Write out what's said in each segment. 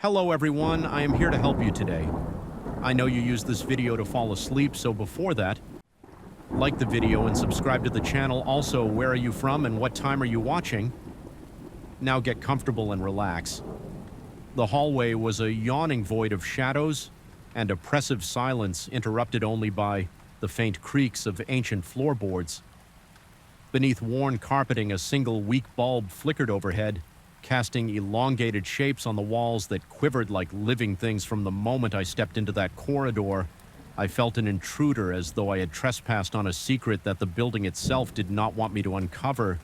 Hello everyone, I am here to help you today. I know you use this video to fall asleep, so before that, like the video and subscribe to the channel. Also, where are you from and what time are you watching? Now get comfortable and relax. The hallway was a yawning void of shadows and oppressive silence, interrupted only by the faint creaks of ancient floorboards. Beneath worn carpeting, a single weak bulb flickered overhead, casting elongated shapes on the walls that quivered like living things. From the moment I stepped into that corridor, I felt an intruder, as though I had trespassed on a secret that the building itself did not want me to uncover.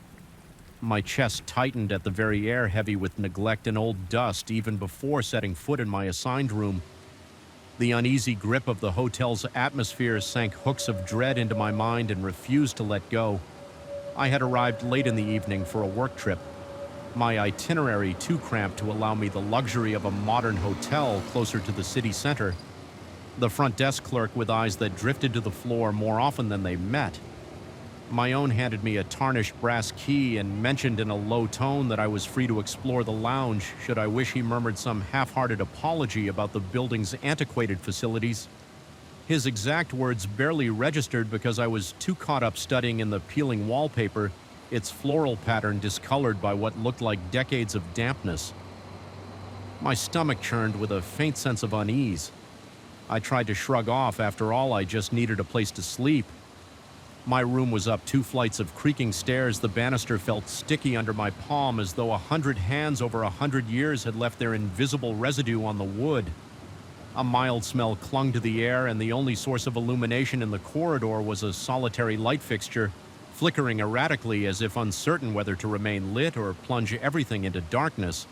My chest tightened at the very air, heavy with neglect and old dust, even before setting foot in my assigned room. The uneasy grip of the hotel's atmosphere sank hooks of dread into my mind and refused to let go. I had arrived late in the evening for a work trip, my itinerary too cramped to allow me the luxury of a modern hotel closer to the city center. The front desk clerk, with eyes that drifted to the floor more often than they met. My own handed me a tarnished brass key and mentioned in a low tone that I was free to explore the lounge should I wish. He murmured some half-hearted apology about the building's antiquated facilities. His exact words barely registered because I was too caught up studying in the peeling wallpaper, its floral pattern discolored by what looked like decades of dampness. My stomach churned with a faint sense of unease. I tried to shrug off. After all, I just needed a place to sleep. My room was up 2 flights of creaking stairs. The banister felt sticky under my palm, as though 100 hands over 100 years had left their invisible residue on the wood. A mild smell clung to the air, and the only source of illumination in the corridor was a solitary light fixture, flickering erratically as if uncertain whether to remain lit or plunge everything into darkness.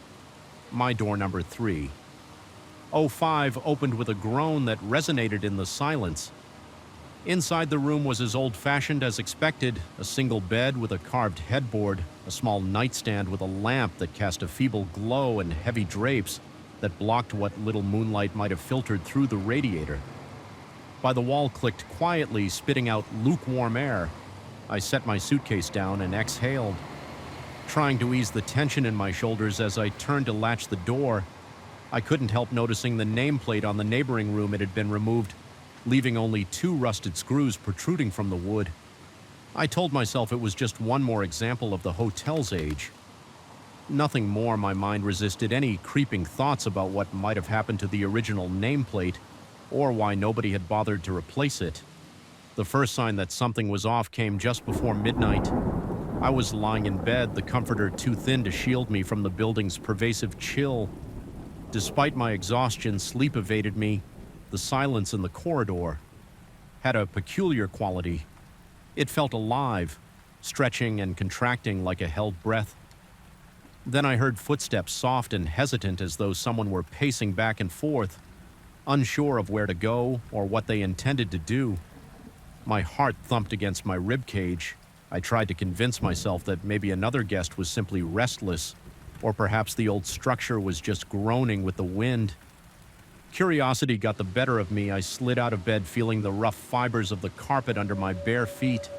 My door number 305 opened with a groan that resonated in the silence. Inside the room was as old-fashioned as expected, a single bed with a carved headboard, a small nightstand with a lamp that cast a feeble glow, and heavy drapes that blocked what little moonlight might have filtered through the radiator. By the wall clicked quietly, spitting out lukewarm air. I set my suitcase down and exhaled, trying to ease the tension in my shoulders. As I turned to latch the door, I couldn't help noticing the nameplate on the neighboring room. It had been removed, leaving only 2 rusted screws protruding from the wood. I told myself it was just one more example of the hotel's age. Nothing more. My mind resisted any creeping thoughts about what might have happened to the original nameplate, or why nobody had bothered to replace it. The first sign that something was off came just before midnight. I was lying in bed, the comforter too thin to shield me from the building's pervasive chill. Despite my exhaustion, sleep evaded me. The silence in the corridor had a peculiar quality. It felt alive, stretching and contracting like a held breath. Then I heard footsteps, soft and hesitant, as though someone were pacing back and forth, unsure of where to go or what they intended to do. My heart thumped against my ribcage. I tried to convince myself that maybe another guest was simply restless, or perhaps the old structure was just groaning with the wind. Curiosity got the better of me. I slid out of bed, feeling the rough fibers of the carpet under my bare feet.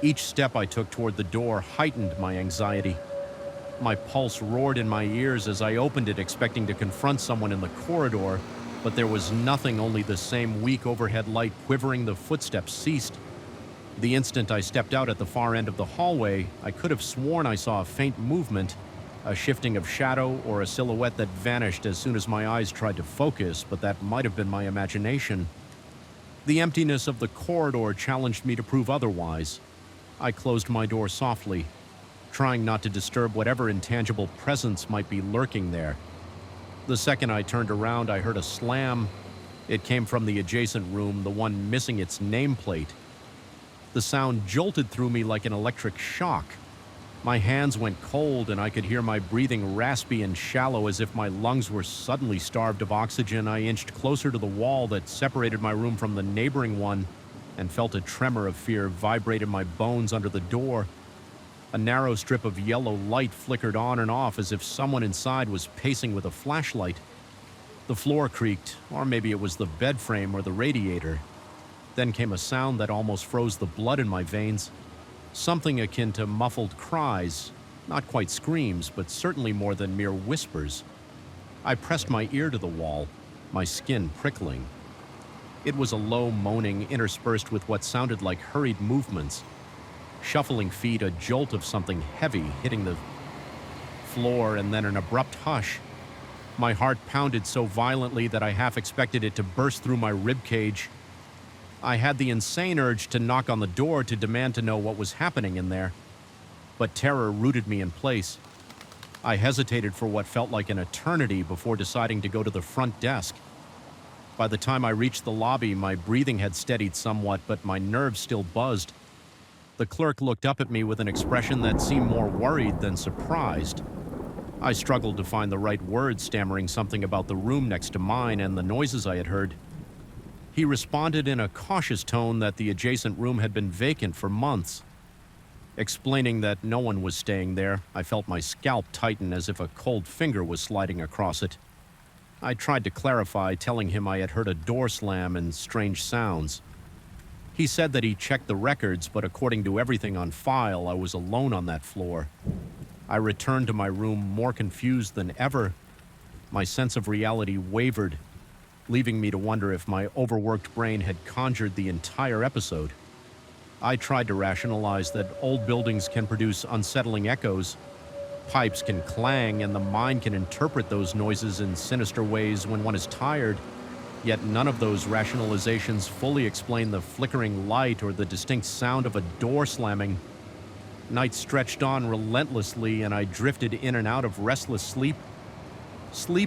Each step I took toward the door heightened my anxiety. My pulse roared in my ears as I opened it, expecting to confront someone in the corridor, but there was nothing, only the same weak overhead light quivering. The footsteps ceased. The instant I stepped out at the far end of the hallway, I could have sworn I saw a faint movement, a shifting of shadow or a silhouette that vanished as soon as my eyes tried to focus, but that might have been my imagination. The emptiness of the corridor challenged me to prove otherwise. I closed my door softly, trying not to disturb whatever intangible presence might be lurking there. The second I turned around, I heard a slam. It came from the adjacent room, the one missing its nameplate. The sound jolted through me like an electric shock. My hands went cold, and I could hear my breathing raspy and shallow, as if my lungs were suddenly starved of oxygen. I inched closer to the wall that separated my room from the neighboring one, and felt a tremor of fear vibrate in my bones under the door. A narrow strip of yellow light flickered on and off, as if someone inside was pacing with a flashlight. The floor creaked, or maybe it was the bed frame or the radiator. Then came a sound that almost froze the blood in my veins. Something akin to muffled cries, not quite screams, but certainly more than mere whispers. I pressed my ear to the wall, my skin prickling. It was a low moaning interspersed with what sounded like hurried movements, shuffling feet, a jolt of something heavy hitting the floor, and then an abrupt hush. My heart pounded so violently that I half expected it to burst through my ribcage. I had the insane urge to knock on the door to demand to know what was happening in there, but terror rooted me in place. I hesitated for what felt like an eternity before deciding to go to the front desk. By the time I reached the lobby, my breathing had steadied somewhat, but my nerves still buzzed. The clerk looked up at me with an expression that seemed more worried than surprised. I struggled to find the right words, stammering something about the room next to mine and the noises I had heard. He responded in a cautious tone that the adjacent room had been vacant for months. Explaining that no one was staying there, I felt my scalp tighten as if a cold finger was sliding across it. I tried to clarify, telling him I had heard a door slam and strange sounds. He said that he checked the records, but according to everything on file, I was alone on that floor. I returned to my room more confused than ever. My sense of reality wavered, leaving me to wonder if my overworked brain had conjured the entire episode. I tried to rationalize that old buildings can produce unsettling echoes. Pipes can clang, and the mind can interpret those noises in sinister ways when one is tired. Yet none of those rationalizations fully explain the flickering light or the distinct sound of a door slamming. Night stretched on relentlessly, and I drifted in and out of restless sleep.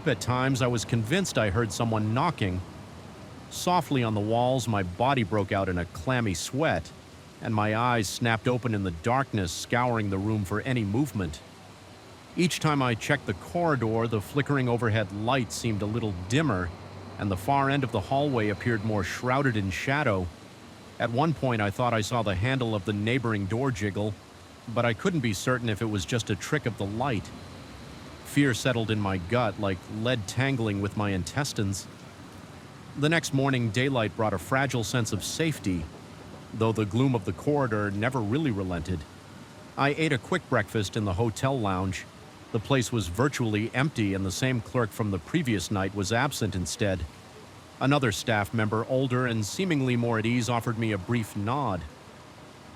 At times, I was convinced I heard someone knocking. Softly on the walls, my body broke out in a clammy sweat, and my eyes snapped open in the darkness, scouring the room for any movement. Each time I checked the corridor, the flickering overhead light seemed a little dimmer, and the far end of the hallway appeared more shrouded in shadow. At one point, I thought I saw the handle of the neighboring door jiggle, but I couldn't be certain if it was just a trick of the light. Fear settled in my gut like lead tangling with my intestines. The next morning, daylight brought a fragile sense of safety, though the gloom of the corridor never really relented. I ate a quick breakfast in the hotel lounge. The place was virtually empty, and the same clerk from the previous night was absent instead. Another staff member, older and seemingly more at ease, offered me a brief nod.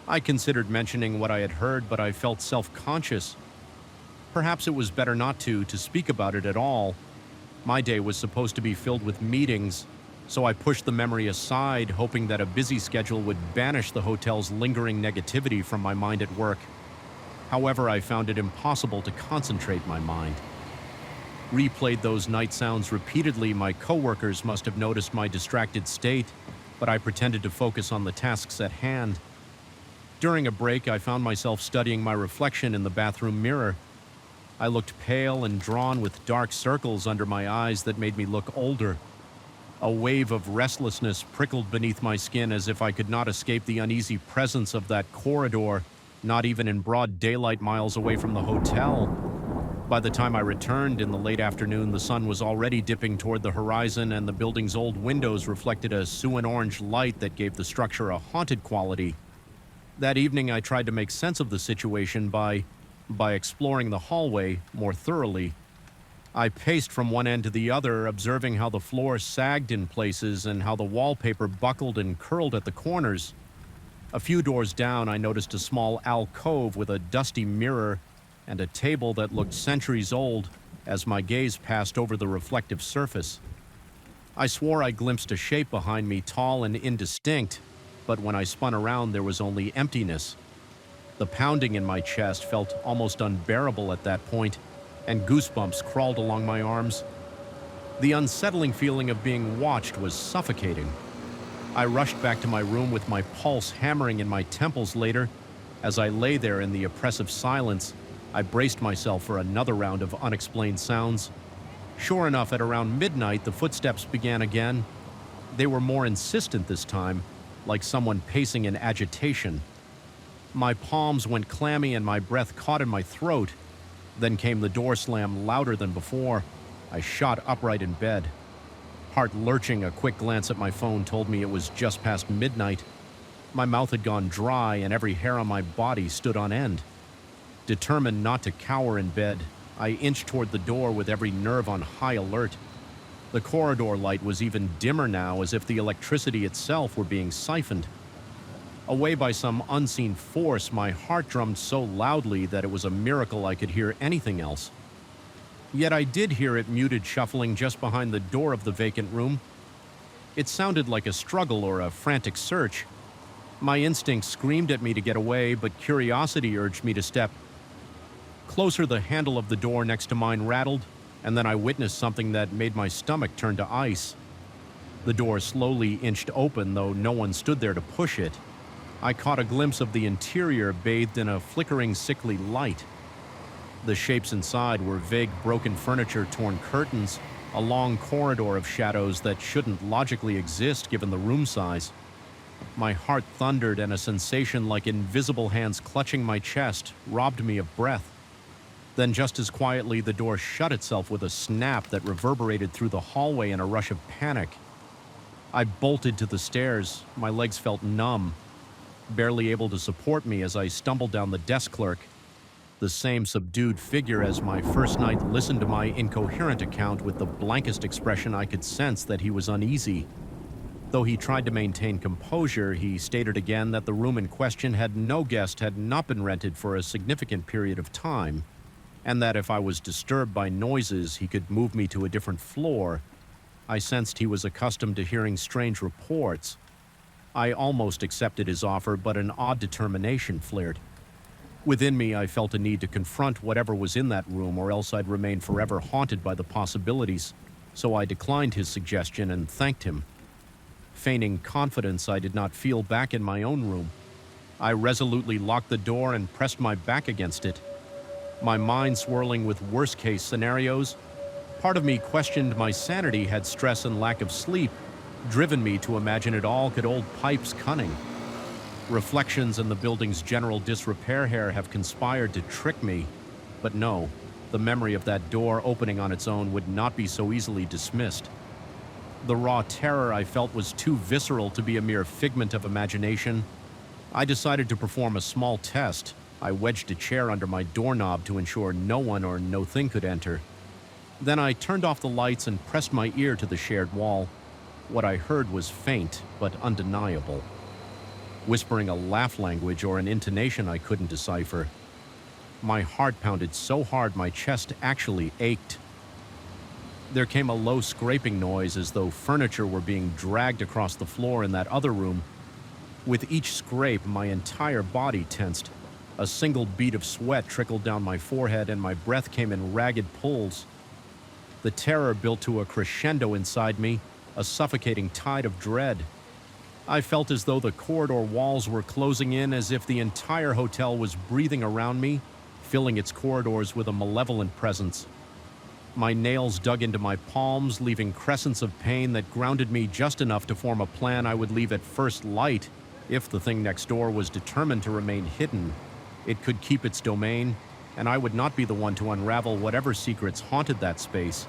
I considered mentioning what I had heard, but I felt self-conscious. Perhaps it was better not to speak about it at all. My day was supposed to be filled with meetings, so I pushed the memory aside, hoping that a busy schedule would banish the hotel's lingering negativity from my mind at work. However, I found it impossible to concentrate my mind. Replayed those night sounds repeatedly. My coworkers must have noticed my distracted state, but I pretended to focus on the tasks at hand. During a break, I found myself studying my reflection in the bathroom mirror. I looked pale and drawn, with dark circles under my eyes that made me look older. A wave of restlessness prickled beneath my skin, as if I could not escape the uneasy presence of that corridor, not even in broad daylight miles away from the hotel. By the time I returned in the late afternoon, the sun was already dipping toward the horizon, and the building's old windows reflected a suin-orange light that gave the structure a haunted quality. That evening, I tried to make sense of the situation by exploring the hallway more thoroughly. I paced from one end to the other, observing how the floor sagged in places and how the wallpaper buckled and curled at the corners. A few doors down, I noticed a small alcove with a dusty mirror and a table that looked centuries old as my gaze passed over the reflective surface. I swore I glimpsed a shape behind me, tall and indistinct, but when I spun around, there was only emptiness. The pounding in my chest felt almost unbearable at that point, and goosebumps crawled along my arms. The unsettling feeling of being watched was suffocating. I rushed back to my room with my pulse hammering in my temples. Later, as I lay there in the oppressive silence, I braced myself for another round of unexplained sounds. Sure enough, at around midnight, the footsteps began again. They were more insistent this time, like someone pacing in agitation. My palms went clammy and my breath caught in my throat. Then came the door slam, louder than before. I shot upright in bed. Heart lurching, a quick glance at my phone told me it was just past midnight. My mouth had gone dry and every hair on my body stood on end. Determined not to cower in bed, I inched toward the door with every nerve on high alert. The corridor light was even dimmer now, as if the electricity itself were being siphoned. Away by some unseen force, my heart drummed so loudly that it was a miracle I could hear anything else. Yet I did hear it muted shuffling just behind the door of the vacant room. It sounded like a struggle or a frantic search. My instinct screamed at me to get away, but curiosity urged me to step closer. The handle of the door next to mine rattled, and then I witnessed something that made my stomach turn to ice. The door slowly inched open, though no one stood there to push it. I caught a glimpse of the interior bathed in a flickering, sickly light. The shapes inside were vague broken furniture, torn curtains, a long corridor of shadows that shouldn't logically exist given the room size. My heart thundered, and a sensation like invisible hands clutching my chest robbed me of breath. Then just as quietly, the door shut itself with a snap that reverberated through the hallway in a rush of panic. I bolted to the stairs. My legs felt numb, barely able to support me as I stumbled down the desk clerk. The same subdued figure as my first night listened to my incoherent account with the blankest expression. I could sense that he was uneasy. Though he tried to maintain composure, he stated again that the room in question had not been rented for a significant period of time, and that if I was disturbed by noises, he could move me to a different floor. I sensed he was accustomed to hearing strange reports. I almost accepted his offer, but an odd determination flared. Within me, I felt a need to confront whatever was in that room, or else I'd remain forever haunted by the possibilities. So I declined his suggestion and thanked him. Feigning confidence I did not feel back in my own room. I resolutely locked the door and pressed my back against it. My mind swirling with worst-case scenarios, part of me questioned my sanity. Had stress and lack of sleep driven me to imagine it all? Could old Pipe's cunning, reflections, and the building's general disrepair here have conspired to trick me? But no, the memory of that door opening on its own would not be so easily dismissed. The raw terror I felt was too visceral to be a mere figment of imagination. I decided to perform a small test. I wedged a chair under my doorknob to ensure no one or no thing could enter. Then I turned off the lights and pressed my ear to the shared wall. What I heard was faint but undeniable, whispering a laugh language or an intonation I couldn't decipher. My heart pounded so hard my chest actually ached. There came a low scraping noise, as though furniture were being dragged across the floor in that other room. With each scrape, my entire body tensed. A single bead of sweat trickled down my forehead, and my breath came in ragged pulls. The terror built to a crescendo inside me, a suffocating tide of dread. I felt as though the corridor walls were closing in, as if the entire hotel was breathing around me, filling its corridors with a malevolent presence. My nails dug into my palms, leaving crescents of pain that grounded me just enough to form a plan I would leave at first light. If the thing next door was determined to remain hidden, it could keep its domain, and I would not be the one to unravel whatever secrets haunted that space.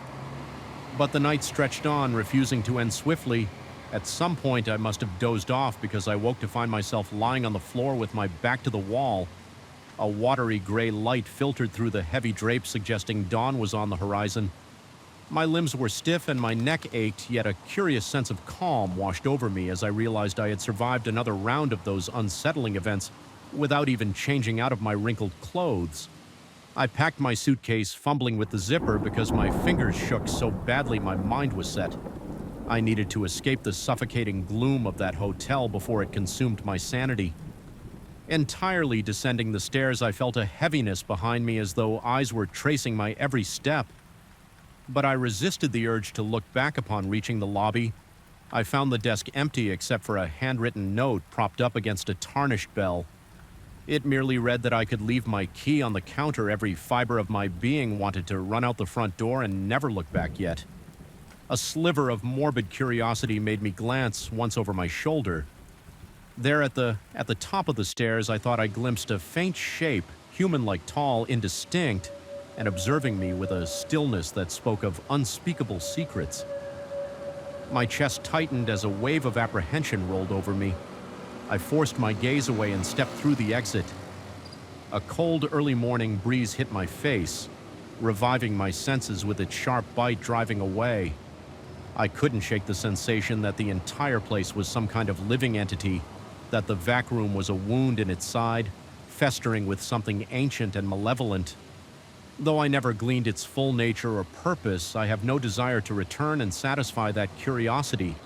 But the night stretched on, refusing to end swiftly. At some point, I must have dozed off, because I woke to find myself lying on the floor with my back to the wall. A watery gray light filtered through the heavy drapes, suggesting dawn was on the horizon. My limbs were stiff and my neck ached, yet a curious sense of calm washed over me as I realized I had survived another round of those unsettling events without even changing out of my wrinkled clothes. I packed my suitcase, fumbling with the zipper because my fingers shook so badly my mind was set. I needed to escape the suffocating gloom of that hotel before it consumed my sanity. Entirely descending the stairs, I felt a heaviness behind me, as though eyes were tracing my every step. But I resisted the urge to look back upon reaching the lobby. I found the desk empty except for a handwritten note propped up against a tarnished bell. It merely read that I could leave my key on the counter. Every fiber of my being wanted to run out the front door and never look back yet. A sliver of morbid curiosity made me glance once over my shoulder. There at the top of the stairs, I thought I glimpsed a faint shape, human-like, tall, indistinct, and observing me with a stillness that spoke of unspeakable secrets. My chest tightened as a wave of apprehension rolled over me. I forced my gaze away and stepped through the exit. A cold early morning breeze hit my face, reviving my senses with its sharp bite driving away. I couldn't shake the sensation that the entire place was some kind of living entity, that the vac room was a wound in its side, festering with something ancient and malevolent. Though I never gleaned its full nature or purpose, I have no desire to return and satisfy that curiosity.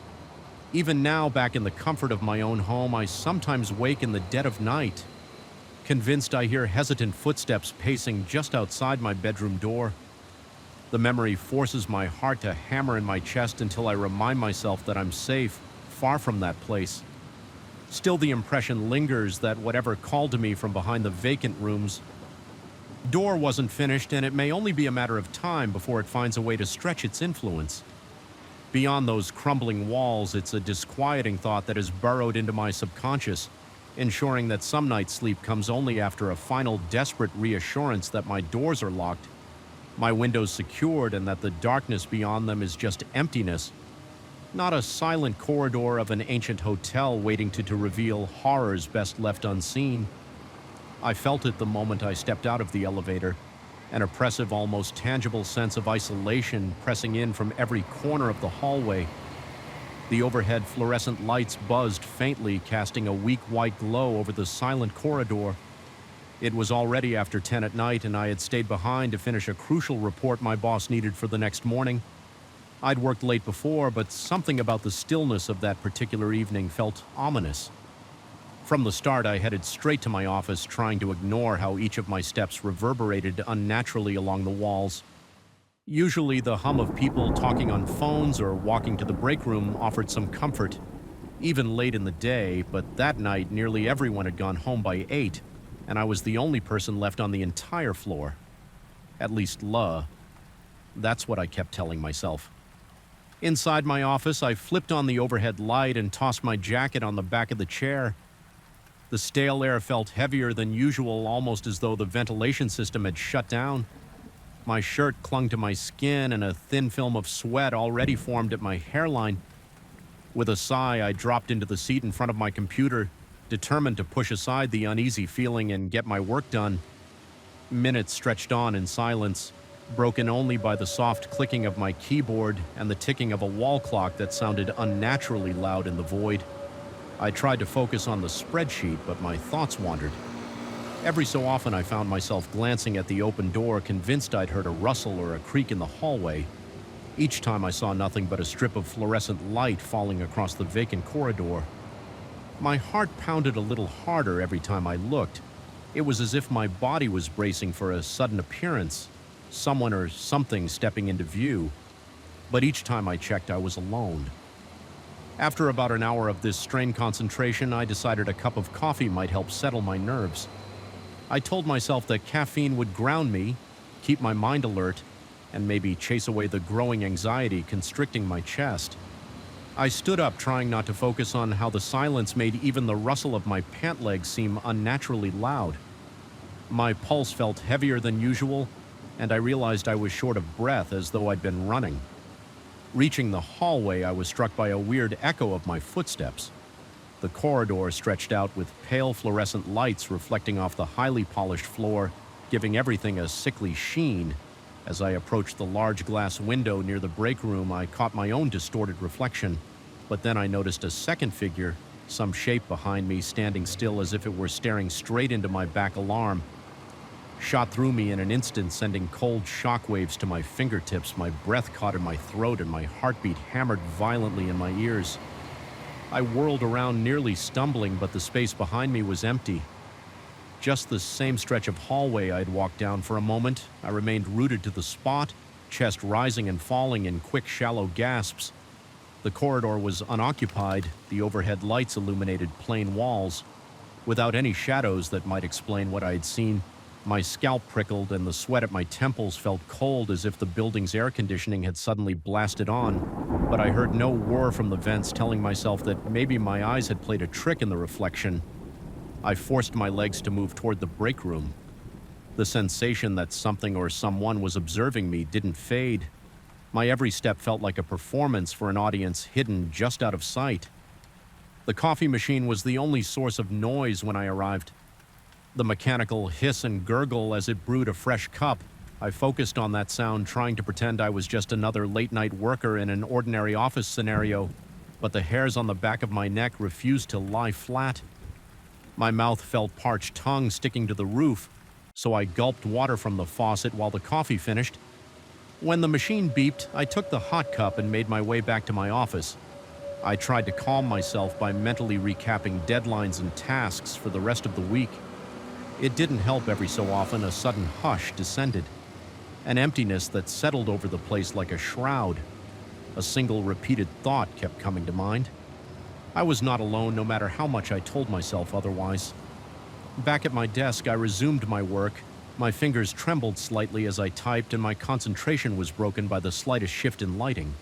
Even now, back in the comfort of my own home, I sometimes wake in the dead of night, convinced I hear hesitant footsteps pacing just outside my bedroom door. The memory forces my heart to hammer in my chest until I remind myself that I'm safe, far from that place. Still, the impression lingers that whatever called to me from behind the vacant room's door wasn't finished, and it may only be a matter of time before it finds a way to stretch its influence. Beyond those crumbling walls, it's a disquieting thought that has burrowed into my subconscious, ensuring that some night's sleep comes only after a final desperate reassurance that my doors are locked, my windows secured, and that the darkness beyond them is just emptiness, not a silent corridor of an ancient hotel waiting to reveal horrors best left unseen. I felt it the moment I stepped out of the elevator, an oppressive, almost tangible sense of isolation pressing in from every corner of the hallway. The overhead fluorescent lights buzzed faintly, casting a weak white glow over the silent corridor. It was already after 10 at night, and I had stayed behind to finish a crucial report my boss needed for the next morning. I'd worked late before, but something about the stillness of that particular evening felt ominous. From the start, I headed straight to my office, trying to ignore how each of my steps reverberated unnaturally along the walls. Usually, the hum of people talking on phones or walking to the break room offered some comfort, even late in the day, but that night, nearly everyone had gone home by 8, and I was the only person left on the entire floor. At least that's what I kept telling myself. Inside my office, I flipped on the overhead light and tossed my jacket on the back of the chair. The stale air felt heavier than usual, almost as though the ventilation system had shut down. My shirt clung to my skin, and a thin film of sweat already formed at my hairline. With a sigh, I dropped into the seat in front of my computer, determined to push aside the uneasy feeling and get my work done. Minutes stretched on in silence, broken only by the soft clicking of my keyboard and the ticking of a wall clock that sounded unnaturally loud in the void. I tried to focus on the spreadsheet, but my thoughts wandered. Every so often I found myself glancing at the open door, convinced I'd heard a rustle or a creak in the hallway. Each time I saw nothing but a strip of fluorescent light falling across the vacant corridor. My heart pounded a little harder every time I looked. It was as if my body was bracing for a sudden appearance, someone or something stepping into view. But each time I checked, I was alone. After about an hour of this strained concentration, I decided a cup of coffee might help settle my nerves. I told myself that caffeine would ground me, keep my mind alert, and maybe chase away the growing anxiety constricting my chest. I stood up, trying not to focus on how the silence made even the rustle of my pant legs seem unnaturally loud. My pulse felt heavier than usual, and I realized I was short of breath, as though I'd been running. Reaching the hallway, I was struck by a weird echo of my footsteps. The corridor stretched out with pale fluorescent lights reflecting off the highly polished floor, giving everything a sickly sheen. As I approached the large glass window near the break room, I caught my own distorted reflection, but then I noticed a second figure, some shape behind me, standing still as if it were staring straight into my back alarm. Shot through me in an instant, sending cold shockwaves to my fingertips. My breath caught in my throat and my heartbeat hammered violently in my ears. I whirled around, nearly stumbling, but the space behind me was empty. Just the same stretch of hallway I'd walked down. For a moment, I remained rooted to the spot, chest rising and falling in quick, shallow gasps. The corridor was unoccupied, the overhead lights illuminated plain walls. Without any shadows that might explain what I had seen, my scalp prickled and the sweat at my temples felt cold, as if the building's air conditioning had suddenly blasted on. But I heard no whir from the vents, telling myself that maybe my eyes had played a trick in the reflection. I forced my legs to move toward the break room. The sensation that something or someone was observing me didn't fade. My every step felt like a performance for an audience hidden just out of sight. The coffee machine was the only source of noise when I arrived. The mechanical hiss and gurgle as it brewed a fresh cup, I focused on that sound, trying to pretend I was just another late-night worker in an ordinary office scenario, but the hairs on the back of my neck refused to lie flat. My mouth felt parched tongue sticking to the roof, so I gulped water from the faucet while the coffee finished. When the machine beeped, I took the hot cup and made my way back to my office. I tried to calm myself by mentally recapping deadlines and tasks for the rest of the week. It didn't help. Every so often, a sudden hush descended, an emptiness that settled over the place like a shroud. A single repeated thought kept coming to mind. I was not alone, no matter how much I told myself otherwise. Back at my desk, I resumed my work. My fingers trembled slightly as I typed, and my concentration was broken by the slightest shift in lighting.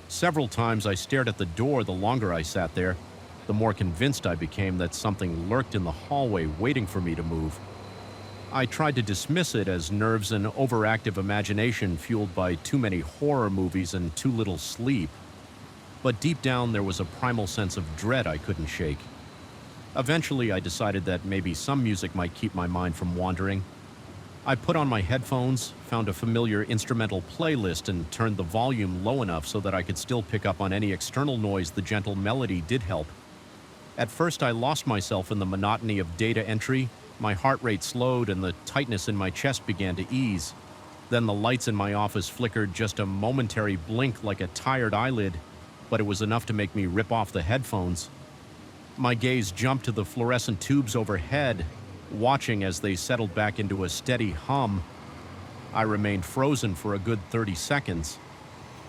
Several times I stared at the door. The longer I sat there, the more convinced I became that something lurked in the hallway waiting for me to move. I tried to dismiss it as nerves and overactive imagination fueled by too many horror movies and too little sleep. But deep down there was a primal sense of dread I couldn't shake. Eventually I decided that maybe some music might keep my mind from wandering. I put on my headphones, found a familiar instrumental playlist, and turned the volume low enough so that I could still pick up on any external noise. The gentle melody did help. At first I lost myself in the monotony of data entry. My heart rate slowed and the tightness in my chest began to ease. Then the lights in my office flickered, just a momentary blink like a tired eyelid, but it was enough to make me rip off the headphones. My gaze jumped to the fluorescent tubes overhead, watching as they settled back into a steady hum. I remained frozen for a good 30 seconds.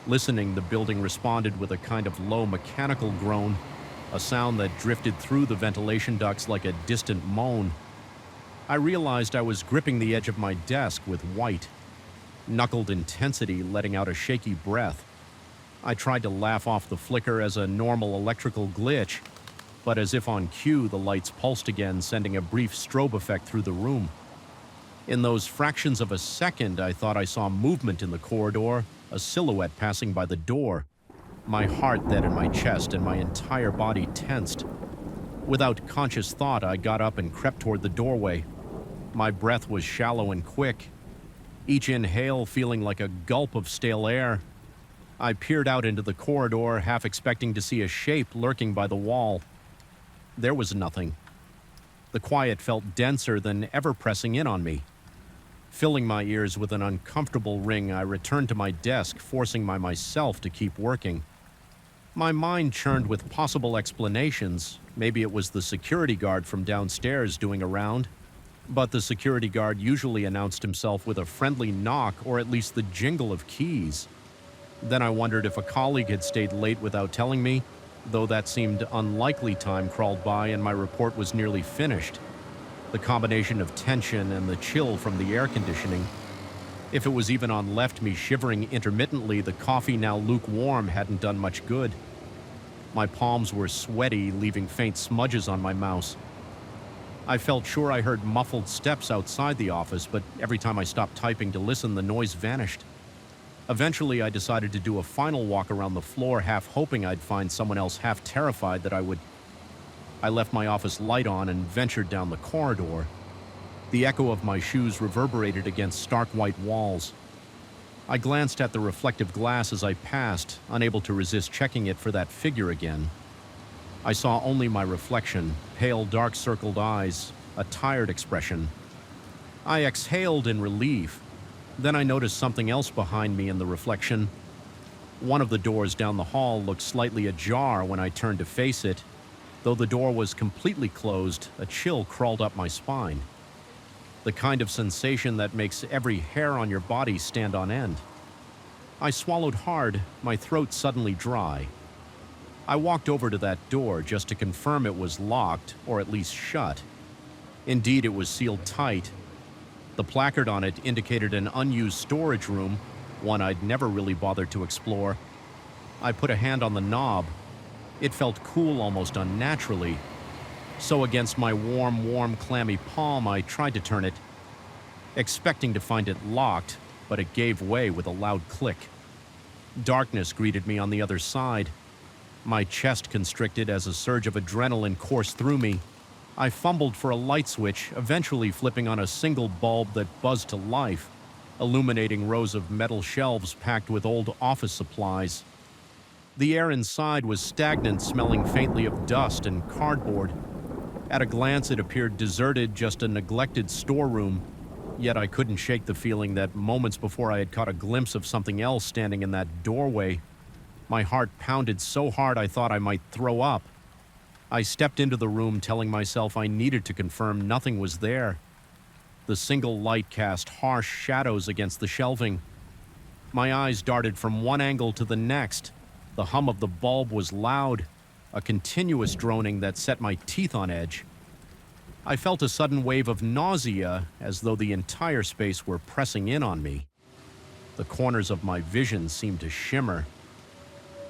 Listening, the building responded with a kind of low mechanical groan, a sound that drifted through the ventilation ducts like a distant moan. I realized I was gripping the edge of my desk with white, knuckled intensity, letting out a shaky breath. I tried to laugh off the flicker as a normal electrical glitch, but as if on cue, the lights pulsed again, sending a brief strobe effect through the room. In those fractions of a second, I thought I saw movement in the corridor, a silhouette passing by the door. My heart then in my chest and my entire body tensed. Without conscious thought, I got up and crept toward the doorway. My breath was shallow and quick, each inhale feeling like a gulp of stale air. I peered out into the corridor, half expecting to see a shape lurking by the wall. There was nothing. The quiet felt denser than ever, pressing in on me. Filling my ears with an uncomfortable ring, I returned to my desk, forcing myself to keep working. My mind churned with possible explanations. Maybe it was the security guard from downstairs doing a round. But the security guard usually announced himself with a friendly knock or at least the jingle of keys. Then I wondered if a colleague had stayed late without telling me, though that seemed unlikely. Time crawled by and my report was nearly finished. The combination of tension and the chill from the air conditioning. If it was even on, left me shivering intermittently. The coffee, now lukewarm, hadn't done much good. My palms were sweaty, leaving faint smudges on my mouse. I felt sure I heard muffled steps outside the office, but every time I stopped typing to listen, the noise vanished. Eventually, I decided to do a final walk around the floor, half hoping I'd find someone else, half terrified that I would. I left my office light on and ventured down the corridor. The echo of my shoes reverberated against stark white walls. I glanced at the reflective glass as I passed, unable to resist checking it for that figure again. I saw only my reflection, pale, dark-circled eyes, a tired expression. I exhaled in relief. Then I noticed something else behind me in the reflection. One of the doors down the hall looked slightly ajar when I turned to face it. Though the door was completely closed, a chill crawled up my spine. The kind of sensation that makes every hair on your body stand on end. I swallowed hard, my throat suddenly dry. I walked over to that door just to confirm it was locked, or at least shut. Indeed, it was sealed tight. The placard on it indicated an unused storage room, one I'd never really bothered to explore. I put a hand on the knob. It felt cool, almost unnaturally. So against my warm, clammy palm, I tried to turn it, expecting to find it locked, but it gave way with a loud click. Darkness greeted me on the other side. My chest constricted as a surge of adrenaline coursed through me. I fumbled for a light switch, eventually flipping on a single bulb that buzzed to life. illuminating rows of metal shelves packed with old office supplies. The air inside was stagnant, smelling faintly of dust and cardboard. At a glance, it appeared deserted, just a neglected storeroom, yet I couldn't shake the feeling that moments before I had caught a glimpse of something else standing in that doorway. My heart pounded so hard I thought I might throw up. I stepped into the room, telling myself I needed to confirm nothing was there. The single light cast harsh shadows against the shelving. My eyes darted from one angle to the next. The hum of the bulb was loud, a continuous droning that set my teeth on edge. I felt a sudden wave of nausea, as though the entire space were pressing in on me. The corners of my vision seemed to shimmer.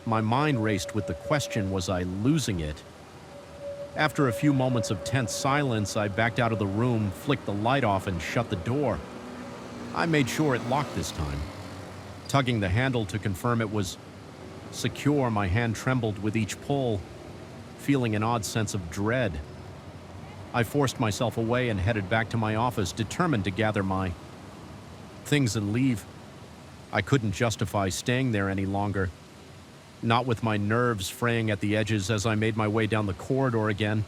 My mind raced with the question, was I losing it? After a few moments of tense silence, I backed out of the room, flicked the light off, and shut the door. I made sure it locked this time. Tugging the handle to confirm it was secure, my hand trembled with each pull, feeling an odd sense of dread. I forced myself away and headed back to my office, determined to gather my things and leave. I couldn't justify staying there any longer. Not with my nerves fraying at the edges. As I made my way down the corridor again,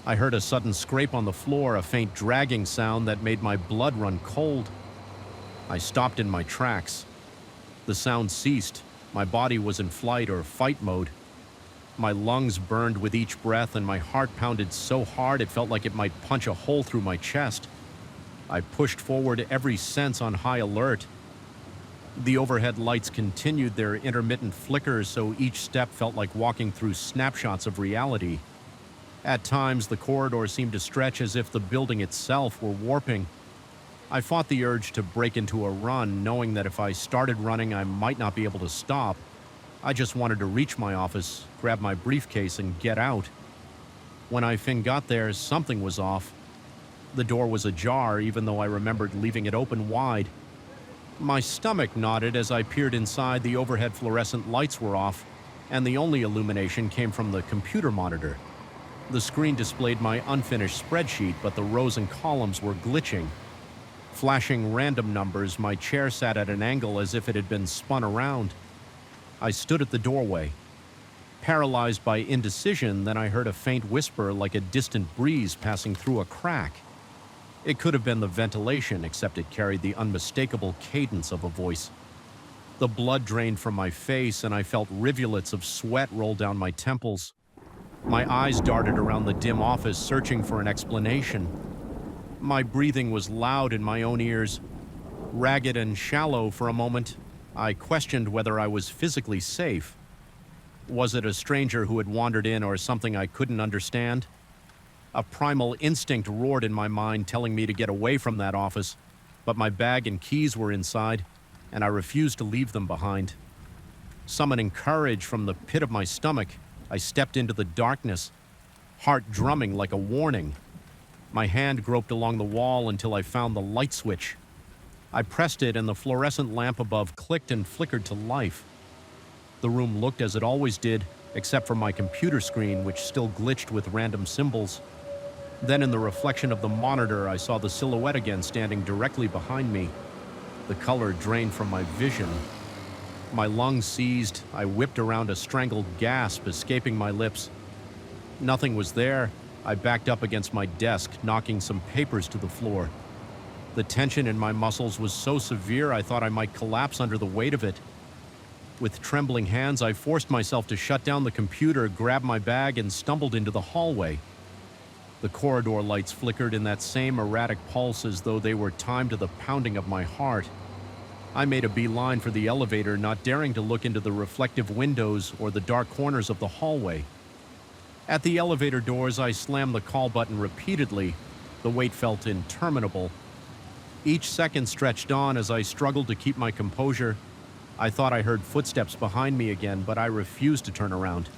I heard a sudden scrape on the floor, a faint dragging sound that made my blood run cold. I stopped in my tracks. The sound ceased. My body was in flight or fight mode. My lungs burned with each breath, and my heart pounded so hard it felt like it might punch a hole through my chest. I pushed forward, every sense on high alert. The overhead lights continued their intermittent flickers, so each step felt like walking through snapshots of reality. At times, the corridor seemed to stretch as if the building itself were warping. I fought the urge to break into a run, knowing that if I started running, I might not be able to stop. I just wanted to reach my office, grab my briefcase, and get out. When I got there, something was off. The door was ajar, even though I remembered leaving it open wide. My stomach knotted as I peered inside. The overhead fluorescent lights were off, and the only illumination came from the computer monitor. The screen displayed my unfinished spreadsheet, but the rows and columns were glitching. Flashing random numbers, my chair sat at an angle as if it had been spun around. I stood at the doorway, paralyzed by indecision. Then I heard a faint whisper like a distant breeze passing through a crack. It could have been the ventilation, except it carried the unmistakable cadence of a voice. The blood drained from my face, and I felt rivulets of sweat roll down my temples. My eyes darted around the dim office, searching for an explanation. My breathing was loud in my own ears, ragged and shallow. For a moment, I questioned whether I was physically safe. Was it a stranger who had wandered in, or something I couldn't understand? A primal instinct roared in my mind, telling me to get away from that office, but my bag and keys were inside, and I refused to leave them behind. Summoning courage from the pit of my stomach, I stepped into the darkness, heart drumming like a warning. My hand groped along the wall until I found the light switch. I pressed it, and the fluorescent lamp above clicked and flickered to life. The room looked as it always did, except for my computer screen, which still glitched with random symbols. Then in the reflection of the monitor, I saw the silhouette again, standing directly behind me. The color drained from my vision. My lungs seized. I whipped around, a strangled gasp escaping my lips. Nothing was there. I backed up against my desk, knocking some papers to the floor. The tension in my muscles was so severe I thought I might collapse under the weight of it. With trembling hands, I forced myself to shut down the computer, grabbed my bag, and stumbled into the hallway. The corridor lights flickered in that same erratic pulse, as though they were timed to the pounding of my heart. I made a beeline for the elevator, not daring to look into the reflective windows or the dark corners of the hallway. At the elevator doors, I slammed the call button repeatedly. The wait felt interminable. Each second stretched on as I struggled to keep my composure. I thought I heard footsteps behind me again, but I refused to turn around.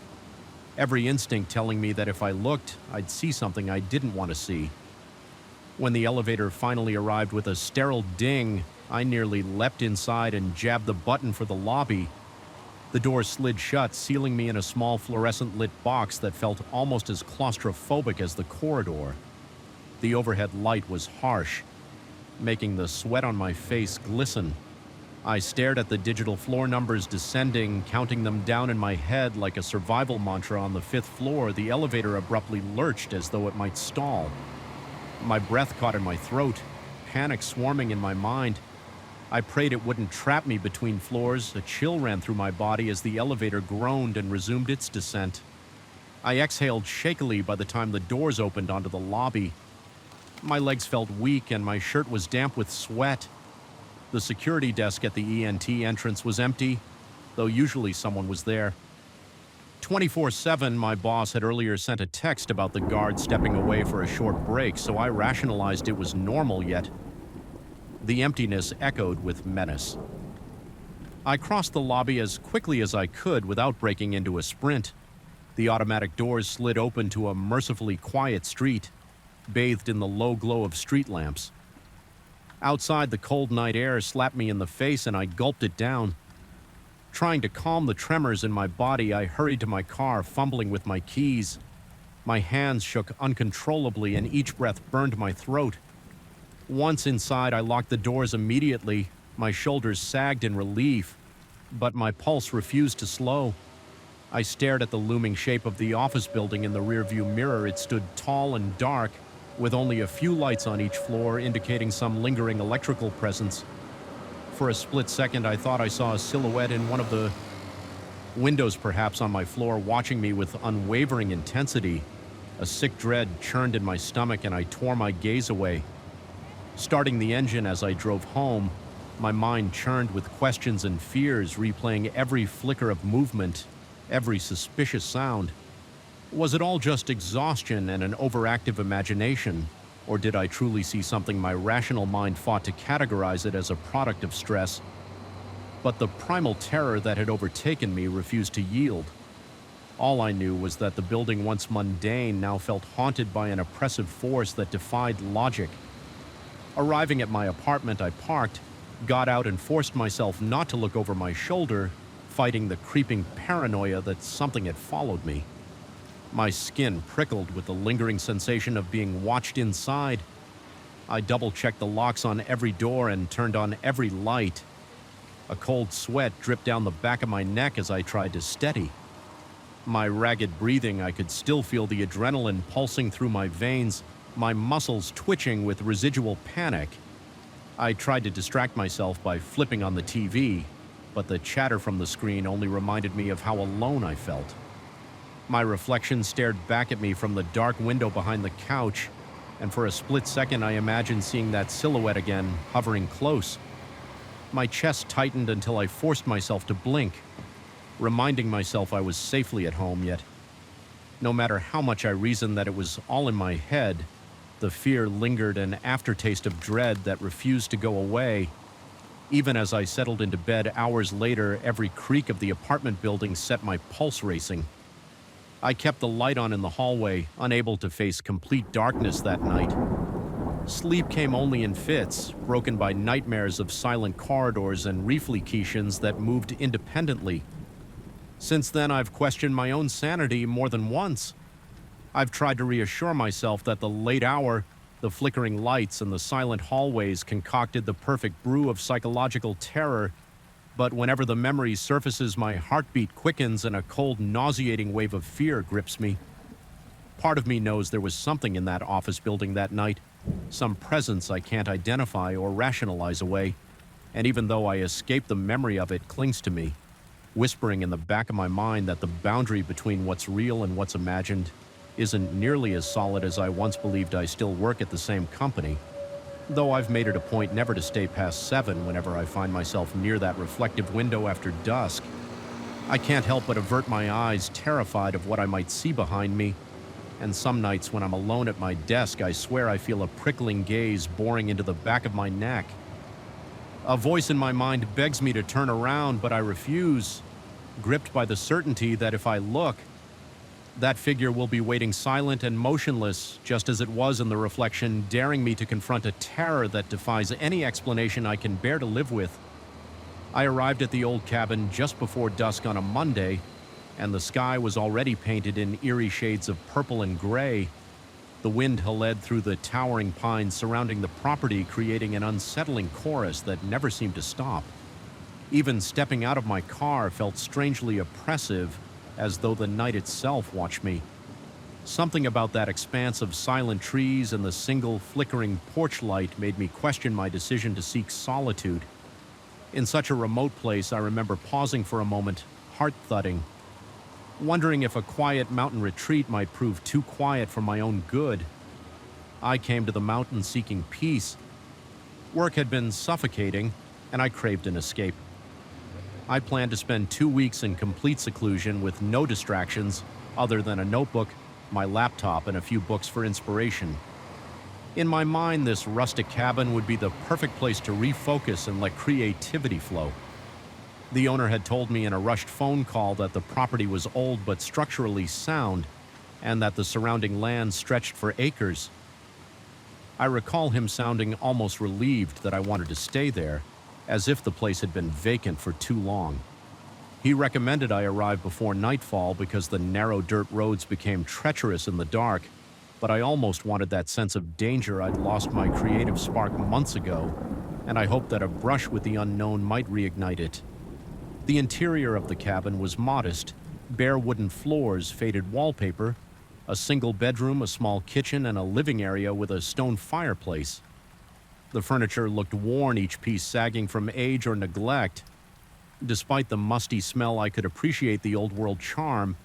Every instinct telling me that if I looked, I'd see something I didn't want to see. When the elevator finally arrived with a sterile ding, I nearly leapt inside and jabbed the button for the lobby. The door slid shut, sealing me in a small fluorescent-lit box that felt almost as claustrophobic as the corridor. The overhead light was harsh. making the sweat on my face glisten. I stared at the digital floor numbers descending, counting them down in my head like a survival mantra. On the 5th floor, the elevator abruptly lurched as though it might stall. My breath caught in my throat, panic swarming in my mind. I prayed it wouldn't trap me between floors. A chill ran through my body as the elevator groaned and resumed its descent. I exhaled shakily by the time the doors opened onto the lobby. My legs felt weak and my shirt was damp with sweat. The security desk at the ENT entrance was empty, though usually someone was there. 24/7, my boss had earlier sent a text about the guard stepping away for a short break, so I rationalized it was normal, yet the emptiness echoed with menace. I crossed the lobby as quickly as I could without breaking into a sprint. The automatic doors slid open to a mercifully quiet street, bathed in the low glow of street lamps. Outside, the cold night air slapped me in the face and I gulped it down. Trying to calm the tremors in my body, I hurried to my car, fumbling with my keys. My hands shook uncontrollably and each breath burned my throat. Once inside, I locked the doors immediately. My shoulders sagged in relief, but my pulse refused to slow. I stared at the looming shape of the office building in the rearview mirror. It stood tall and dark, with only a few lights on each floor, indicating some lingering electrical presence. For a split second, I thought I saw a silhouette in one of the windows, perhaps on my floor, watching me with unwavering intensity. A sick dread churned in my stomach, and I tore my gaze away. Starting the engine as I drove home, my mind churned with questions and fears, replaying every flicker of movement, every suspicious sound. Was it all just exhaustion and an overactive imagination? Or did I truly see something my rational mind fought to categorize it as a product of stress? But the primal terror that had overtaken me refused to yield. All I knew was that the building, once mundane, now felt haunted by an oppressive force that defied logic. Arriving at my apartment, I parked, got out and forced myself not to look over my shoulder, fighting the creeping paranoia that something had followed me. My skin prickled with the lingering sensation of being watched inside. I double-checked the locks on every door and turned on every light. A cold sweat dripped down the back of my neck as I tried to steady. My ragged breathing, I could still feel the adrenaline pulsing through my veins, my muscles twitching with residual panic. I tried to distract myself by flipping on the TV, but the chatter from the screen only reminded me of how alone I felt. My reflection stared back at me from the dark window behind the couch, and for a split second I imagined seeing that silhouette again, hovering close. My chest tightened until I forced myself to blink, reminding myself I was safely at home, yet no matter how much I reasoned that it was all in my head, the fear lingered, an aftertaste of dread that refused to go away. Even as I settled into bed hours later, every creak of the apartment building set my pulse racing. I kept the light on in the hallway, unable to face complete darkness that night. Sleep came only in fits, broken by nightmares of silent corridors and reflexions that moved independently. Since then, I've questioned my own sanity more than once. I've tried to reassure myself that the late hour, the flickering lights, and the silent hallways concocted the perfect brew of psychological terror. But whenever the memory surfaces, my heartbeat quickens and a cold, nauseating wave of fear grips me. Part of me knows there was something in that office building that night, some presence I can't identify or rationalize away, and even though I escape the memory of it clings to me, whispering in the back of my mind that the boundary between what's real and what's imagined isn't nearly as solid as I once believed. I still work at the same company, though I've made it a point never to stay past 7 whenever I find myself near that reflective window after dusk. I can't help but avert my eyes, terrified of what I might see behind me, and some nights when I'm alone at my desk, I swear I feel a prickling gaze boring into the back of my neck. A voice in my mind begs me to turn around, but I refuse, gripped by the certainty that if I look, that figure will be waiting silent and motionless, just as it was in the reflection, daring me to confront a terror that defies any explanation I can bear to live with. I arrived at the old cabin just before dusk on a Monday, and the sky was already painted in eerie shades of purple and gray. The wind howled through the towering pines surrounding the property, creating an unsettling chorus that never seemed to stop. Even stepping out of my car felt strangely oppressive, as though the night itself watched me. Something about that expanse of silent trees and the single flickering porch light made me question my decision to seek solitude. In such a remote place, I remember pausing for a moment, heart thudding, wondering if a quiet mountain retreat might prove too quiet for my own good. I came to the mountain seeking peace. Work had been suffocating, and I craved an escape. I planned to spend 2 weeks in complete seclusion with no distractions other than a notebook, my laptop, and a few books for inspiration. In my mind, this rustic cabin would be the perfect place to refocus and let creativity flow. The owner had told me in a rushed phone call that the property was old but structurally sound, and that the surrounding land stretched for acres. I recall him sounding almost relieved that I wanted to stay there, as if the place had been vacant for too long. He recommended I arrive before nightfall because the narrow dirt roads became treacherous in the dark, but I almost wanted that sense of danger I'd lost my creative spark months ago, and I hoped that a brush with the unknown might reignite it. The interior of the cabin was modest: bare wooden floors, faded wallpaper, a single bedroom, a small kitchen, and a living area with a stone fireplace. The furniture looked worn, each piece sagging from age or neglect. Despite the musty smell, I could appreciate the old-world charm.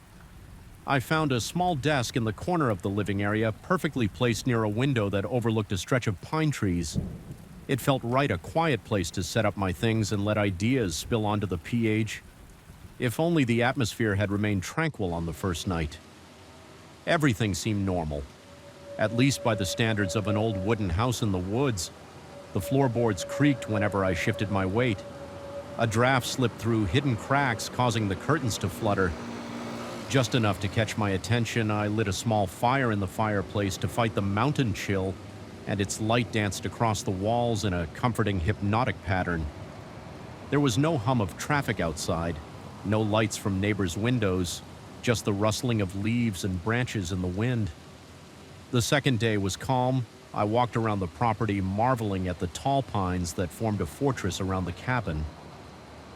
I found a small desk in the corner of the living area, perfectly placed near a window that overlooked a stretch of pine trees. It felt right, a quiet place to set up my things and let ideas spill onto the page. If only the atmosphere had remained tranquil on the first night. Everything seemed normal, at least by the standards of an old wooden house in the woods. The floorboards creaked whenever I shifted my weight. A draft slipped through hidden cracks, causing the curtains to flutter. Just enough to catch my attention, I lit a small fire in the fireplace to fight the mountain chill, and its light danced across the walls in a comforting, hypnotic pattern. There was no hum of traffic outside, no lights from neighbors' windows, just the rustling of leaves and branches in the wind. The second day was calm. I walked around the property, marveling at the tall pines that formed a fortress around the cabin.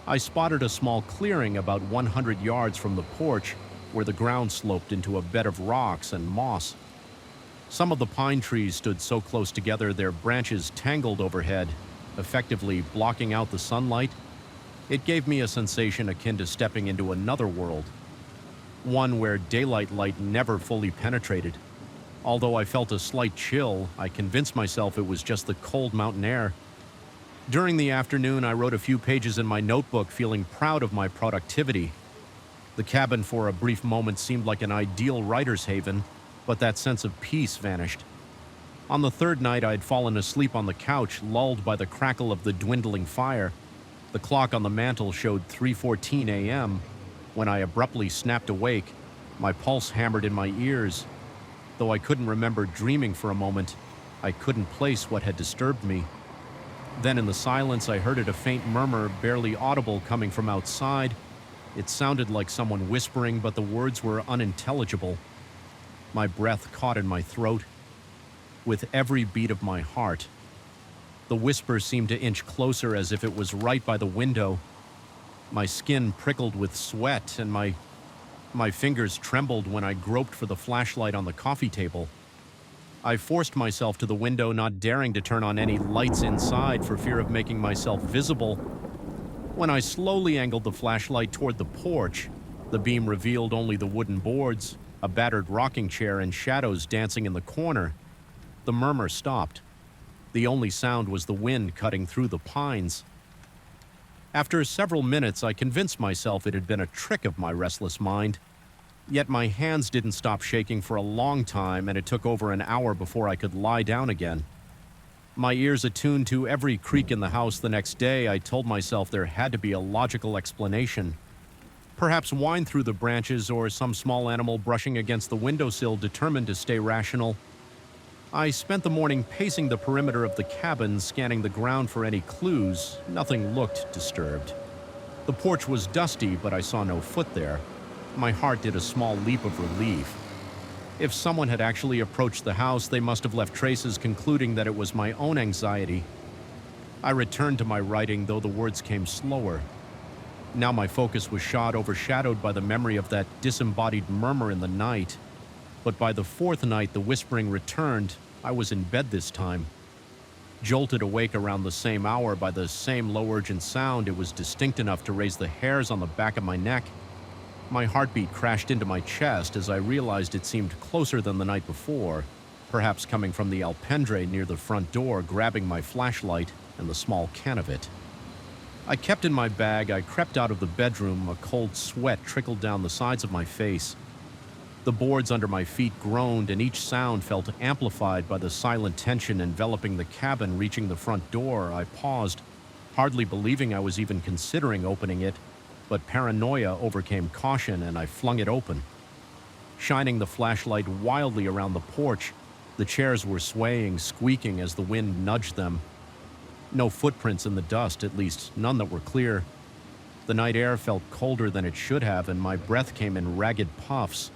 I spotted a small clearing about 100 yards from the porch, where the ground sloped into a bed of rocks and moss. Some of the pine trees stood so close together their branches tangled overhead, effectively blocking out the sunlight. It gave me a sensation akin to stepping into another world, one where daylight light never fully penetrated. Although I felt a slight chill, I convinced myself it was just the cold mountain air. During the afternoon, I wrote a few pages in my notebook, feeling proud of my productivity. The cabin for a brief moment seemed like an ideal writer's haven, but that sense of peace vanished. On the third night, I'd fallen asleep on the couch, lulled by the crackle of the dwindling fire. The clock on the mantel showed 3:14 a.m. When I abruptly snapped awake, my pulse hammered in my ears. Though I couldn't remember dreaming for a moment, I couldn't place what had disturbed me. Then in the silence, I heard a faint murmur, barely audible, coming from outside. It sounded like someone whispering, but the words were unintelligible. My breath caught in my throat. With every beat of my heart, the whisper seemed to inch closer, as if it was right by the window. My skin prickled with sweat, and my fingers trembled when I groped for the flashlight on the coffee table. I forced myself to the window, not daring to turn on any lights inside for fear of making myself visible. When I slowly angled the flashlight toward the porch, the beam revealed only the wooden boards, a battered rocking chair, and shadows dancing in the corner. The murmur stopped. The only sound was the wind cutting through the pines. After several minutes, I convinced myself it had been a trick of my restless mind. Yet my hands didn't stop shaking for a long time, and it took over an hour before I could lie down again. My ears attuned to every creak in the house the next day, I told myself there had to be a logical explanation. Perhaps wine through the branches, or some small animal brushing against the windowsill, determined to stay rational. I spent the morning pacing the perimeter of the cabin, scanning the ground for any clues. Nothing looked disturbed. The porch was dusty, but I saw no foot there. My heart did a small leap of relief. If someone had actually approached the house, they must have left traces concluding that it was my own anxiety. I returned to my writing, though the words came slower. Now my focus was overshadowed by the memory of that disembodied murmur in the night. But by the fourth night the whispering returned. I was in bed this time. Jolted awake around the same hour by the same low-urgent sound, it was distinct enough to raise the hairs on the back of my neck. My heartbeat crashed into my chest as I realized it seemed closer than the night before, perhaps coming from the alpendre near the front door, grabbing my flashlight and the small can of it. I kept in my bag. I crept out of the bedroom. A cold sweat trickled down the sides of my face. The boards under my feet groaned, and each sound felt amplified by the silent tension enveloping the cabin. Reaching the front door, I paused, hardly believing I was even considering opening it, but paranoia overcame caution and I flung it open. Shining the flashlight wildly around the porch, the chairs were swaying, squeaking as the wind nudged them. No footprints in the dust, at least none that were clear. The night air felt colder than it should have, and my breath came in ragged puffs.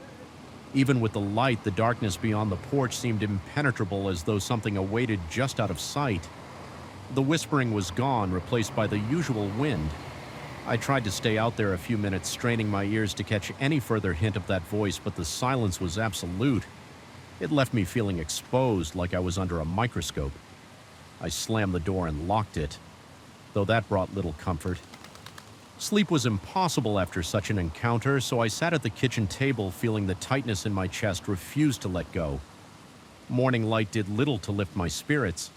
Even with the light, the darkness beyond the porch seemed impenetrable, as though something awaited just out of sight. The whispering was gone, replaced by the usual wind. I tried to stay out there a few minutes, straining my ears to catch any further hint of that voice, but the silence was absolute. It left me feeling exposed, like I was under a microscope. I slammed the door and locked it, though that brought little comfort. Sleep was impossible after such an encounter, so I sat at the kitchen table, feeling the tightness in my chest refuse to let go. Morning light did little to lift my spirits.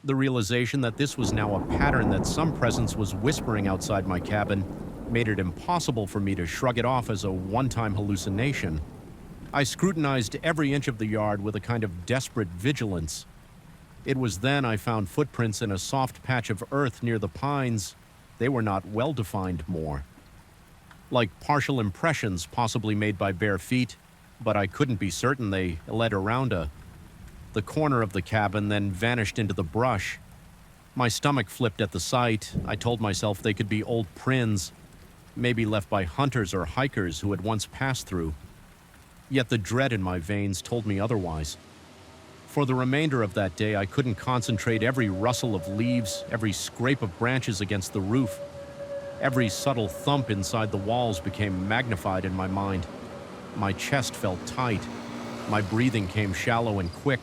The realization that this was now a pattern, that some presence was whispering outside my cabin, made it impossible for me to shrug it off as a one-time hallucination. I scrutinized every inch of the yard with a kind of desperate vigilance. It was then I found footprints in a soft patch of earth near the pines. They were not well-defined more. Like partial impressions possibly made by bare feet, but I couldn't be certain. They led around the corner of the cabin, then vanished into the brush. My stomach flipped at the sight. I told myself they could be old prints, maybe left by hunters or hikers who had once passed through. Yet the dread in my veins told me otherwise. For the remainder of that day, I couldn't concentrate. Every rustle of leaves, every scrape of branches against the roof, every subtle thump inside the walls became magnified in my mind. My chest felt tight. My breathing came shallow and quick.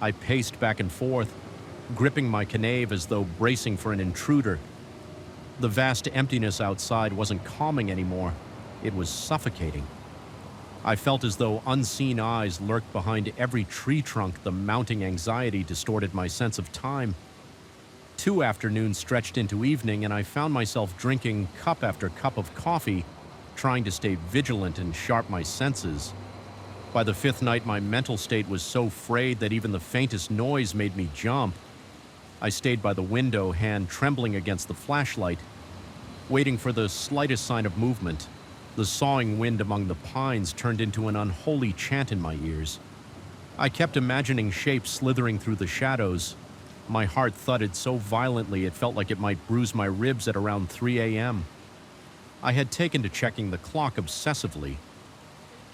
I paced back and forth, gripping my canave as though bracing for an intruder. The vast emptiness outside wasn't calming anymore. It was suffocating. I felt as though unseen eyes lurked behind every tree trunk. The mounting anxiety distorted my sense of time. 2 afternoons stretched into evening, and I found myself drinking cup after cup of coffee, trying to stay vigilant and sharp my senses. By the 5th night, my mental state was so frayed that even the faintest noise made me jump. I stayed by the window, hand trembling against the flashlight, waiting for the slightest sign of movement. The sawing wind among the pines turned into an unholy chant in my ears. I kept imagining shapes slithering through the shadows. My heart thudded so violently it felt like it might bruise my ribs at around 3 a.m. I had taken to checking the clock obsessively.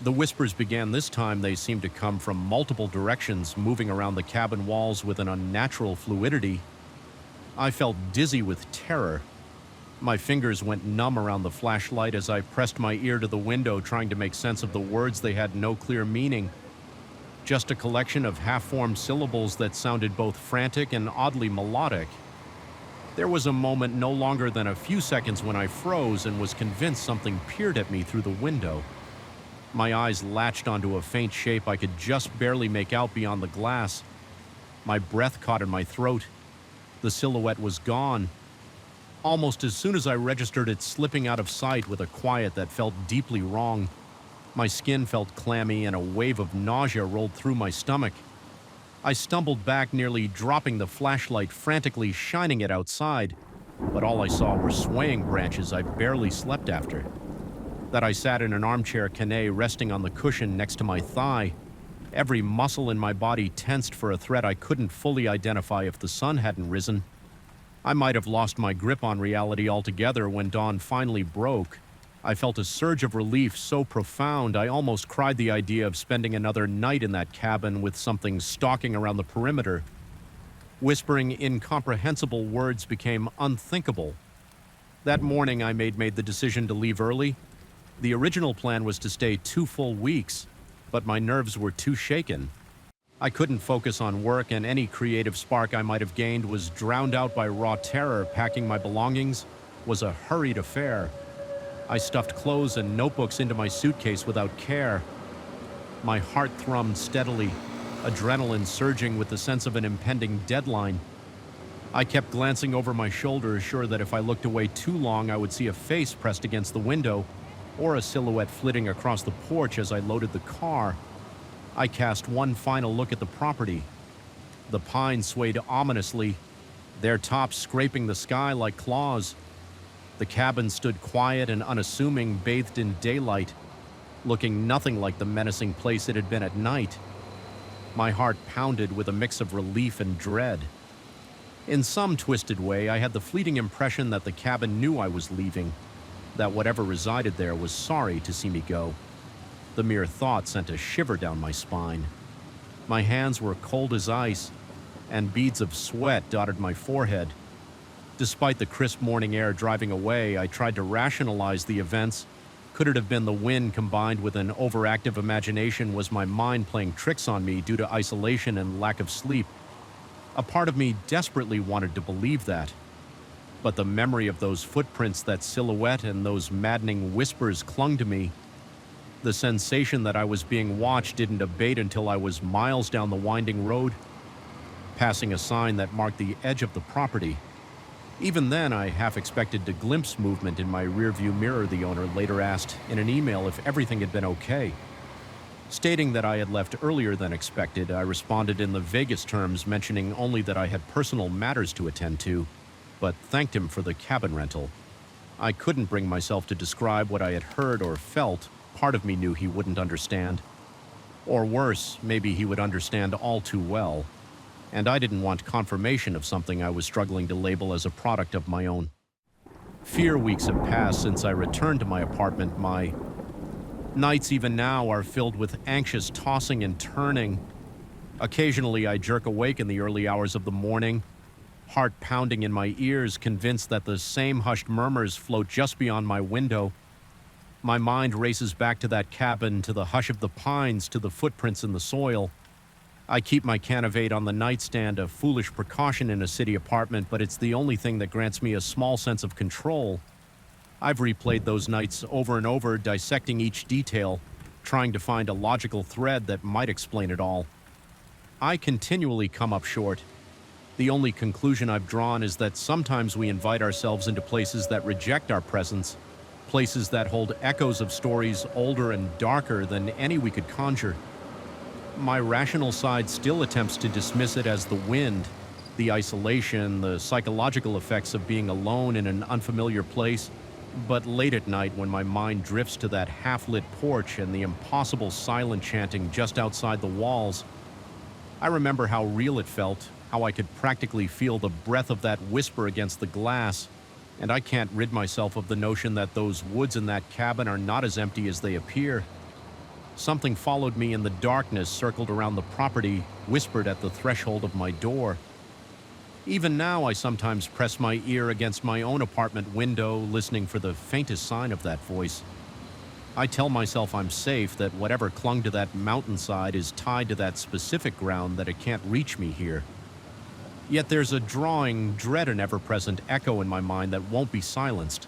The whispers began this time. They seemed to come from multiple directions, moving around the cabin walls with an unnatural fluidity. I felt dizzy with terror. My fingers went numb around the flashlight as I pressed my ear to the window, trying to make sense of the words. They had no clear meaning, just a collection of half-formed syllables that sounded both frantic and oddly melodic. There was a moment, no longer than a few seconds, when I froze and was convinced something peered at me through the window. My eyes latched onto a faint shape I could just barely make out beyond the glass. My breath caught in my throat. The silhouette was gone. Almost as soon as I registered it slipping out of sight with a quiet that felt deeply wrong, my skin felt clammy and a wave of nausea rolled through my stomach. I stumbled back, nearly dropping the flashlight, frantically shining it outside, but all I saw were swaying branches I barely slept after. That I sat in an armchair canapé, resting on the cushion next to my thigh. Every muscle in my body tensed for a threat I couldn't fully identify if the sun hadn't risen. I might have lost my grip on reality altogether when dawn finally broke. I felt a surge of relief so profound I almost cried the idea of spending another night in that cabin with something stalking around the perimeter. Whispering incomprehensible words became unthinkable. That morning I made the decision to leave early. The original plan was to stay 2 full weeks, but my nerves were too shaken. I couldn't focus on work, and any creative spark I might have gained was drowned out by raw terror. Packing my belongings was a hurried affair. I stuffed clothes and notebooks into my suitcase without care. My heart thrummed steadily, adrenaline surging with the sense of an impending deadline. I kept glancing over my shoulder, sure that if I looked away too long, I would see a face pressed against the window or a silhouette flitting across the porch as I loaded the car. I cast one final look at the property. The pines swayed ominously, their tops scraping the sky like claws. The cabin stood quiet and unassuming, bathed in daylight, looking nothing like the menacing place it had been at night. My heart pounded with a mix of relief and dread. In some twisted way, I had the fleeting impression that the cabin knew I was leaving, that whatever resided there was sorry to see me go. The mere thought sent a shiver down my spine. My hands were cold as ice, and beads of sweat dotted my forehead. Despite the crisp morning air driving away, I tried to rationalize the events. Could it have been the wind combined with an overactive imagination? Was my mind playing tricks on me due to isolation and lack of sleep? A part of me desperately wanted to believe that. But the memory of those footprints, that silhouette, and those maddening whispers clung to me. The sensation that I was being watched didn't abate until I was miles down the winding road, passing a sign that marked the edge of the property. Even then, I half expected to glimpse movement in my rearview mirror, the owner later asked in an email if everything had been okay. Stating that I had left earlier than expected, I responded in the vaguest terms, mentioning only that I had personal matters to attend to, but thanked him for the cabin rental. I couldn't bring myself to describe what I had heard or felt. Part of me knew he wouldn't understand. Or worse, maybe he would understand all too well. And I didn't want confirmation of something I was struggling to label as a product of my own. Fear weeks have passed since I returned to my apartment. My nights, even now, are filled with anxious tossing and turning. Occasionally, I jerk awake in the early hours of the morning, heart pounding in my ears, convinced that the same hushed murmurs float just beyond my window. My mind races back to that cabin, to the hush of the pines, to the footprints in the soil. I keep my Canavate on the nightstand, a foolish precaution in a city apartment, but it's the only thing that grants me a small sense of control. I've replayed those nights over and over, dissecting each detail, trying to find a logical thread that might explain it all. I continually come up short. The only conclusion I've drawn is that sometimes we invite ourselves into places that reject our presence, places that hold echoes of stories older and darker than any we could conjure. My rational side still attempts to dismiss it as the wind, the isolation, the psychological effects of being alone in an unfamiliar place. But late at night, when my mind drifts to that half-lit porch and the impossible silent chanting just outside the walls, I remember how real it felt, how I could practically feel the breath of that whisper against the glass. And I can't rid myself of the notion that those woods in that cabin are not as empty as they appear. Something followed me in the darkness, circled around the property, whispered at the threshold of my door. Even now, I sometimes press my ear against my own apartment window, listening for the faintest sign of that voice. I tell myself I'm safe, that whatever clung to that mountainside is tied to that specific ground, that it can't reach me here. Yet there's a drawing, dread and ever-present echo in my mind that won't be silenced.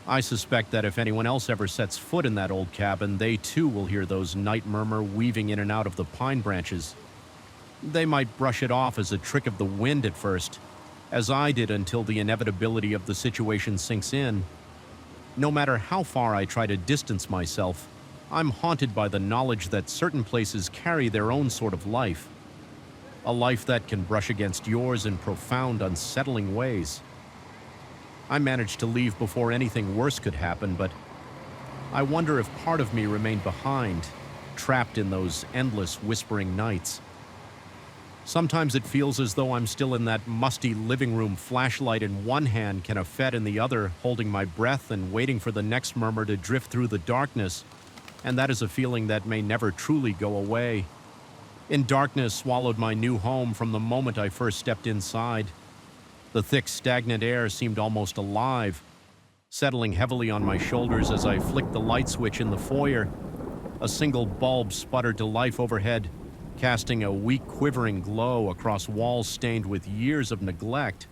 I suspect that if anyone else ever sets foot in that old cabin, they too will hear those night murmur weaving in and out of the pine branches. They might brush it off as a trick of the wind at first, as I did until the inevitability of the situation sinks in. No matter how far I try to distance myself, I'm haunted by the knowledge that certain places carry their own sort of life. A life that can brush against yours in profound, unsettling ways. I managed to leave before anything worse could happen, but I wonder if part of me remained behind, trapped in those endless whispering nights. Sometimes it feels as though I'm still in that musty living room, flashlight in one hand, canafette in the other, holding my breath and waiting for the next murmur to drift through the darkness, and that is a feeling that may never truly go away. In darkness swallowed my new home from the moment I first stepped inside. The thick, stagnant air seemed almost alive, settling heavily on my shoulders as I flicked the light switch in the foyer. A single bulb sputtered to life overhead, casting a weak, quivering glow across walls stained with years of neglect.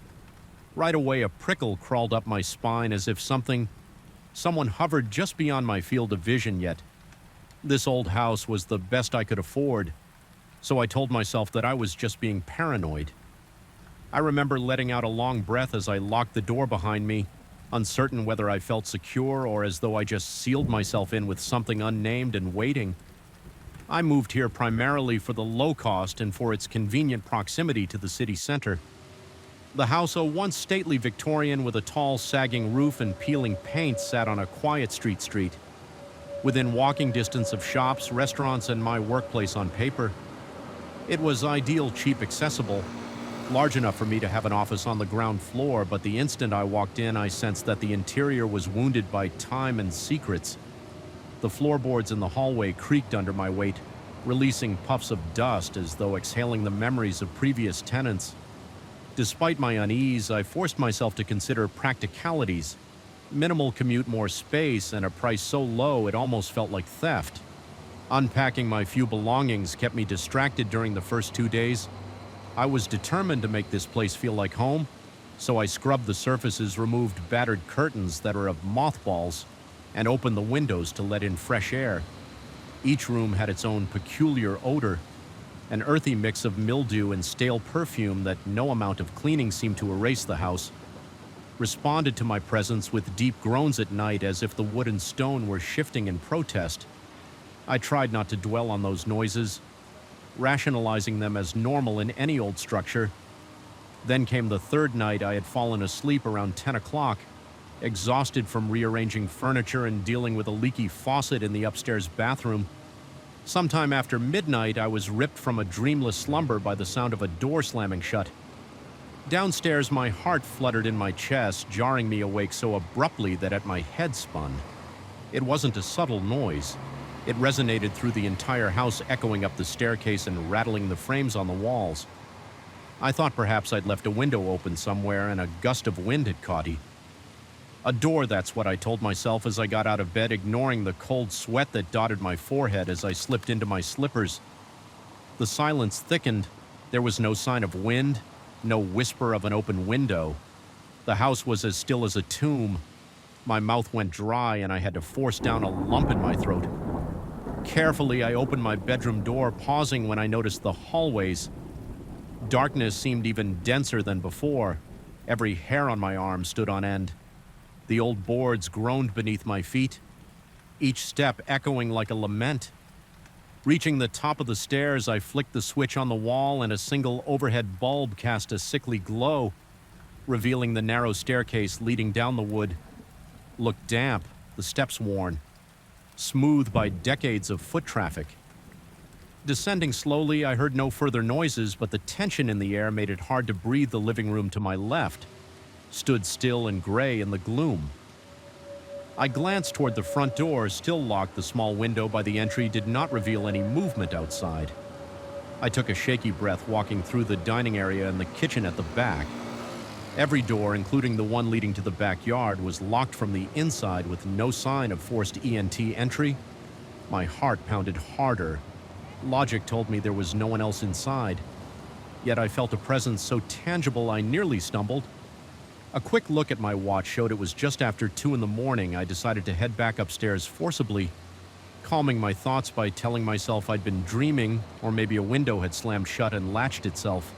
Right away, a prickle crawled up my spine as if someone hovered just beyond my field of vision yet. This old house was the best I could afford, so I told myself that I was just being paranoid. I remember letting out a long breath as I locked the door behind me, uncertain whether I felt secure or as though I just sealed myself in with something unnamed and waiting. I moved here primarily for the low cost and for its convenient proximity to the city center. The house, a once stately Victorian with a tall, sagging roof and peeling paint, sat on a quiet street, within walking distance of shops, restaurants, and my workplace on paper. It was ideal, cheap, accessible, large enough for me to have an office on the ground floor, but the instant I walked in, I sensed that the interior was wounded by time and secrets. The floorboards in the hallway creaked under my weight, releasing puffs of dust as though exhaling the memories of previous tenants. Despite my unease, I forced myself to consider practicalities. Minimal commute, more space, and a price so low it almost felt like theft. Unpacking my few belongings kept me distracted during the first 2 days. I was determined to make this place feel like home, so I scrubbed the surfaces, removed battered curtains that are of mothballs, and opened the windows to let in fresh air. Each room had its own peculiar odor, an earthy mix of mildew and stale perfume that no amount of cleaning seemed to erase. The house responded to my presence with deep groans at night, as if the wood and stone were shifting in protest. I tried not to dwell on those noises, rationalizing them as normal in any old structure. Then came the third night. I had fallen asleep around 10 o'clock, exhausted from rearranging furniture and dealing with a leaky faucet in the upstairs bathroom. Sometime after midnight, I was ripped from a dreamless slumber by the sound of a door slamming shut. Downstairs, my heart fluttered in my chest, jarring me awake so abruptly that my head spun. It wasn't a subtle noise. It resonated through the entire house, echoing up the staircase and rattling the frames on the walls. I thought perhaps I'd left a window open somewhere and a gust of wind had caught it. A door, that's what I told myself as I got out of bed, ignoring the cold sweat that dotted my forehead as I slipped into my slippers. The silence thickened. There was no sign of wind, no whisper of an open window. The house was as still as a tomb. My mouth went dry and I had to force down a lump in my throat. Carefully, I opened my bedroom door, pausing when I noticed the hallways. Darkness seemed even denser than before. Every hair on my arm stood on end. The old boards groaned beneath my feet, each step echoing like a lament. Reaching the top of the stairs, I flicked the switch on the wall and a single overhead bulb cast a sickly glow, revealing the narrow staircase leading down the wood. Looked damp, the steps worn, smooth by decades of foot traffic. Descending slowly, I heard no further noises, but the tension in the air made it hard to breathe. The living room to my left stood still and gray in the gloom. I glanced toward the front door, still locked. The small window by the entry did not reveal any movement outside. I took a shaky breath, walking through the dining area and the kitchen at the back. Every door, including the one leading to the backyard, was locked from the inside with no sign of forced ENT entry. My heart pounded harder. Logic told me there was no one else inside. Yet I felt a presence so tangible I nearly stumbled. A quick look at my watch showed it was just after 2 in the morning. I decided to head back upstairs forcibly, calming my thoughts by telling myself I'd been dreaming, or maybe a window had slammed shut and latched itself.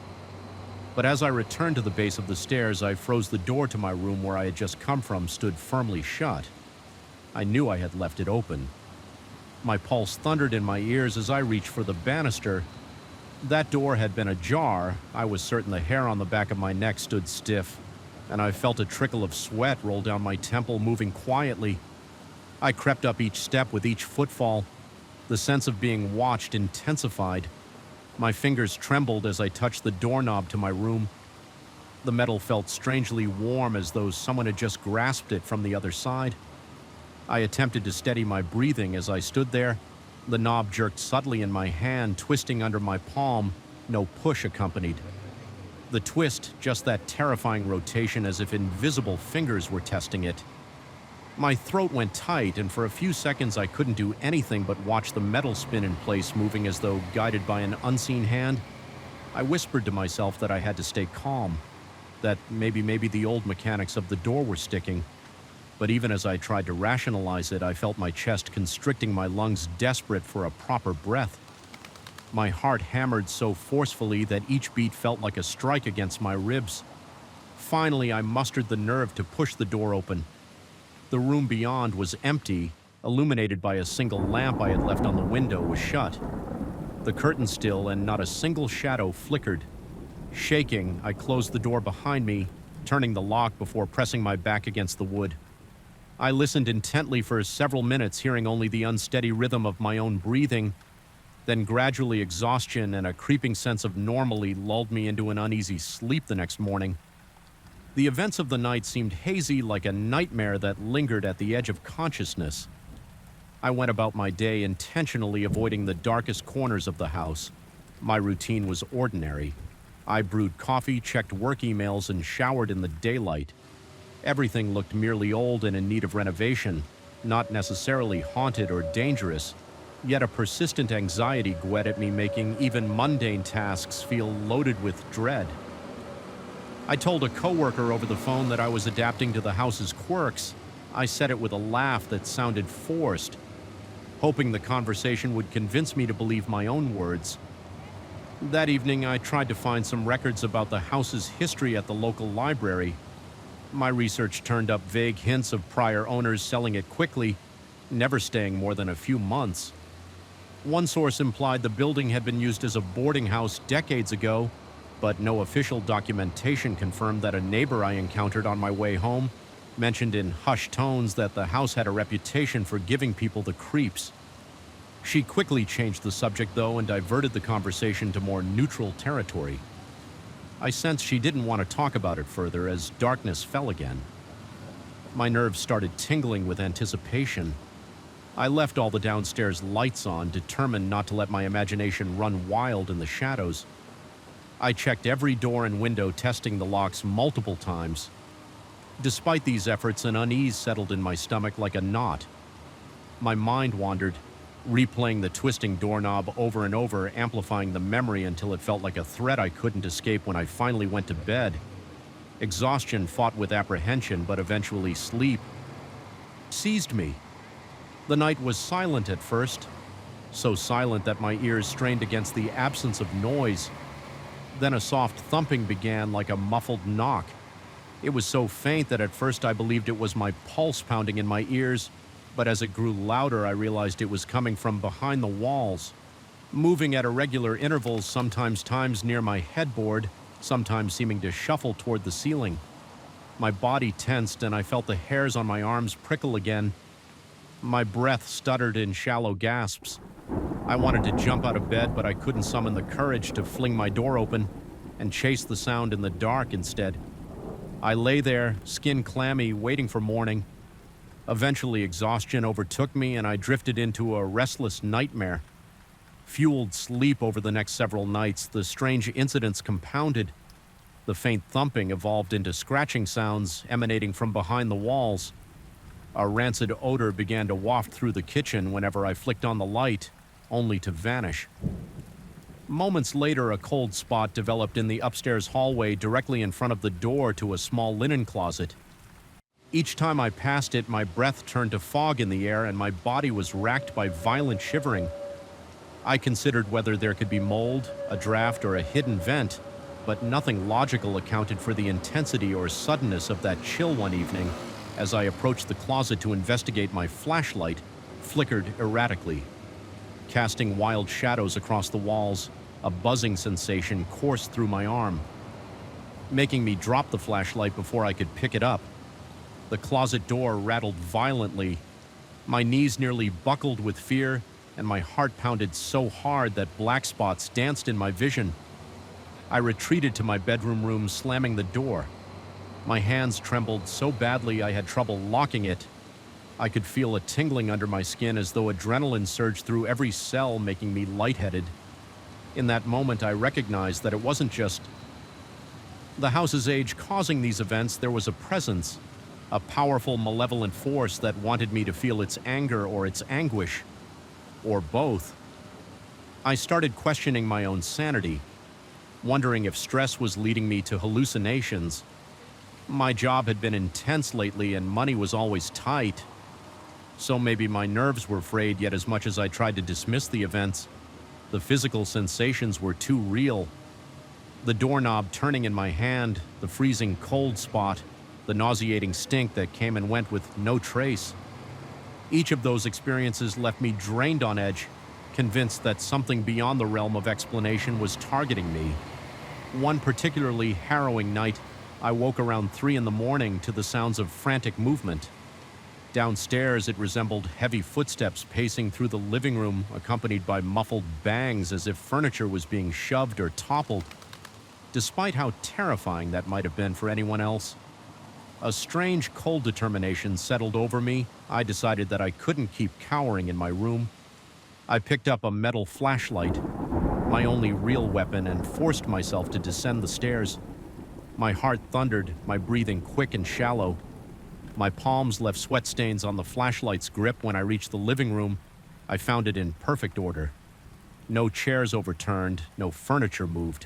But as I returned to the base of the stairs, I froze. The door to my room where I had just come from stood firmly shut. I knew I had left it open. My pulse thundered in my ears as I reached for the banister. That door had been ajar. I was certain the hair on the back of my neck stood stiff, and I felt a trickle of sweat roll down my temple. Moving quietly, I crept up each step. With each footfall, the sense of being watched intensified. My fingers trembled as I touched the doorknob to my room. The metal felt strangely warm, as though someone had just grasped it from the other side. I attempted to steady my breathing as I stood there. The knob jerked subtly in my hand, twisting under my palm, no push accompanied. The twist, just that terrifying rotation, as if invisible fingers were testing it. My throat went tight, and for a few seconds I couldn't do anything but watch the metal spin in place, moving as though guided by an unseen hand. I whispered to myself that I had to stay calm, that maybe the old mechanics of the door were sticking. But even as I tried to rationalize it, I felt my chest constricting, my lungs desperate for a proper breath. My heart hammered so forcefully that each beat felt like a strike against my ribs. Finally, I mustered the nerve to push the door open. The room beyond was empty, illuminated by a single lamp I had left on the window was shut. The curtain still, and not a single shadow flickered. Shaking, I closed the door behind me, turning the lock before pressing my back against the wood. I listened intently for several minutes, hearing only the unsteady rhythm of my own breathing. Then gradually exhaustion and a creeping sense of normalcy lulled me into an uneasy sleep the next morning. The events of the night seemed hazy, like a nightmare that lingered at the edge of consciousness. I went about my day intentionally avoiding the darkest corners of the house. My routine was ordinary. I brewed coffee, checked work emails, and showered in the daylight. Everything looked merely old and in need of renovation, not necessarily haunted or dangerous, yet a persistent anxiety gwed at me, making even mundane tasks feel loaded with dread. I told a coworker over the phone that I was adapting to the house's quirks. I said it with a laugh that sounded forced, hoping the conversation would convince me to believe my own words. That evening, I tried to find some records about the house's history at the local library. My research turned up vague hints of prior owners selling it quickly, never staying more than a few months. One source implied the building had been used as a boarding house decades ago, but no official documentation confirmed that. A neighbor I encountered on my way home mentioned in hushed tones that the house had a reputation for giving people the creeps. She quickly changed the subject, though, and diverted the conversation to more neutral territory. I sensed she didn't want to talk about it further as darkness fell again. My nerves started tingling with anticipation. I left all the downstairs lights on, determined not to let my imagination run wild in the shadows. I checked every door and window, testing the locks multiple times. Despite these efforts, an unease settled in my stomach like a knot. My mind wandered, replaying the twisting doorknob over and over, amplifying the memory until it felt like a threat I couldn't escape when I finally went to bed. Exhaustion fought with apprehension, but eventually sleep seized me. The night was silent at first, so silent that my ears strained against the absence of noise. Then a soft thumping began, like a muffled knock. It was so faint that at first I believed it was my pulse pounding in my ears, but as it grew louder, I realized it was coming from behind the walls, moving at irregular intervals, sometimes times near my headboard, sometimes seeming to shuffle toward the ceiling. My body tensed, and I felt the hairs on my arms prickle again. My breath stuttered in shallow gasps. I wanted to jump out of bed, but I couldn't summon the courage to fling my door open and chase the sound in the dark instead. I lay there, skin clammy, waiting for morning. Eventually, exhaustion overtook me, and I drifted into a restless nightmare. Fueled sleep over the next several nights, the strange incidents compounded. The faint thumping evolved into scratching sounds emanating from behind the walls. A rancid odor began to waft through the kitchen whenever I flicked on the light, only to vanish. Moments later, a cold spot developed in the upstairs hallway directly in front of the door to a small linen closet. Each time I passed it, my breath turned to fog in the air and my body was racked by violent shivering. I considered whether there could be mold, a draft, or a hidden vent, but nothing logical accounted for the intensity or suddenness of that chill one evening. As I approached the closet to investigate, my flashlight flickered erratically, casting wild shadows across the walls. A buzzing sensation coursed through my arm, making me drop the flashlight before I could pick it up. The closet door rattled violently. My knees nearly buckled with fear, and my heart pounded so hard that black spots danced in my vision. I retreated to my bedroom room, slamming the door. My hands trembled so badly I had trouble locking it. I could feel a tingling under my skin as though adrenaline surged through every cell, making me lightheaded. In that moment, I recognized that it wasn't just the house's age causing these events. There was a presence, a powerful, malevolent force that wanted me to feel its anger or its anguish, or both. I started questioning my own sanity, wondering if stress was leading me to hallucinations. My job had been intense lately and money was always tight, so maybe my nerves were frayed. Yet as much as I tried to dismiss the events, the physical sensations were too real. The doorknob turning in my hand, the freezing cold spot, the nauseating stink that came and went with no trace. Each of those experiences left me drained on edge, convinced that something beyond the realm of explanation was targeting me. One particularly harrowing night, I woke around 3 in the morning to the sounds of frantic movement. Downstairs, it resembled heavy footsteps pacing through the living room, accompanied by muffled bangs as if furniture was being shoved or toppled. Despite how terrifying that might have been for anyone else, a strange, cold determination settled over me. I decided that I couldn't keep cowering in my room. I picked up a metal flashlight, my only real weapon, and forced myself to descend the stairs. My heart thundered, my breathing quick and shallow. My palms left sweat stains on the flashlight's grip. When I reached the living room, I found it in perfect order. No chairs overturned, no furniture moved.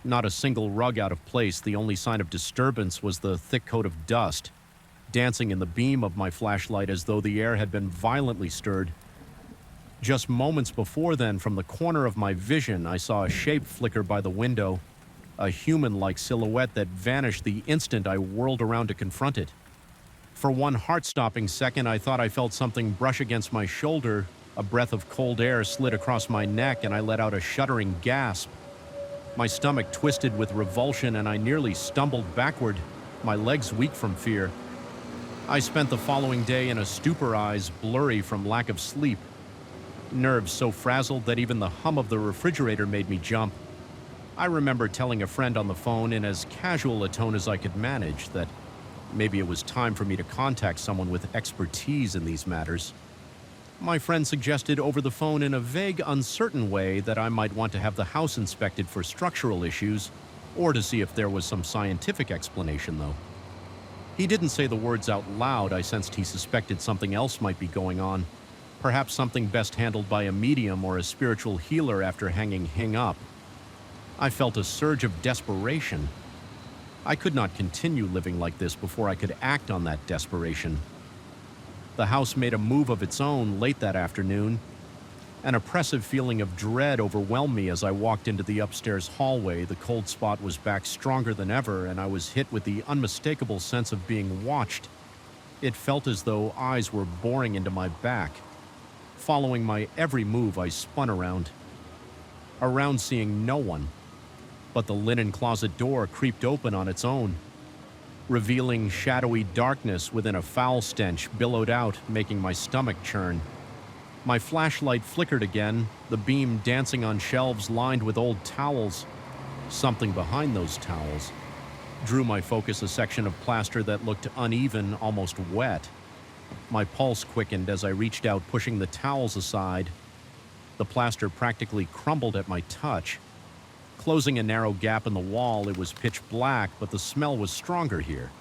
Not a single rug out of place. The only sign of disturbance was the thick coat of dust, dancing in the beam of my flashlight as though the air had been violently stirred. Just moments before then, from the corner of my vision, I saw a shape flicker by the window, a human-like silhouette that vanished the instant I whirled around to confront it. For one heart-stopping second, I thought I felt something brush against my shoulder. A breath of cold air slid across my neck, and I let out a shuddering gasp. My stomach twisted with revulsion, and I nearly stumbled backward, my legs weak from fear. I spent the following day in a stupor, eyes blurry from lack of sleep, nerves so frazzled that even the hum of the refrigerator made me jump. I remember telling a friend on the phone in as casual a tone as I could manage that maybe it was time for me to contact someone with expertise in these matters. My friend suggested over the phone in a vague, uncertain way that I might want to have the house inspected for structural issues, or to see if there was some scientific explanation, though. He didn't say the words out loud. I sensed he suspected something else might be going on, perhaps something best handled by a medium or a spiritual healer after hanging up. I felt a surge of desperation. I could not continue living like this before I could act on that desperation. The house made a move of its own late that afternoon. An oppressive feeling of dread overwhelmed me as I walked into the upstairs hallway. The cold spot was back stronger than ever, and I was hit with the unmistakable sense of being watched. It felt as though eyes were boring into my back. Following my every move, I spun around, seeing no one. But the linen closet door creaked open on its own, revealing shadowy darkness within. A foul stench billowed out, making my stomach churn. My flashlight flickered again, the beam dancing on shelves lined with old towels. Something behind those towels drew my focus, a section of plaster that looked uneven, almost wet. My pulse quickened as I reached out, pushing the towels aside. The plaster practically crumbled at my touch. Closing a narrow gap in the wall, it was pitch black, but the smell was stronger here.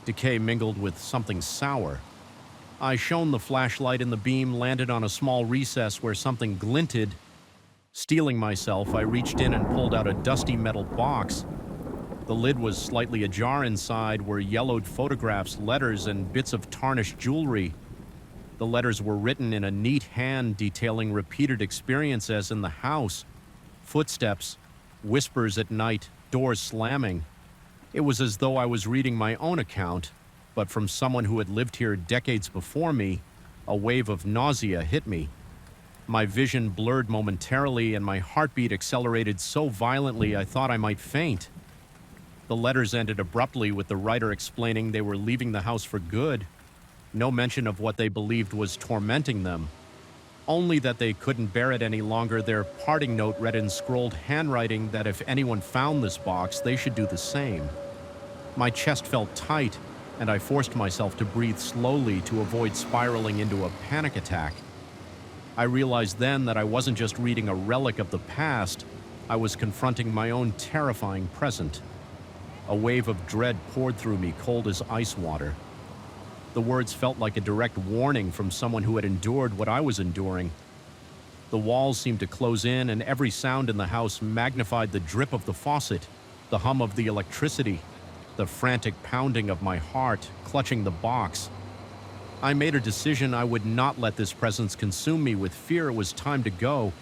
Decay mingled with something sour. I shone the flashlight, and the beam landed on a small recess where something glinted. Steeling myself, I reached in and pulled out a dusty metal box. The lid was slightly ajar. Inside were yellowed photographs, letters, and bits of tarnished jewelry. The letters were written in a neat hand, detailing repeated experiences in the house. Footsteps, whispers at night, doors slamming. It was as though I was reading my own account, but from someone who had lived here decades before me. A wave of nausea hit me. My vision blurred momentarily, and my heartbeat accelerated so violently I thought I might faint. The letters ended abruptly, with the writer explaining they were leaving the house for good. No mention of what they believed was tormenting them. Only that they couldn't bear it any longer, their parting note read in scrolled handwriting that if anyone found this box, they should do the same. My chest felt tight, and I forced myself to breathe slowly to avoid spiraling into a panic attack. I realized then that I wasn't just reading a relic of the past, I was confronting my own terrifying present. A wave of dread poured through me, cold as ice water. The words felt like a direct warning from someone who had endured what I was enduring. The walls seemed to close in, and every sound in the house magnified the drip of the faucet, the hum of the electricity, the frantic pounding of my heart, clutching the box. I made a decision I would not let this presence consume me with fear. It was time to go.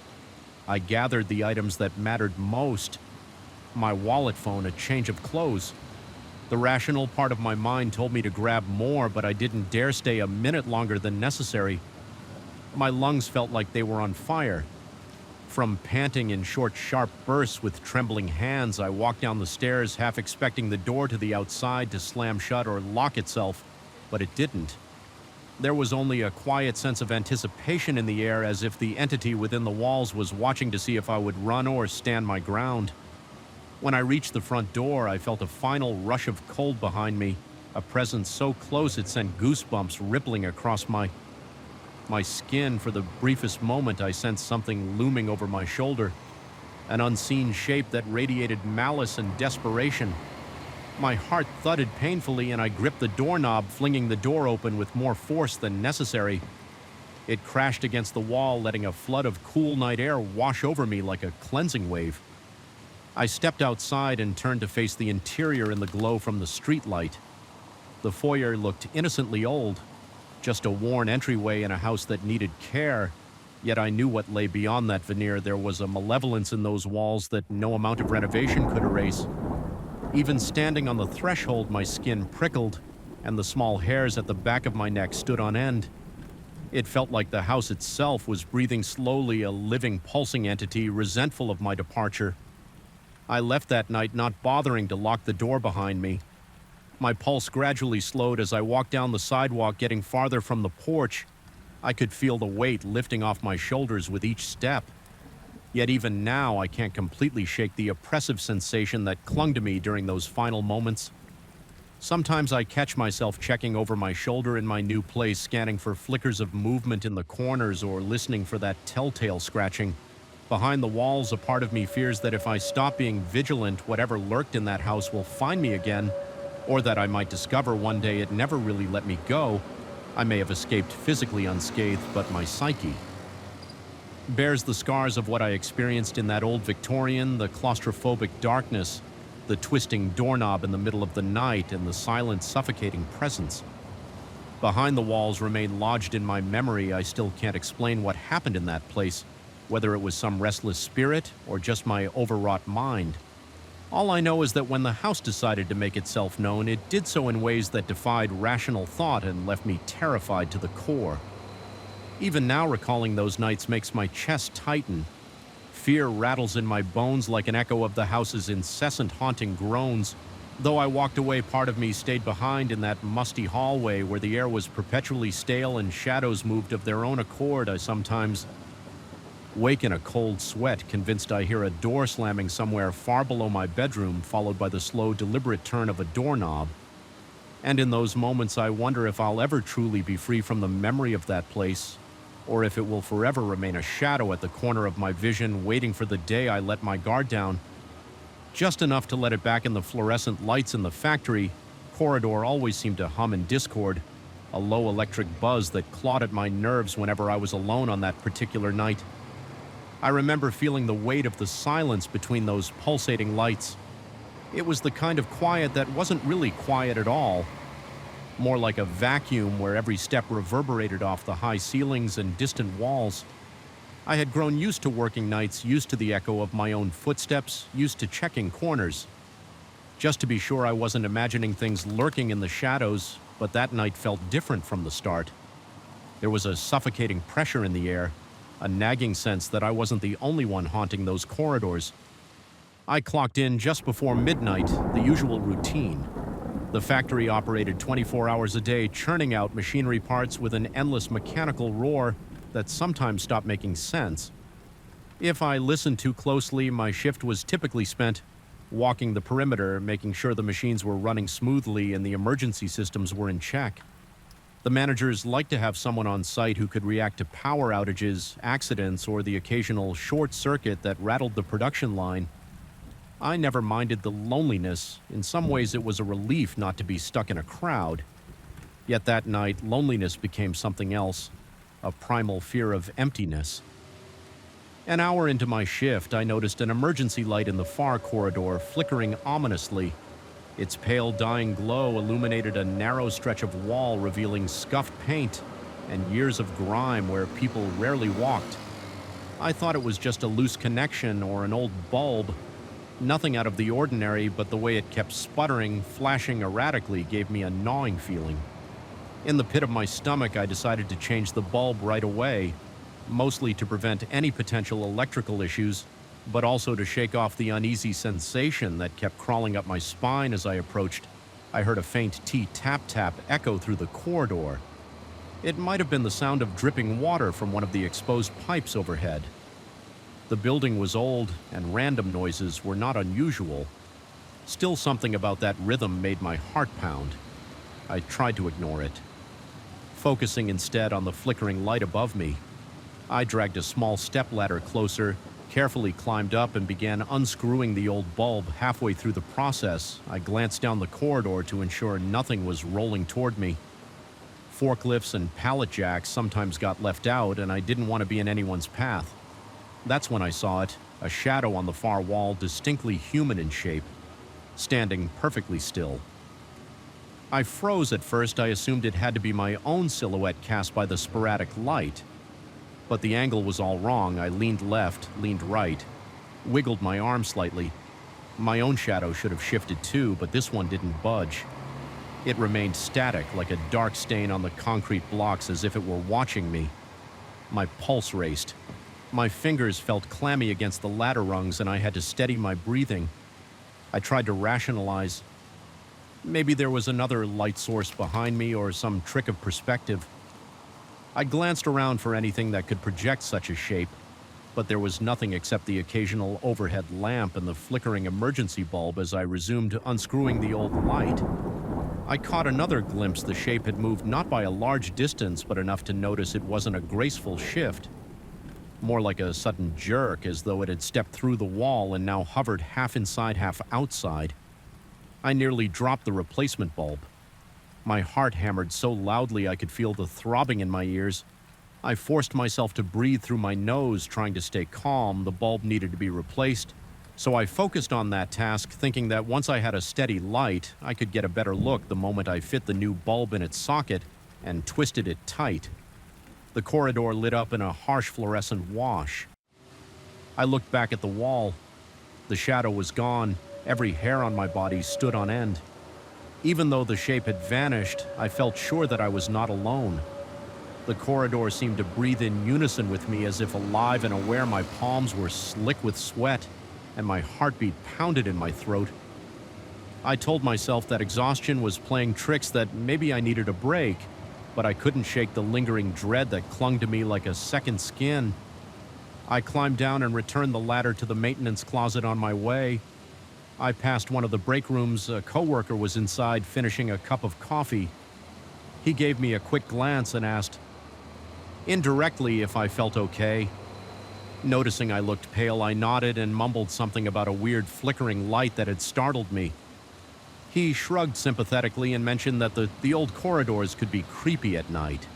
I gathered the items that mattered most. My wallet phone, a change of clothes. The rational part of my mind told me to grab more, but I didn't dare stay a minute longer than necessary. My lungs felt like they were on fire. From panting in short, sharp bursts with trembling hands, I walked down the stairs, half expecting the door to the outside to slam shut or lock itself, but it didn't. There was only a quiet sense of anticipation in the air, as if the entity within the walls was watching to see if I would run or stand my ground. When I reached the front door, I felt a final rush of cold behind me, a presence so close it sent goosebumps rippling across my skin. For the briefest moment, I sensed something looming over my shoulder, an unseen shape that radiated malice and desperation. My heart thudded painfully, and I gripped the doorknob, flinging the door open with more force than necessary. It crashed against the wall, letting a flood of cool night air wash over me like a cleansing wave. I stepped outside and turned to face the interior in the glow from the streetlight. The foyer looked innocently old, just a worn entryway in a house that needed care, yet I knew what lay beyond that veneer. There was a malevolence in those walls that no amount of renovation could erase. Even standing on the threshold, my skin prickled, and the small hairs at the back of my neck stood on end. It felt like the house itself was breathing slowly, a living, pulsing entity, resentful of my departure. I left that night, not bothering to lock the door behind me. My pulse gradually slowed as I walked down the sidewalk, getting farther from the porch. I could feel the weight lifting off my shoulders with each step. Yet even now, I can't completely shake the oppressive sensation that clung to me during those final moments. Sometimes I catch myself checking over my shoulder in my new place, scanning for flickers of movement in the corners or listening for that telltale scratching. Behind the walls, a part of me fears that if I stop being vigilant, whatever lurked in that house will find me again, or that I might discover one day it never really let me go. I may have escaped physically unscathed, but my psyche bears the scars of what I experienced in that old Victorian, the claustrophobic darkness, the twisting doorknob in the middle of the night, and the silent, suffocating presence. Behind the walls remain lodged in my memory. I still can't explain what happened in that place, whether it was some restless spirit or just my overwrought mind. All I know is that when the house decided to make itself known, it did so in ways that defied rational thought and left me terrified to the core. Even now, recalling those nights makes my chest tighten. Fear rattles in my bones like an echo of the house's incessant haunting groans. Though I walked away, part of me stayed behind in that musty hallway where the air was perpetually stale and shadows moved of their own accord. I sometimes wake in a cold sweat, convinced I hear a door slamming somewhere far below my bedroom, followed by the slow, deliberate turn of a doorknob. And in those moments, I wonder if I'll ever truly be free from the memory of that place, or if it will forever remain a shadow at the corner of my vision, waiting for the day I let my guard down. Just enough to let it back in the fluorescent lights in the factory corridor always seemed to hum in discord, a low electric buzz that clawed at my nerves whenever I was alone on that particular night. I remember feeling the weight of the silence between those pulsating lights. It was the kind of quiet that wasn't really quiet at all, more like a vacuum where every step reverberated off the high ceilings and distant walls. I had grown used to working nights, used to the echo of my own footsteps, used to checking corners. Just to be sure I wasn't imagining things lurking in the shadows, but that night felt different from the start. There was a suffocating pressure in the air, a nagging sense that I wasn't the only one haunting those corridors. I clocked in just before midnight, the usual routine. The factory operated 24 hours a day, churning out machinery parts with an endless mechanical roar that sometimes stopped making sense. If I listened too closely, my shift was typically spent walking the perimeter, making sure the machines were running smoothly and the emergency systems were in check. The managers liked to have someone on site who could react to power outages, accidents, or the occasional short circuit that rattled the production line. I never minded the loneliness. In some ways, it was a relief not to be stuck in a crowd. Yet that night, loneliness became something else, a primal fear of emptiness. An hour into my shift, I noticed an emergency light in the far corridor flickering ominously. Its pale dying glow illuminated a narrow stretch of wall revealing scuffed paint and years of grime where people rarely walked. I thought it was just a loose connection or an old bulb. Nothing out of the ordinary, but the way it kept sputtering, flashing erratically gave me a gnawing feeling. In the pit of my stomach, I decided to change the bulb right away, mostly to prevent any potential electrical issues, but also to shake off the uneasy sensation that kept crawling up my spine as I approached. I heard a faint tap-tap echo through the corridor. It might have been the sound of dripping water from one of the exposed pipes overhead. The building was old, and random noises were not unusual. Still, something about that rhythm made my heart pound. I tried to ignore it. Focusing instead on the flickering light above me, I dragged a small stepladder closer, carefully climbed up, and began unscrewing the old bulb. Halfway through the process, I glanced down the corridor to ensure nothing was rolling toward me. Forklifts and pallet jacks sometimes got left out, and I didn't want to be in anyone's path. That's when I saw it, a shadow on the far wall, distinctly human in shape, standing perfectly still. I froze at first. I assumed it had to be my own silhouette cast by the sporadic light. But the angle was all wrong. I leaned left, leaned right, wiggled my arm slightly. My own shadow should have shifted too, but this one didn't budge. It remained static, like a dark stain on the concrete blocks, as if it were watching me. My pulse raced. My fingers felt clammy against the ladder rungs, and I had to steady my breathing. I tried to rationalize. Maybe there was another light source behind me or some trick of perspective. I glanced around for anything that could project such a shape, but there was nothing except the occasional overhead lamp and the flickering emergency bulb as I resumed unscrewing the old light. I caught another glimpse. The shape had moved not by a large distance, but enough to notice it wasn't a graceful shift. More like a sudden jerk, as though it had stepped through the wall and now hovered half inside, half outside. I nearly dropped the replacement bulb. My heart hammered so loudly I could feel the throbbing in my ears. I forced myself to breathe through my nose, trying to stay calm. The bulb needed to be replaced, so I focused on that task, thinking that once I had a steady light, I could get a better look the moment I fit the new bulb in its socket and twisted it tight. The corridor lit up in a harsh fluorescent wash. I looked back at the wall. The shadow was gone. Every hair on my body stood on end. Even though the shape had vanished, I felt sure that I was not alone. The corridor seemed to breathe in unison with me, as if alive and aware. My palms were slick with sweat, and my heartbeat pounded in my throat. I told myself that exhaustion was playing tricks, that maybe I needed a break, but I couldn't shake the lingering dread that clung to me like a second skin. I climbed down and returned the ladder to the maintenance closet on my way. I passed one of the break rooms. A coworker was inside finishing a cup of coffee. He gave me a quick glance and asked, indirectly, if I felt okay. Noticing I looked pale, I nodded and mumbled something about a weird flickering light that had startled me. He shrugged sympathetically and mentioned that the old corridors could be creepy at night.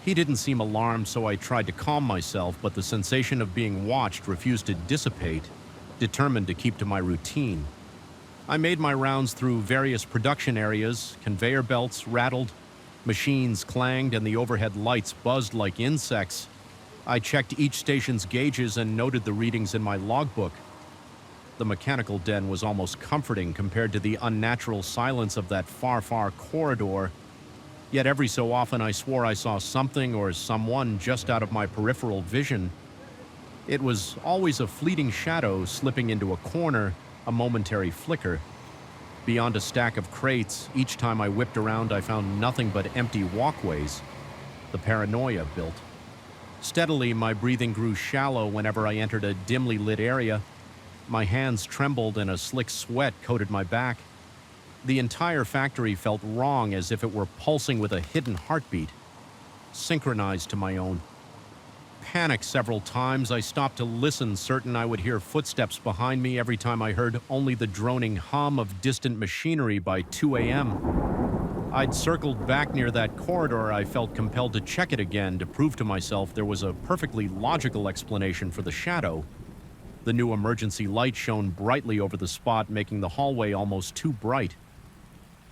He didn't seem alarmed, so I tried to calm myself, but the sensation of being watched refused to dissipate. Determined to keep to my routine, I made my rounds through various production areas. Conveyor belts rattled, machines clanged, and the overhead lights buzzed like insects. I checked each station's gauges and noted the readings in my logbook. The mechanical den was almost comforting compared to the unnatural silence of that far, far corridor. Yet every so often I swore I saw something or someone just out of my peripheral vision. It was always a fleeting shadow slipping into a corner, a momentary flicker. Beyond a stack of crates, each time I whipped around I found nothing but empty walkways. The paranoia built. Steadily, my breathing grew shallow whenever I entered a dimly lit area. My hands trembled and a slick sweat coated my back. The entire factory felt wrong, as if it were pulsing with a hidden heartbeat, synchronized to my own. Panicked several times, I stopped to listen, certain I would hear footsteps behind me every time I heard only the droning hum of distant machinery by 2 a.m. I'd circled back near that corridor. I felt compelled to check it again to prove to myself there was a perfectly logical explanation for the shadow. The new emergency light shone brightly over the spot, making the hallway almost too bright.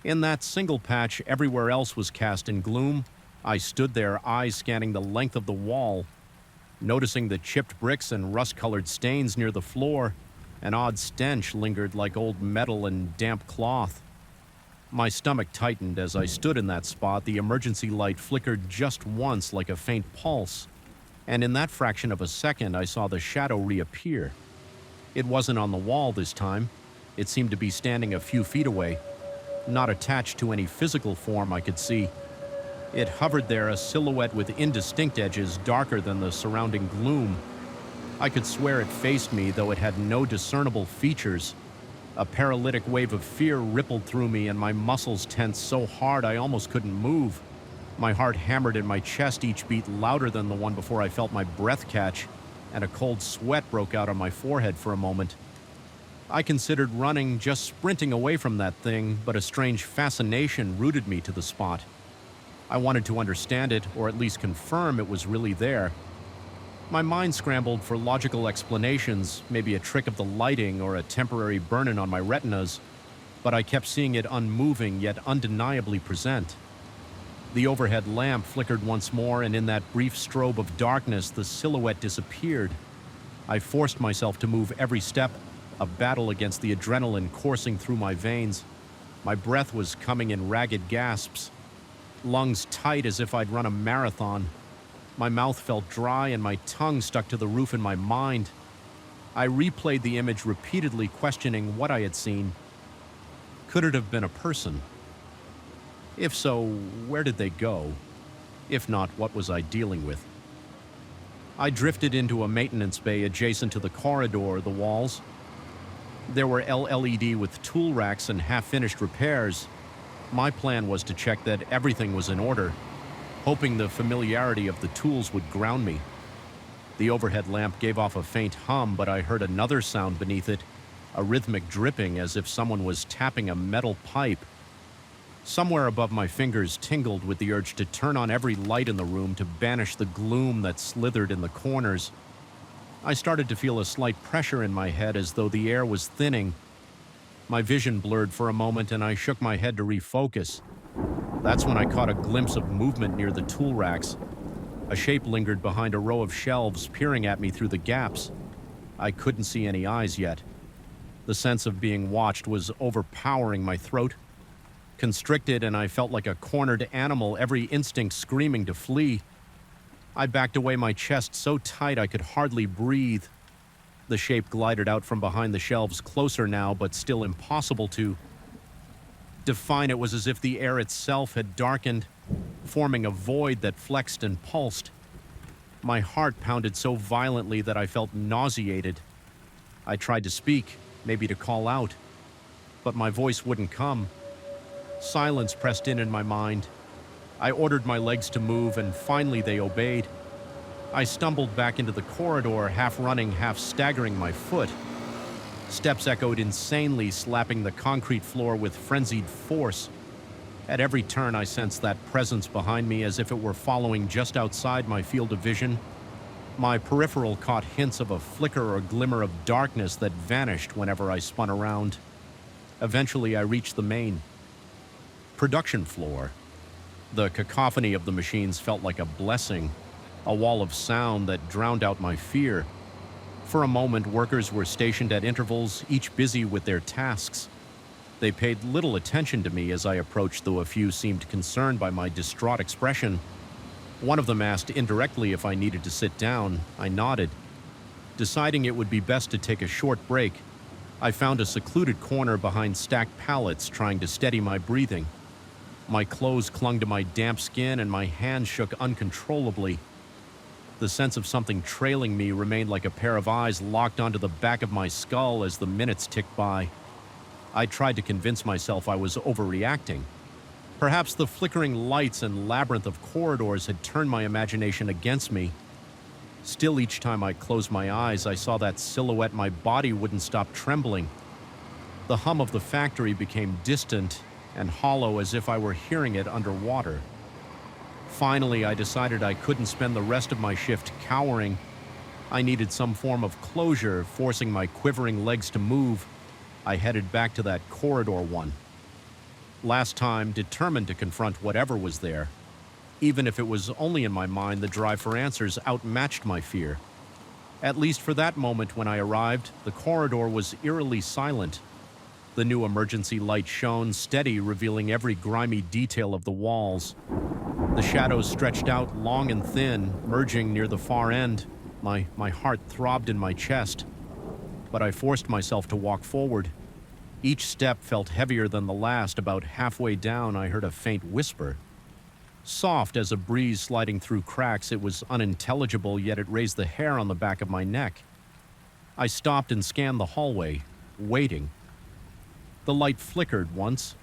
In that single patch, everywhere else was cast in gloom. I stood there, eyes scanning the length of the wall. Noticing the chipped bricks and rust-colored stains near the floor, an odd stench lingered like old metal and damp cloth. My stomach tightened as I stood in that spot. The emergency light flickered just once like a faint pulse, and in that fraction of a second I saw the shadow reappear. It wasn't on the wall this time. It seemed to be standing a few feet away, not attached to any physical form I could see. It hovered there, a silhouette with indistinct edges darker than the surrounding gloom. I could swear it faced me, though it had no discernible features. A paralytic wave of fear rippled through me, and my muscles tensed so hard I almost couldn't move. My heart hammered in my chest, each beat louder than the one before. I felt my breath catch, and a cold sweat broke out on my forehead for a moment. I considered running, just sprinting away from that thing, but a strange fascination rooted me to the spot. I wanted to understand it, or at least confirm it was really there. My mind scrambled for logical explanations, maybe a trick of the lighting or a temporary burn-in on my retinas, but I kept seeing it unmoving yet undeniably present. The overhead lamp flickered once more, and in that brief strobe of darkness, the silhouette disappeared. I forced myself to move every step, a battle against the adrenaline coursing through my veins. My breath was coming in ragged gasps, lungs tight as if I'd run a marathon. My mouth felt dry and my tongue stuck to the roof in my mind. I replayed the image repeatedly, questioning what I had seen. Could it have been a person? If so, where did they go? If not, what was I dealing with? I drifted into a maintenance bay adjacent to the corridor, the walls. There were LED with tool racks and half-finished repairs. My plan was to check that everything was in order, hoping the familiarity of the tools would ground me. The overhead lamp gave off a faint hum, but I heard another sound beneath it, a rhythmic dripping as if someone was tapping a metal pipe. Somewhere above my fingers tingled with the urge to turn on every light in the room to banish the gloom that slithered in the corners. I started to feel a slight pressure in my head, as though the air was thinning. My vision blurred for a moment and I shook my head to refocus. That's when I caught a glimpse of movement near the tool racks. A shape lingered behind a row of shelves, peering at me through the gaps. I couldn't see any eyes yet. The sense of being watched was overpowering my throat. Constricted, and I felt like a cornered animal, every instinct screaming to flee. I backed away, my chest so tight I could hardly breathe. The shape glided out from behind the shelves, closer now, but still impossible to define. It was as if the air itself had darkened, forming a void that flexed and pulsed. My heart pounded so violently that I felt nauseated. I tried to speak, maybe to call out, but my voice wouldn't come. Silence pressed in my mind. I ordered my legs to move, and finally they obeyed. I stumbled back into the corridor, half running, half staggering my foot. Steps echoed insanely, slapping the concrete floor with frenzied force. At every turn, I sensed that presence behind me, as if it were following just outside my field of vision. My peripheral caught hints of a flicker or glimmer of darkness that vanished whenever I spun around. Eventually, I reached the main production floor. The cacophony of the machines felt like a blessing, a wall of sound that drowned out my fear. For a moment, workers were stationed at intervals, each busy with their tasks. They paid little attention to me as I approached, though a few seemed concerned by my distraught expression. One of them asked indirectly if I needed to sit down. I nodded. Deciding it would be best to take a short break, I found a secluded corner behind stacked pallets, trying to steady my breathing. My clothes clung to my damp skin and my hands shook uncontrollably. The The sense of something trailing me remained like a pair of eyes locked onto the back of my skull as the minutes ticked by. I tried to convince myself I was overreacting. Perhaps the flickering lights and labyrinth of corridors had turned my imagination against me. Still, each time I closed my eyes, I saw that silhouette. My body wouldn't stop trembling. The hum of the factory became distant and hollow, as if I were hearing it underwater. Finally, I decided I couldn't spend the rest of my shift cowering. I needed some form of closure. Forcing my quivering legs to move, I headed back to that corridor one. Last time, determined to confront whatever was there. Even if it was only in my mind, the drive for answers outmatched my fear. At least for that moment when I arrived, the corridor was eerily silent. The new emergency light shone steady, revealing every grimy detail of the walls. The shadows stretched out long and thin, merging near the far end. My heart throbbed in my chest. But I forced myself to walk forward. Each step felt heavier than the last. About halfway down, I heard a faint whisper. Soft as a breeze sliding through cracks, it was unintelligible, yet it raised the hair on the back of my neck. I stopped and scanned the hallway, waiting. The light flickered once,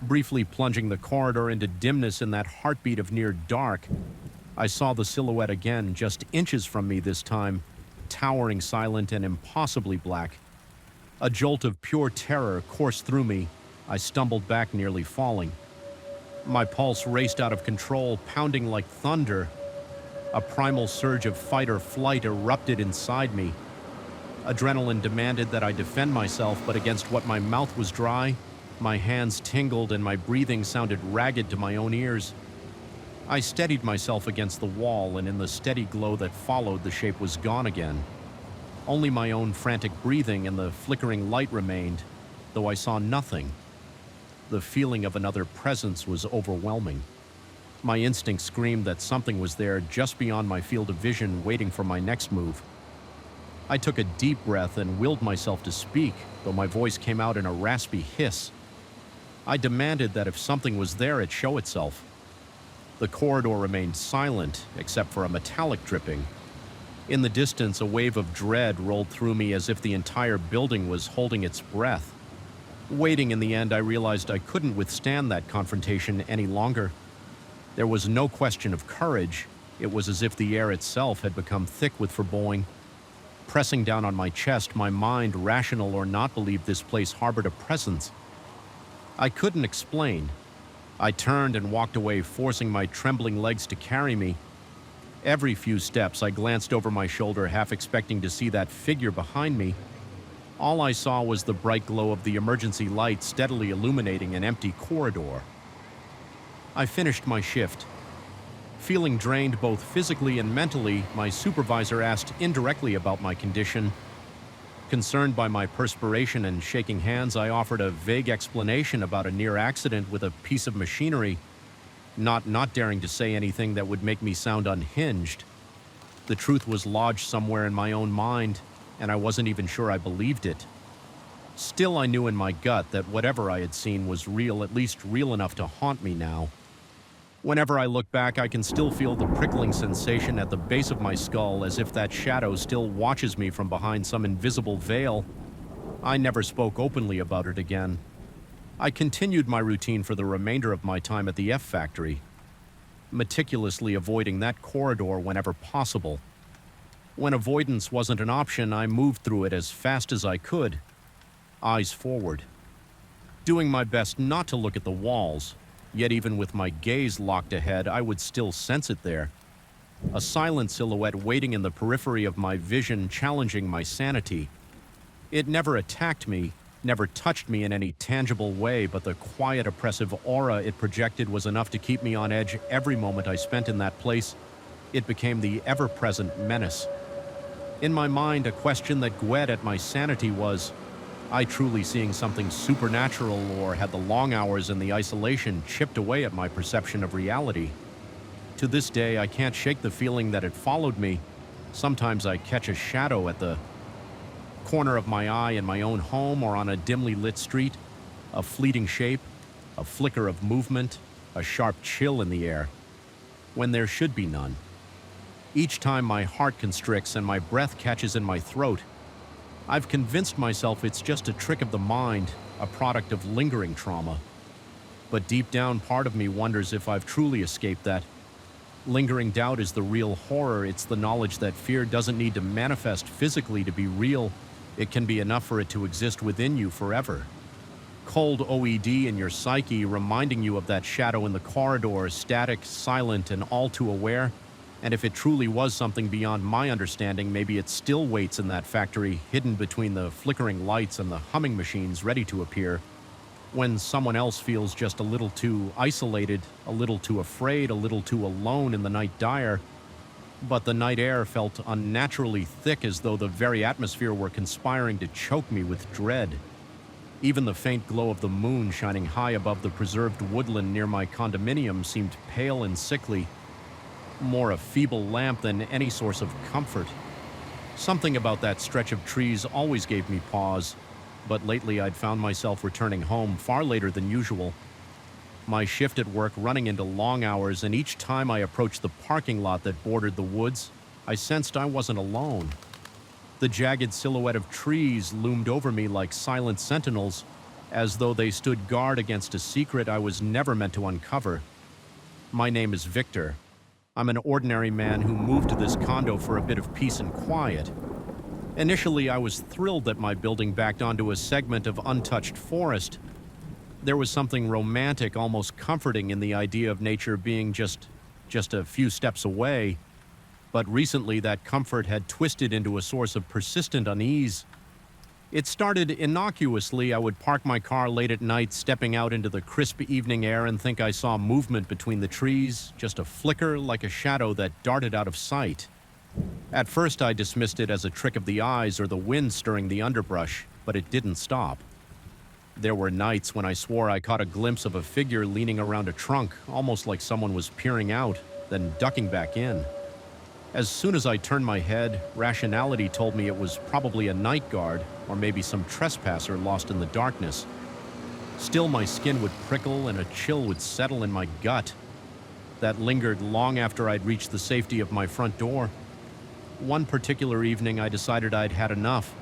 briefly plunging the corridor into dimness in that heartbeat of near dark. I saw the silhouette again, just inches from me this time, towering silent and impossibly black. A jolt of pure terror coursed through me. I stumbled back, nearly falling. My pulse raced out of control, pounding like thunder. A primal surge of fight or flight erupted inside me. Adrenaline demanded that I defend myself, but against what my mouth was dry, my hands tingled and my breathing sounded ragged to my own ears. I steadied myself against the wall, and in the steady glow that followed, the shape was gone again. Only my own frantic breathing and the flickering light remained, though I saw nothing. The feeling of another presence was overwhelming. My instinct screamed that something was there just beyond my field of vision, waiting for my next move. I took a deep breath and willed myself to speak, though my voice came out in a raspy hiss. I demanded that if something was there, it show itself. The corridor remained silent, except for a metallic dripping. In the distance, a wave of dread rolled through me, as if the entire building was holding its breath. Waiting, in the end, I realized I couldn't withstand that confrontation any longer. There was no question of courage. It was as if the air itself had become thick with foreboding. Pressing down on my chest, my mind, rational or not, believed this place harbored a presence. I couldn't explain. I turned and walked away, forcing my trembling legs to carry me. Every few steps, I glanced over my shoulder, half expecting to see that figure behind me. All I saw was the bright glow of the emergency light steadily illuminating an empty corridor. I finished my shift. Feeling drained both physically and mentally, my supervisor asked indirectly about my condition. Concerned by my perspiration and shaking hands, I offered a vague explanation about a near accident with a piece of machinery, not daring to say anything that would make me sound unhinged. The truth was lodged somewhere in my own mind, and I wasn't even sure I believed it. Still, I knew in my gut that whatever I had seen was real, at least real enough to haunt me now. Whenever I look back, I can still feel the prickling sensation at the base of my skull, as if that shadow still watches me from behind some invisible veil. I never spoke openly about it again. I continued my routine for the remainder of my time at the F factory, meticulously avoiding that corridor whenever possible. When avoidance wasn't an option, I moved through it as fast as I could, eyes forward, doing my best not to look at the walls. Yet even with my gaze locked ahead, I would still sense it there. A silent silhouette waiting in the periphery of my vision, challenging my sanity. It never attacked me, never touched me in any tangible way, but the quiet, oppressive aura it projected was enough to keep me on edge every moment I spent in that place. It became the ever-present menace. In my mind, a question that gwed at my sanity was, I truly seeing something supernatural, or had the long hours and the isolation chipped away at my perception of reality? To this day, I can't shake the feeling that it followed me. Sometimes I catch a shadow at the corner of my eye in my own home or on a dimly lit street, a fleeting shape, a flicker of movement, a sharp chill in the air, when there should be none. Each time my heart constricts and my breath catches in my throat, I've convinced myself it's just a trick of the mind, a product of lingering trauma. But deep down, part of me wonders if I've truly escaped that. Lingering doubt is the real horror. It's the knowledge that fear doesn't need to manifest physically to be real. It can be enough for it to exist within you forever. Cold OED in your psyche, reminding you of that shadow in the corridor, static, silent, and all too aware. And if it truly was something beyond my understanding, maybe it still waits in that factory, hidden between the flickering lights and the humming machines ready to appear. When someone else feels just a little too isolated, a little too afraid, a little too alone in the night dire. But the night air felt unnaturally thick, as though the very atmosphere were conspiring to choke me with dread. Even the faint glow of the moon shining high above the preserved woodland near my condominium seemed pale and sickly, more a feeble lamp than any source of comfort. Something about that stretch of trees always gave me pause, but lately I'd found myself returning home far later than usual. My shift at work running into long hours, and each time I approached the parking lot that bordered the woods, I sensed I wasn't alone. The jagged silhouette of trees loomed over me like silent sentinels, as though they stood guard against a secret I was never meant to uncover. My name is Victor. I'm an ordinary man who moved to this condo for a bit of peace and quiet. Initially, I was thrilled that my building backed onto a segment of untouched forest. There was something romantic, almost comforting in the idea of nature being just a few steps away. But recently, that comfort had twisted into a source of persistent unease. It started innocuously. I would park my car late at night, stepping out into the crisp evening air, and think I saw movement between the trees, just a flicker like a shadow that darted out of sight. At first, I dismissed it as a trick of the eyes or the wind stirring the underbrush, but it didn't stop. There were nights when I swore I caught a glimpse of a figure leaning around a trunk, almost like someone was peering out, then ducking back in. As soon as I turned my head, rationality told me it was probably a night guard or maybe some trespasser lost in the darkness. Still, my skin would prickle and a chill would settle in my gut. That lingered long after I'd reached the safety of my front door. One particular evening, I decided I'd had enough.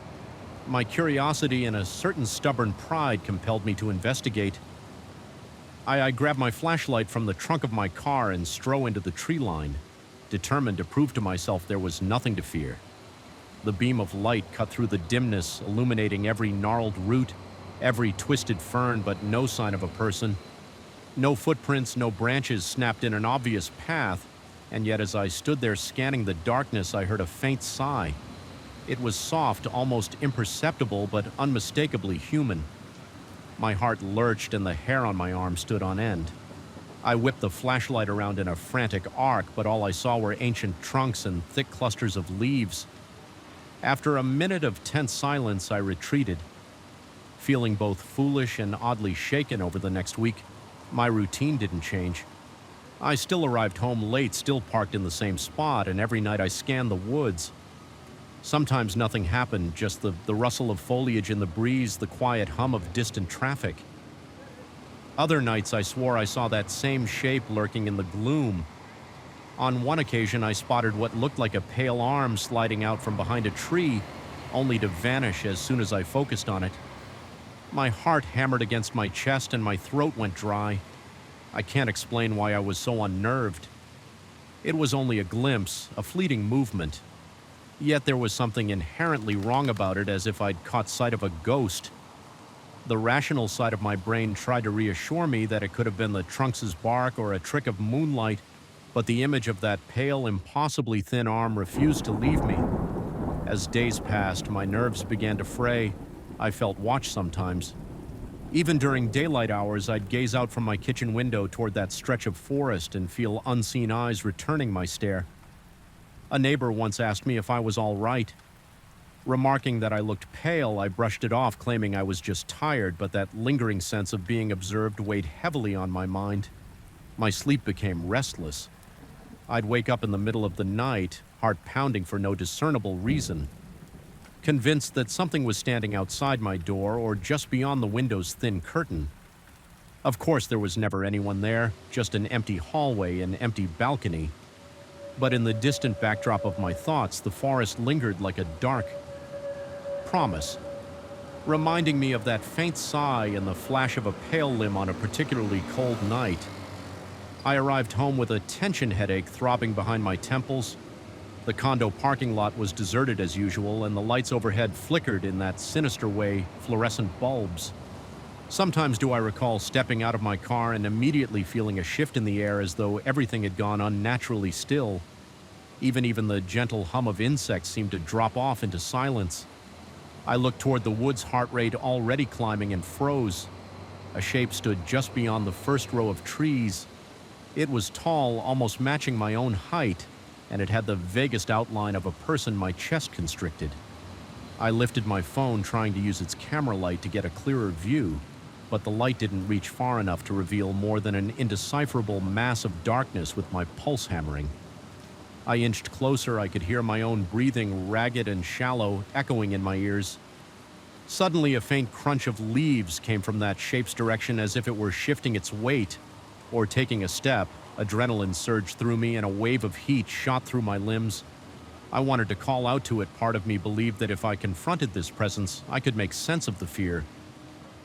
My curiosity and a certain stubborn pride compelled me to investigate. I grabbed my flashlight from the trunk of my car and strode into the tree line, determined to prove to myself there was nothing to fear. The beam of light cut through the dimness, illuminating every gnarled root, every twisted fern, but no sign of a person. No footprints, no branches snapped in an obvious path, and yet as I stood there scanning the darkness, I heard a faint sigh. It was soft, almost imperceptible, but unmistakably human. My heart lurched and the hair on my arm stood on end. I whipped the flashlight around in a frantic arc, but all I saw were ancient trunks and thick clusters of leaves. After a minute of tense silence, I retreated. Feeling both foolish and oddly shaken over the next week, my routine didn't change. I still arrived home late, still parked in the same spot, and every night I scanned the woods. Sometimes nothing happened, just the rustle of foliage in the breeze, the quiet hum of distant traffic. Other nights I swore I saw that same shape lurking in the gloom. On one occasion I spotted what looked like a pale arm sliding out from behind a tree, only to vanish as soon as I focused on it. My heart hammered against my chest and my throat went dry. I can't explain why I was so unnerved. It was only a glimpse, a fleeting movement. Yet there was something inherently wrong about it, as if I'd caught sight of a ghost. The rational side of my brain tried to reassure me that it could have been the trunks' bark or a trick of moonlight, but the image of that pale, impossibly thin arm refused to leave me. As days passed, my nerves began to fray. I felt watched sometimes. Even during daylight hours, I'd gaze out from my kitchen window toward that stretch of forest and feel unseen eyes returning my stare. A neighbor once asked me if I was all right. Remarking that I looked pale, I brushed it off, claiming I was just tired, but that lingering sense of being observed weighed heavily on my mind. My sleep became restless. I'd wake up in the middle of the night, heart pounding for no discernible reason, convinced that something was standing outside my door or just beyond the window's thin curtain. Of course, there was never anyone there, just an empty hallway, an empty balcony. But in the distant backdrop of my thoughts, the forest lingered like a dark promise, reminding me of that faint sigh and the flash of a pale limb on a particularly cold night. I arrived home with a tension headache throbbing behind my temples. The condo parking lot was deserted as usual, and the lights overhead flickered in that sinister way, fluorescent bulbs. Sometimes do I recall stepping out of my car and immediately feeling a shift in the air as though everything had gone unnaturally still. Even the gentle hum of insects seemed to drop off into silence. I looked toward the woods, heart rate already climbing, and froze. A shape stood just beyond the first row of trees. It was tall, almost matching my own height, and it had the vaguest outline of a person my chest constricted. I lifted my phone, trying to use its camera light to get a clearer view, but the light didn't reach far enough to reveal more than an indecipherable mass of darkness with my pulse hammering. I inched closer. I could hear my own breathing, ragged and shallow, echoing in my ears. Suddenly, a faint crunch of leaves came from that shape's direction, as if it were shifting its weight or taking a step. Adrenaline surged through me, and a wave of heat shot through my limbs. I wanted to call out to it. Part of me believed that if I confronted this presence, I could make sense of the fear.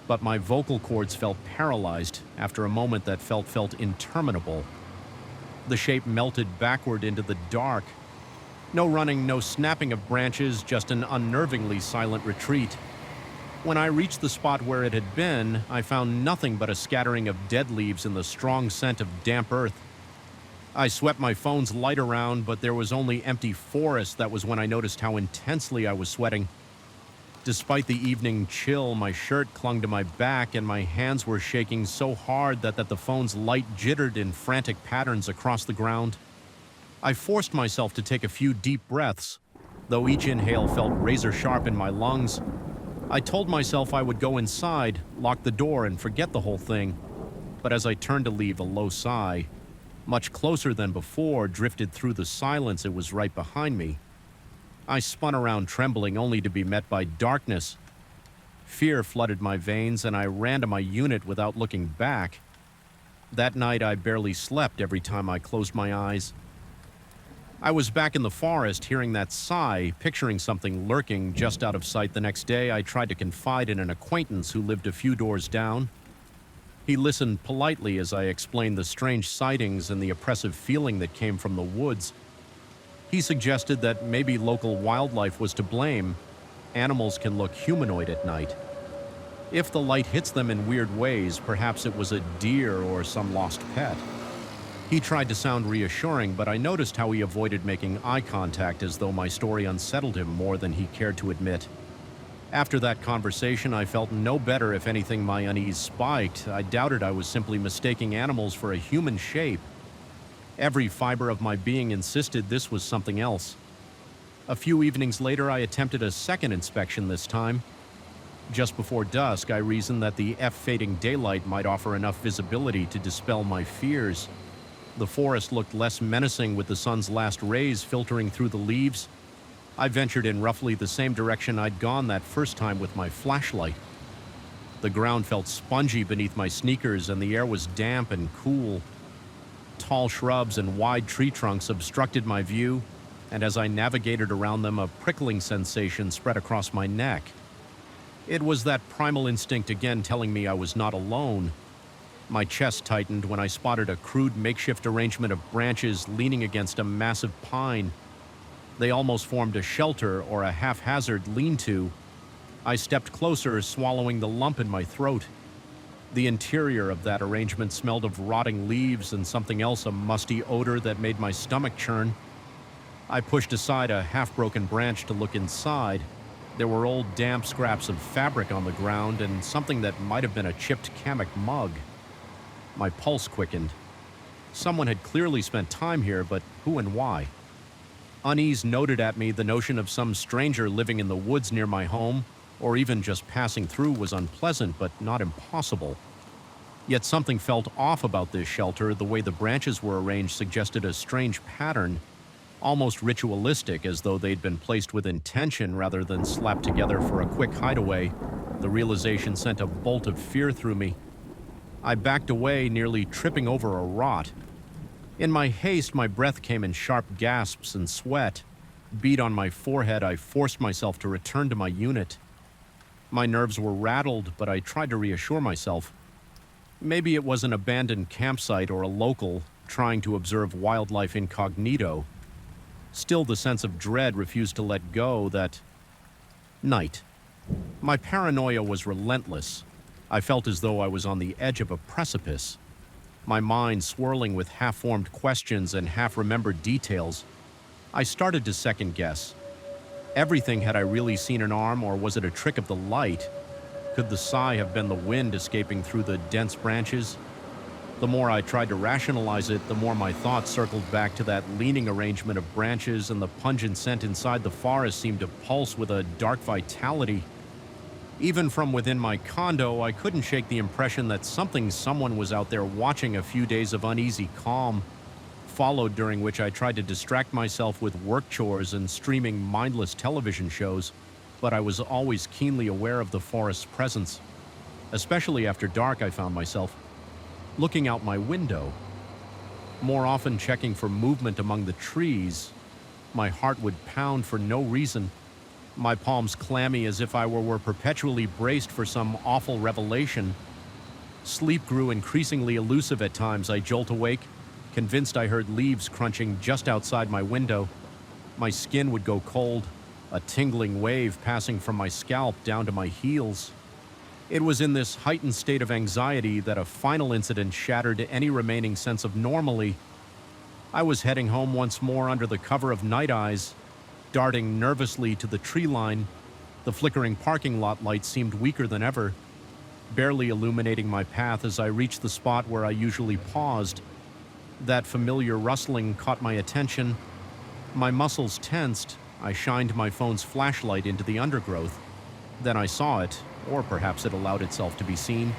But my vocal cords felt paralyzed after a moment that felt interminable. The shape melted backward into the dark. No running, no snapping of branches, just an unnervingly silent retreat. When I reached the spot where it had been, I found nothing but a scattering of dead leaves and the strong scent of damp earth. I swept my phone's light around, but there was only empty forest. That was when I noticed how intensely I was sweating. Despite the evening chill, my shirt clung to my back and my hands were shaking so hard that the phone's light jittered in frantic patterns across the ground. I forced myself to take a few deep breaths, though each inhale felt razor sharp in my lungs. I told myself I would go inside, lock the door, and forget the whole thing. But as I turned to leave, a low sigh, much closer than before, drifted through the silence. It was right behind me. I spun around trembling, only to be met by darkness. Fear flooded my veins, and I ran to my unit without looking back. That night, I barely slept every time I closed my eyes. I was back in the forest, hearing that sigh, picturing something lurking just out of sight. The next day, I tried to confide in an acquaintance who lived a few doors down. He listened politely as I explained the strange sightings and the oppressive feeling that came from the woods. He suggested that maybe local wildlife was to blame. Animals can look humanoid at night. If the light hits them in weird ways, perhaps it was a deer or some lost pet. He tried to sound reassuring, but I noticed how he avoided making eye contact, as though my story unsettled him more than he cared to admit. After that conversation, I felt no better. If anything, my unease spiked. I doubted I was simply mistaking animals for a human shape. Every fiber of my being insisted this was something else. A few evenings later, I attempted a second inspection this time. Just before dusk, I reasoned that the fading daylight might offer enough visibility to dispel my fears. The forest looked less menacing with the sun's last rays filtering through the leaves. I ventured in roughly the same direction I'd gone that first time with my flashlight. The ground felt spongy beneath my sneakers, and the air was damp and cool. Tall shrubs and wide tree trunks obstructed my view, and as I navigated around them, a prickling sensation spread across my neck. It was that primal instinct again telling me I was not alone. My chest tightened when I spotted a crude makeshift arrangement of branches leaning against a massive pine. They almost formed a shelter or a haphazard lean-to. I stepped closer, swallowing the lump in my throat. The interior of that arrangement smelled of rotting leaves and something else, a musty odor that made my stomach churn. I pushed aside a half-broken branch to look inside. There were old damp scraps of fabric on the ground and something that might have been a chipped Kamek mug. My pulse quickened. Someone had clearly spent time here, but who and why? Unease noted at me. The notion of some stranger living in the woods near my home, or even just passing through, was unpleasant but not impossible. Yet something felt off about this shelter. The way the branches were arranged suggested a strange pattern, almost ritualistic, as though they'd been placed with intention rather than slapped together for a quick hideaway. The realization sent a bolt of fear through me. I backed away, nearly tripping over a rot. In my haste, my breath came in sharp gasps and sweat. Beat on my forehead, I forced myself to return to my unit. My nerves were rattled, but I tried to reassure myself. Maybe it was an abandoned campsite or a local trying to observe wildlife incognito. Still, the sense of dread refused to let go. That night, my paranoia was relentless. I felt as though I was on the edge of a precipice, my mind swirling with half-formed questions and half-remembered details. I started to second-guess. Everything, had I really seen an arm, or was it a trick of the light? Could the sigh have been the wind escaping through the dense branches? The more I tried to rationalize it, the more my thoughts circled back to that leaning arrangement of branches, and the pungent scent inside the forest seemed to pulse with a dark vitality. Even from within my condo, I couldn't shake the impression that someone was out there watching. A few days of uneasy calm followed, during which I tried to distract myself with work chores and streaming mindless television shows, but I was always keenly aware of the forest's presence. Especially after dark, I found myself looking out my window, more often checking for movement among the trees. My heart would pound for no reason, my palms clammy as if I were perpetually braced for some awful revelation. Sleep grew increasingly elusive at times. I jolt awake, convinced I heard leaves crunching just outside my window. My skin would go cold, a tingling wave passing from my scalp down to my heels. It was in this heightened state of anxiety that a final incident shattered any remaining sense of normalcy. I was heading home once more under the cover of night eyes, darting nervously to the tree line. The flickering parking lot lights seemed weaker than ever, barely illuminating my path as I reached the spot where I usually paused. That familiar rustling caught my attention. My muscles tensed. I shined my phone's flashlight into the undergrowth. Then I saw it, or perhaps it allowed itself to be seen.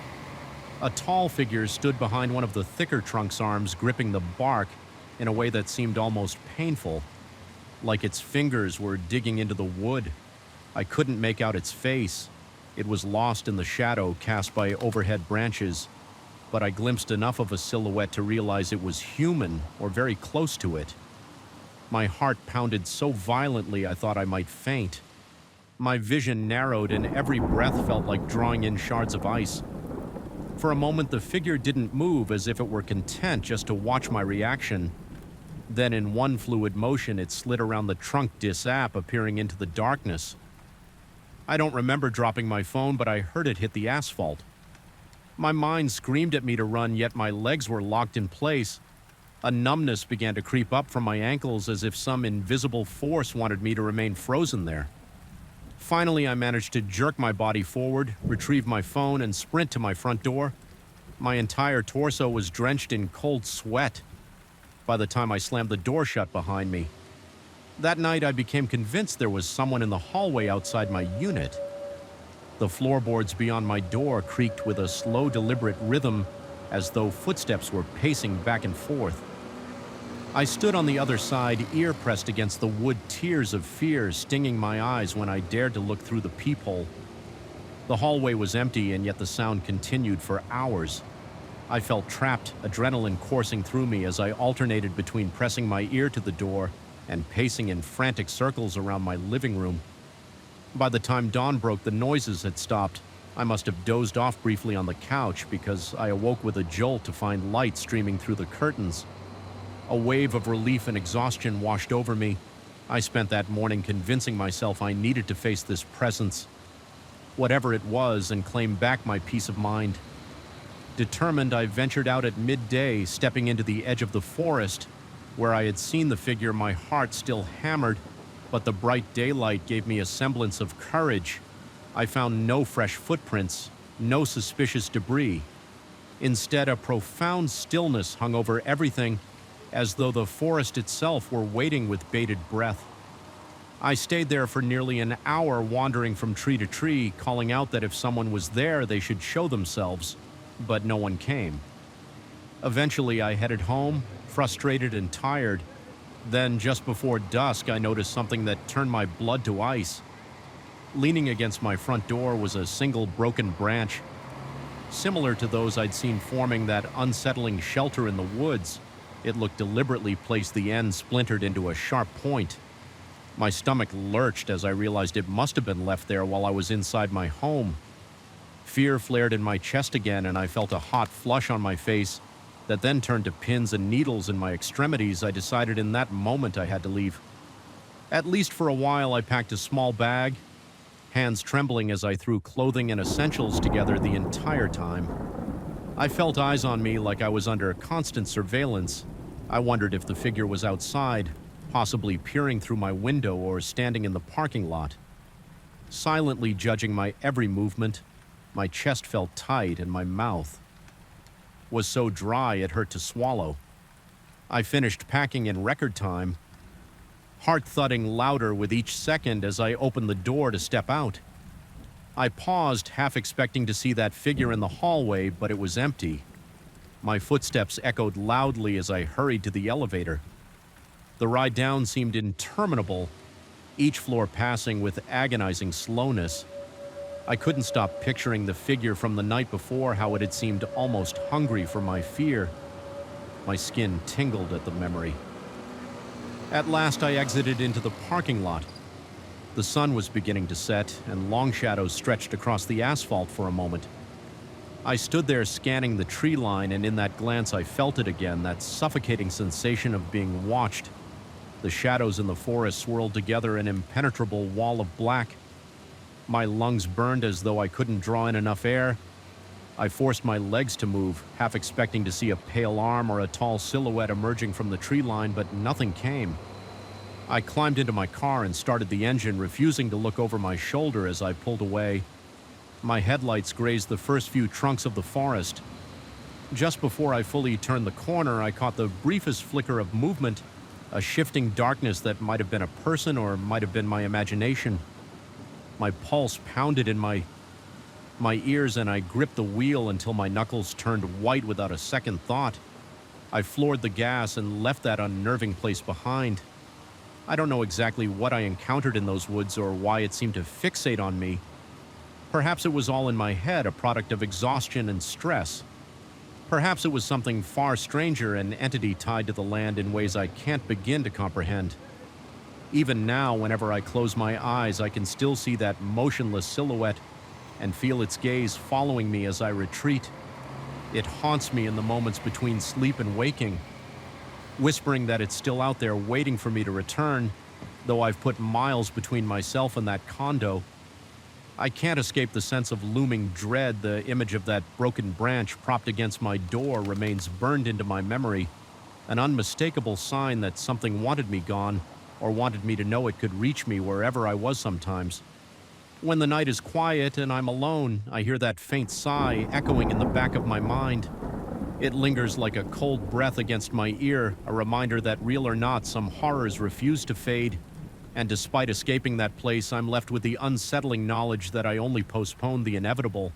A tall figure stood behind one of the thicker trunk's arms, gripping the bark in a way that seemed almost painful, like its fingers were digging into the wood. I couldn't make out its face. It was lost in the shadow cast by overhead branches, but I glimpsed enough of a silhouette to realize it was human, or very close to it. My heart pounded so violently I thought I might faint. My vision narrowed, and every breath felt like drawing in shards of ice. For a moment, the figure didn't move, as if it were content just to watch my reaction. Then, in one fluid motion, it slid around the trunk, appearing into the darkness. I don't remember dropping my phone, but I heard it hit the asphalt. My mind screamed at me to run, yet my legs were locked in place. A numbness began to creep up from my ankles, as if some invisible force wanted me to remain frozen there. Finally, I managed to jerk my body forward, retrieve my phone, and sprint to my front door. My entire torso was drenched in cold sweat by the time I slammed the door shut behind me. That night, I became convinced there was someone in the hallway outside my unit. The floorboards beyond my door creaked with a slow, deliberate rhythm, as though footsteps were pacing back and forth. I stood on the other side, ear pressed against the wood, tears of fear stinging my eyes when I dared to look through the peephole. The hallway was empty, and yet the sound continued for hours. I felt trapped, adrenaline coursing through me as I alternated between pressing my ear to the door and pacing in frantic circles around my living room. By the time dawn broke, the noises had stopped. I must have dozed off briefly on the couch, because I awoke with a jolt to find light streaming through the curtains. A wave of relief and exhaustion washed over me. I spent that morning convincing myself I needed to face this presence, whatever it was, and claim back my peace of mind. Determined, I ventured out at midday, stepping into the edge of the forest. Where I had seen the figure, my heart still hammered, but the bright daylight gave me a semblance of courage. I found no fresh footprints, no suspicious debris. Instead, a profound stillness hung over everything, as though the forest itself were waiting with bated breath. I stayed there for nearly an hour, wandering from tree to tree, calling out that if someone was there, they should show themselves, but no one came. Eventually, I headed home, frustrated and tired. Then, just before dusk, I noticed something that turned my blood to ice. Leaning against my front door was a single broken branch, similar to those I'd seen forming that unsettling shelter in the woods. It looked deliberately placed, the end splintered into a sharp point. My stomach lurched as I realized it must have been left there while I was inside my home. Fear flared in my chest again, and I felt a hot flush on my face that then turned to pins and needles in my extremities. I decided in that moment I had to leave. At least for a while, I packed a small bag, hands trembling as I threw clothing and essentials together the entire time. I felt eyes on me like I was under constant surveillance. I wondered if the figure was outside, possibly peering through my window or standing in the parking lot. Silently judging my every movement, my chest felt tight and my mouth was so dry it hurt to swallow. I finished packing in record time, heart thudding louder with each second as I opened the door to step out. I paused, half expecting to see that figure in the hallway, but it was empty. My footsteps echoed loudly as I hurried to the elevator. The ride down seemed interminable, each floor passing with agonizing slowness. I couldn't stop picturing the figure from the night before, how it had seemed almost hungry for my fear. My skin tingled at the memory. At last, I exited into the parking lot. The sun was beginning to set, and long shadows stretched across the asphalt for a moment. I stood there scanning the tree line, and in that glance I felt it again, that suffocating sensation of being watched. The shadows in the forest swirled together, an impenetrable wall of black. My lungs burned as though I couldn't draw in enough air. I forced my legs to move, half expecting to see a pale arm or a tall silhouette emerging from the tree line, but nothing came. I climbed into my car and started the engine, refusing to look over my shoulder as I pulled away. My headlights grazed the first few trunks of the forest. Just before I fully turned the corner, I caught the briefest flicker of movement, a shifting darkness that might have been a person or might have been my imagination. My pulse pounded in my ears, and I gripped the wheel until my knuckles turned white without a second thought. I floored the gas and left that unnerving place behind. I don't know exactly what I encountered in those woods or why it seemed to fixate on me. Perhaps it was all in my head, a product of exhaustion and stress. Perhaps it was something far stranger, an entity tied to the land in ways I can't begin to comprehend. Even now, whenever I close my eyes, I can still see that motionless silhouette and feel its gaze following me as I retreat. It haunts me in the moments between sleep and waking, whispering that it's still out there waiting for me to return, though I've put miles between myself and that condo. I can't escape the sense of looming dread. The image of that broken branch propped against my door remains burned into my memory, an unmistakable sign that something wanted me gone, or wanted me to know it could reach me wherever I was sometimes. When the night is quiet and I'm alone, I hear that faint sigh echoing in the back of my mind. It lingers like a cold breath against my ear, a reminder that, real or not, some horrors refuse to fade. And despite escaping that place, I'm left with the unsettling knowledge that I only postponed the inevitable.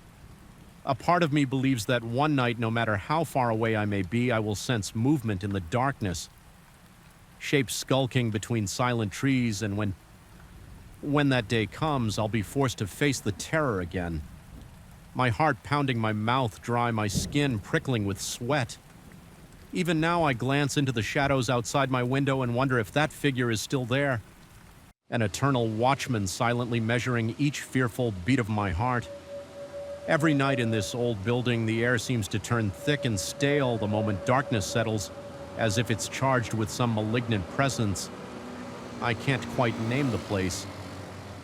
A part of me believes that one night, no matter how far away I may be, I will sense movement in the darkness, shapes skulking between silent trees, and when that day comes, I'll be forced to face the terror again. My heart pounding, my mouth dry, my skin prickling with sweat. Even now, I glance into the shadows outside my window and wonder if that figure is still there. An eternal watchman silently measuring each fearful beat of my heart. Every night in this old building, the air seems to turn thick and stale the moment darkness settles, as if it's charged with some malignant presence. I can't quite name the place.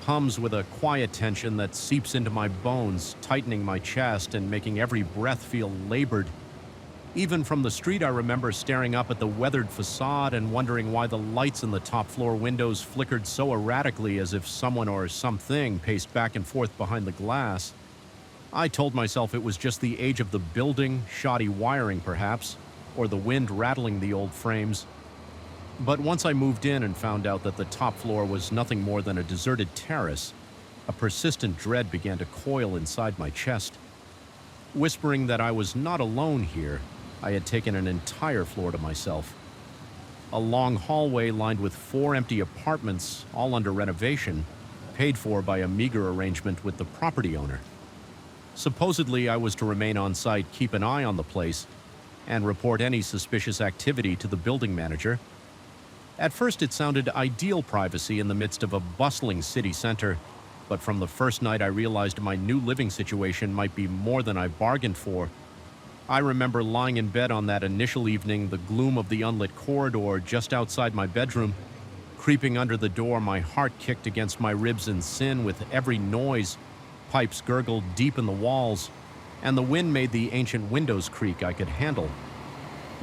Hums with a quiet tension that seeps into my bones, tightening my chest and making every breath feel labored. Even from the street, I remember staring up at the weathered facade and wondering why the lights in the top floor windows flickered so erratically, as if someone or something paced back and forth behind the glass. I told myself it was just the age of the building, shoddy wiring perhaps, or the wind rattling the old frames. But once I moved in and found out that the top floor was nothing more than a deserted terrace, a persistent dread began to coil inside my chest. Whispering that I was not alone here, I had taken an entire floor to myself. A long hallway lined with 4 empty apartments, all under renovation, paid for by a meager arrangement with the property owner. Supposedly, I was to remain on site, keep an eye on the place, and report any suspicious activity to the building manager. At first, it sounded ideal privacy in the midst of a bustling city center, but from the first night I realized my new living situation might be more than I bargained for. I remember lying in bed on that initial evening, the gloom of the unlit corridor just outside my bedroom. Creeping under the door, my heart kicked against my ribs in sin with every noise. Pipes gurgled deep in the walls, and the wind made the ancient windows creak I could handle.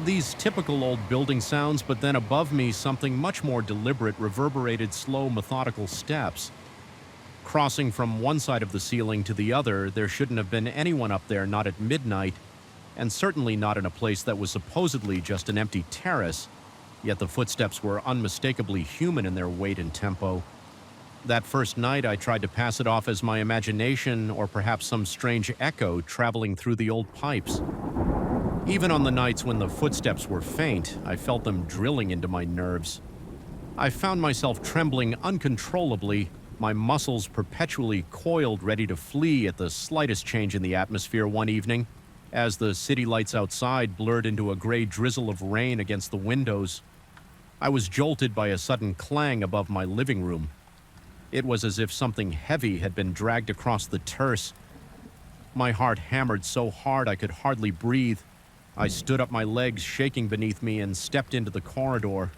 These typical old building sounds, but then above me something much more deliberate reverberated slow, methodical steps. Crossing from one side of the ceiling to the other, there shouldn't have been anyone up there, not at midnight, and certainly not in a place that was supposedly just an empty terrace, yet the footsteps were unmistakably human in their weight and tempo. That first night, I tried to pass it off as my imagination or perhaps some strange echo traveling through the old pipes. Even on the nights when the footsteps were faint, I felt them drilling into my nerves. I found myself trembling uncontrollably, my muscles perpetually coiled, ready to flee at the slightest change in the atmosphere one evening, as the city lights outside blurred into a gray drizzle of rain against the windows. I was jolted by a sudden clang above my living room. It was as if something heavy had been dragged across the terrace. My heart hammered so hard I could hardly breathe. I stood up, my legs shaking beneath me, and stepped into the corridor.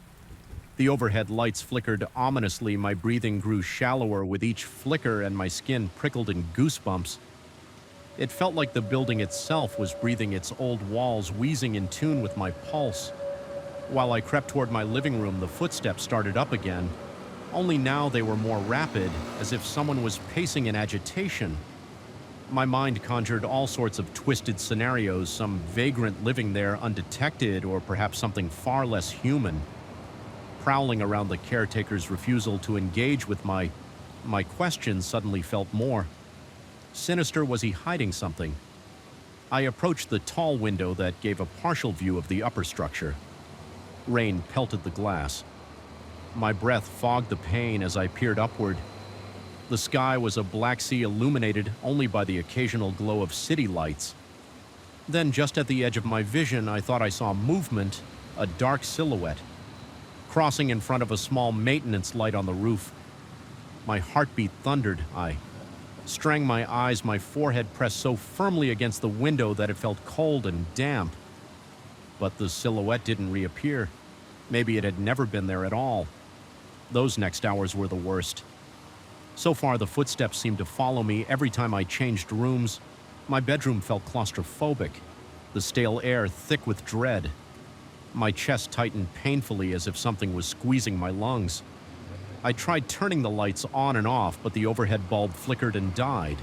The overhead lights flickered ominously, my breathing grew shallower with each flicker, and my skin prickled in goosebumps. It felt like the building itself was breathing its old walls, wheezing in tune with my pulse. While I crept toward my living room, the footsteps started up again. Only now they were more rapid, as if someone was pacing in agitation. My mind conjured all sorts of twisted scenarios, some vagrant living there undetected, or perhaps something far less human. Prowling around the caretaker's refusal to engage with my questions suddenly felt more sinister. Was he hiding something? I approached the tall window that gave a partial view of the upper structure. Rain pelted the glass. My breath fogged the pane as I peered upward. The sky was a black sea illuminated only by the occasional glow of city lights. Then, just at the edge of my vision, I thought I saw movement, a dark silhouette, crossing in front of a small maintenance light on the roof. My heartbeat thundered. I strained my eyes, my forehead pressed so firmly against the window that it felt cold and damp. But the silhouette didn't reappear. Maybe it had never been there at all. Those next hours were the worst. So far, the footsteps seemed to follow me every time I changed rooms. My bedroom felt claustrophobic, the stale air thick with dread. My chest tightened painfully as if something was squeezing my lungs. I tried turning the lights on and off, but the overhead bulb flickered and died.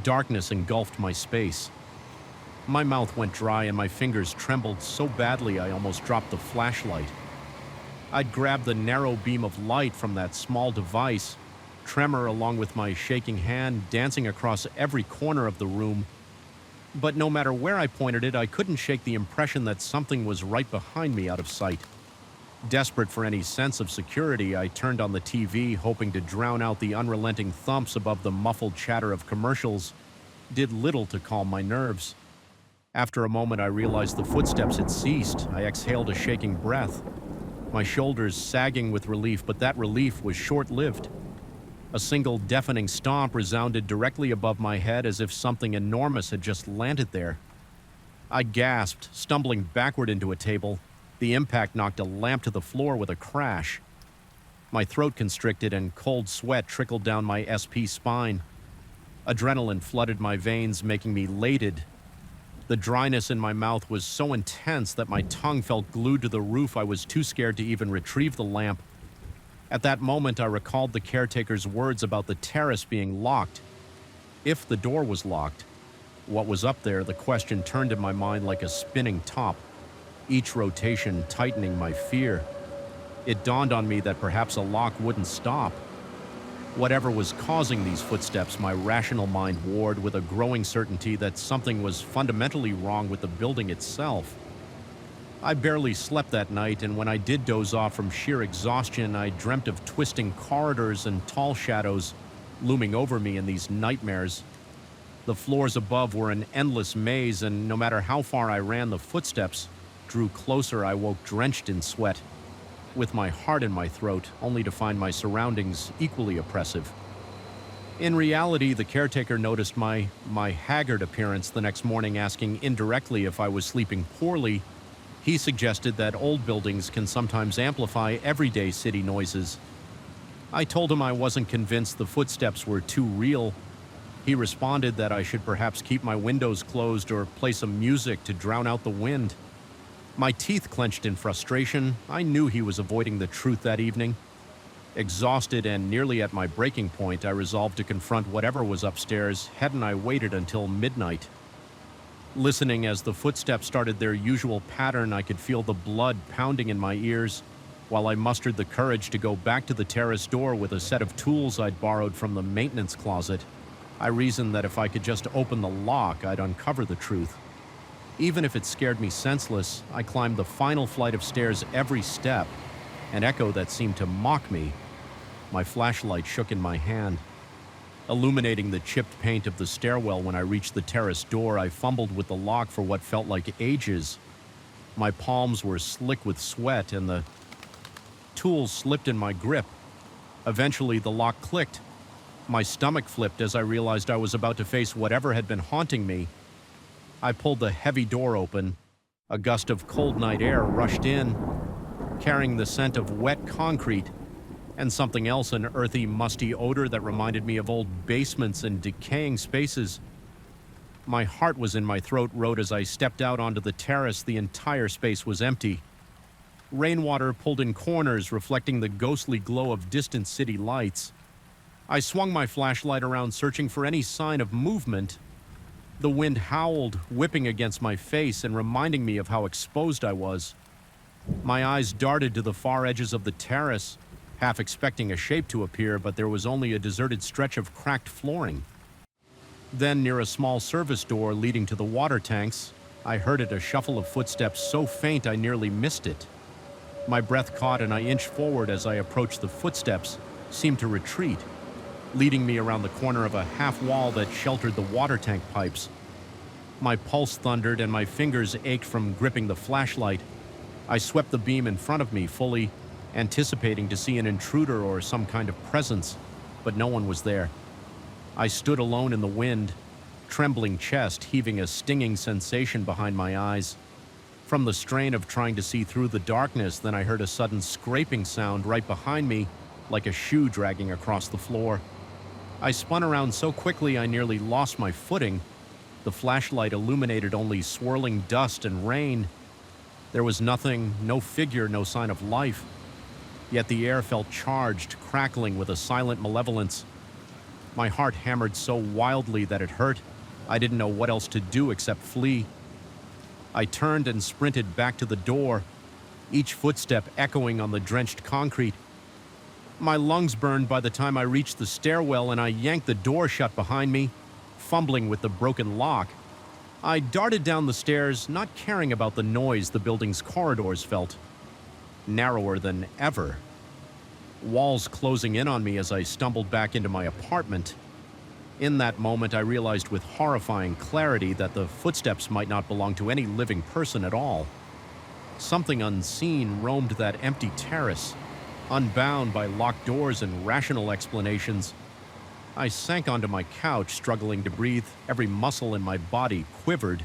Darkness engulfed my space. My mouth went dry and my fingers trembled so badly I almost dropped the flashlight. I'd grabbed the narrow beam of light from that small device, tremor along with my shaking hand dancing across every corner of the room. But no matter where I pointed it, I couldn't shake the impression that something was right behind me out of sight. Desperate for any sense of security, I turned on the TV, hoping to drown out the unrelenting thumps above the muffled chatter of commercials. Did little to calm my nerves. After a moment, I realized the footsteps had ceased. I exhaled a shaking breath, my shoulders sagging with relief, but that relief was short-lived. A single deafening stomp resounded directly above my head as if something enormous had just landed there. I gasped, stumbling backward into a table. The impact knocked a lamp to the floor with a crash. My throat constricted and cold sweat trickled down my SP spine. Adrenaline flooded my veins, making me elated. The dryness in my mouth was so intense that my tongue felt glued to the roof. I was too scared to even retrieve the lamp. At that moment, I recalled the caretaker's words about the terrace being locked. If the door was locked, what was up there? The question turned in my mind like a spinning top, each rotation tightening my fear. It dawned on me that perhaps a lock wouldn't stop. Whatever was causing these footsteps, my rational mind warred with a growing certainty that something was fundamentally wrong with the building itself. I barely slept that night, and when I did doze off from sheer exhaustion, I dreamt of twisting corridors and tall shadows looming over me in these nightmares. The floors above were an endless maze, and no matter how far I ran, the footsteps drew closer. I woke drenched in sweat, with my heart in my throat, only to find my surroundings equally oppressive. In reality, the caretaker noticed my haggard appearance the next morning, asking indirectly if I was sleeping poorly. He suggested that old buildings can sometimes amplify everyday city noises. I told him I wasn't convinced the footsteps were too real. He responded that I should perhaps keep my windows closed or play some music to drown out the wind. My teeth clenched in frustration. I knew he was avoiding the truth that evening. Exhausted and nearly at my breaking point, I resolved to confront whatever was upstairs. Hadn't I waited until midnight? Listening as the footsteps started their usual pattern, I could feel the blood pounding in my ears. While I mustered the courage to go back to the terrace door with a set of tools I'd borrowed from the maintenance closet, I reasoned that if I could just open the lock, I'd uncover the truth. Even if it scared me senseless, I climbed the final flight of stairs every step, an echo that seemed to mock me. My flashlight shook in my hand, illuminating the chipped paint of the stairwell. When I reached the terrace door, I fumbled with the lock for what felt like ages. My palms were slick with sweat, and the tools slipped in my grip. Eventually, the lock clicked. My stomach flipped as I realized I was about to face whatever had been haunting me. I pulled the heavy door open. A gust of cold night air rushed in, carrying the scent of wet concrete and something else, an earthy, musty odor that reminded me of old basements and decaying spaces. My heart was in my throat wrote as I stepped out onto the terrace. The entire space was empty. Rainwater pulled in corners, reflecting the ghostly glow of distant city lights. I swung my flashlight around, searching for any sign of movement. The wind howled, whipping against my face and reminding me of how exposed I was. My eyes darted to the far edges of the terrace, half expecting a shape to appear, but there was only a deserted stretch of cracked flooring. Then, near a small service door leading to the water tanks, I heard a shuffle of footsteps so faint I nearly missed it. My breath caught and I inched forward. As I approached, the footsteps seemed to retreat, leading me around the corner of a half wall that sheltered the water tank pipes. My pulse thundered and my fingers ached from gripping the flashlight. I swept the beam in front of me, fully anticipating to see an intruder or some kind of presence, but no one was there. I stood alone in the wind, trembling chest heaving, a stinging sensation behind my eyes. From the strain of trying to see through the darkness, then I heard a sudden scraping sound right behind me, like a shoe dragging across the floor. I spun around so quickly I nearly lost my footing. The flashlight illuminated only swirling dust and rain. There was nothing, no figure, no sign of life. Yet the air felt charged, crackling with a silent malevolence. My heart hammered so wildly that it hurt. I didn't know what else to do except flee. I turned and sprinted back to the door, each footstep echoing on the drenched concrete. My lungs burned by the time I reached the stairwell, and I yanked the door shut behind me, fumbling with the broken lock. I darted down the stairs, not caring about the noise the building's corridors felt narrower than ever. Walls closing in on me as I stumbled back into my apartment. In that moment, I realized with horrifying clarity that the footsteps might not belong to any living person at all. Something unseen roamed that empty terrace, unbound by locked doors and rational explanations. I sank onto my couch, struggling to breathe. Every muscle in my body quivered.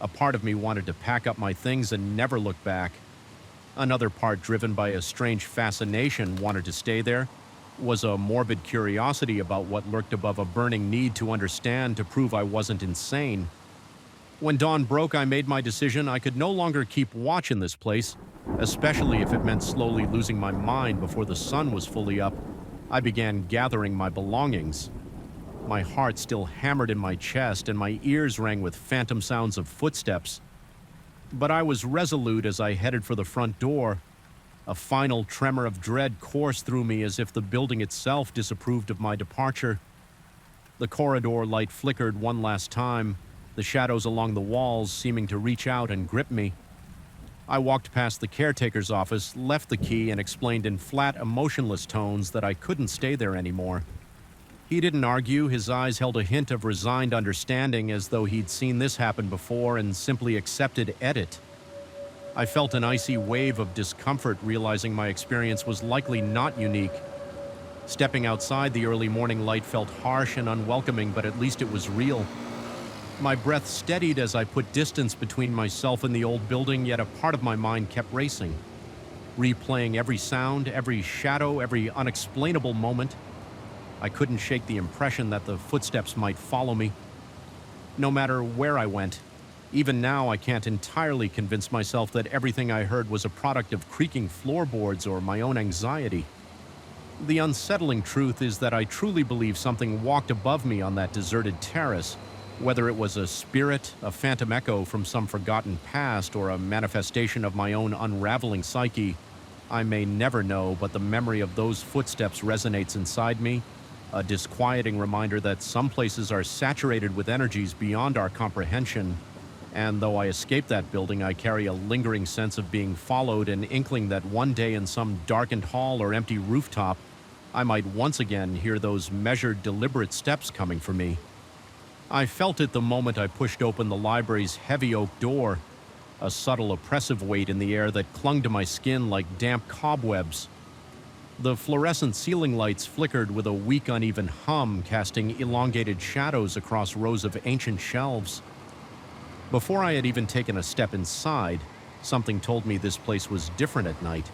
A part of me wanted to pack up my things and never look back. Another part, driven by a strange fascination, wanted to stay there. Was a morbid curiosity about what lurked above a burning need to understand, to prove I wasn't insane. When dawn broke, I made my decision. I could no longer keep watch in this place, especially if it meant slowly losing my mind before the sun was fully up. I began gathering my belongings. My heart still hammered in my chest, and my ears rang with phantom sounds of footsteps. But I was resolute as I headed for the front door. A final tremor of dread coursed through me, as if the building itself disapproved of my departure. The corridor light flickered one last time, the shadows along the walls seeming to reach out and grip me. I walked past the caretaker's office, left the key, and explained in flat, emotionless tones that I couldn't stay there anymore. He didn't argue, his eyes held a hint of resigned understanding as though he'd seen this happen before and simply accepted edit. I felt an icy wave of discomfort realizing my experience was likely not unique. Stepping outside, the early morning light felt harsh and unwelcoming, but at least it was real. My breath steadied as I put distance between myself and the old building, yet a part of my mind kept racing, replaying every sound, every shadow, every unexplainable moment. I couldn't shake the impression that the footsteps might follow me. No matter where I went, even now I can't entirely convince myself that everything I heard was a product of creaking floorboards or my own anxiety. The unsettling truth is that I truly believe something walked above me on that deserted terrace. Whether it was a spirit, a phantom echo from some forgotten past, or a manifestation of my own unraveling psyche, I may never know, but the memory of those footsteps resonates inside me, a disquieting reminder that some places are saturated with energies beyond our comprehension. And though I escaped that building, I carry a lingering sense of being followed, an inkling that one day in some darkened hall or empty rooftop, I might once again hear those measured, deliberate steps coming for me. I felt it the moment I pushed open the library's heavy oak door, a subtle oppressive weight in the air that clung to my skin like damp cobwebs. The fluorescent ceiling lights flickered with a weak, uneven hum, casting elongated shadows across rows of ancient shelves. Before I had even taken a step inside, something told me this place was different at night.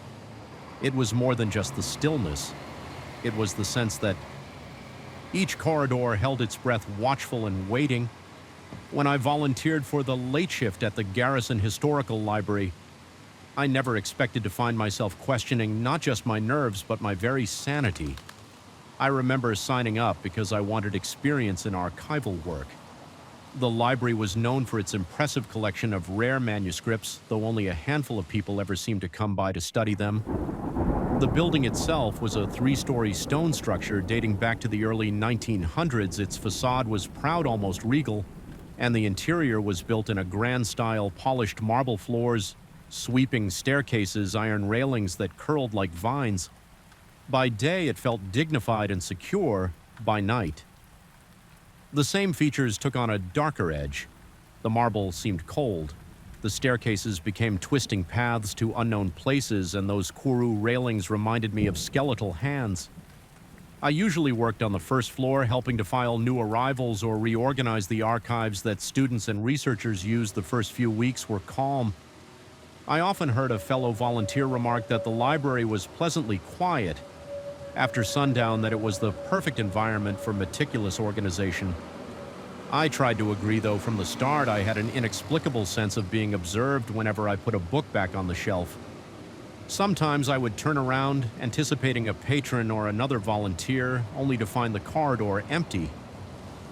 It was more than just the stillness. It was the sense that each corridor held its breath, watchful and waiting. When I volunteered for the late shift at the Garrison Historical Library, I never expected to find myself questioning not just my nerves, but my very sanity. I remember signing up because I wanted experience in archival work. The library was known for its impressive collection of rare manuscripts, though only a handful of people ever seemed to come by to study them. The building itself was a three-story stone structure dating back to the early 1900s. Its facade was proud, almost regal, and the interior was built in a grand-style, polished marble floors, sweeping staircases, iron railings that curled like vines. By day, it felt dignified and secure. By night, the same features took on a darker edge. The marble seemed cold. The staircases became twisting paths to unknown places, and those kuru railings reminded me of skeletal hands. I usually worked on the first floor, helping to file new arrivals or reorganize the archives that students and researchers used. The first few weeks were calm. I often heard a fellow volunteer remark that the library was pleasantly quiet. After sundown, that it was the perfect environment for meticulous organization. I tried to agree, though from the start I had an inexplicable sense of being observed whenever I put a book back on the shelf. Sometimes I would turn around, anticipating a patron or another volunteer, only to find the corridor empty.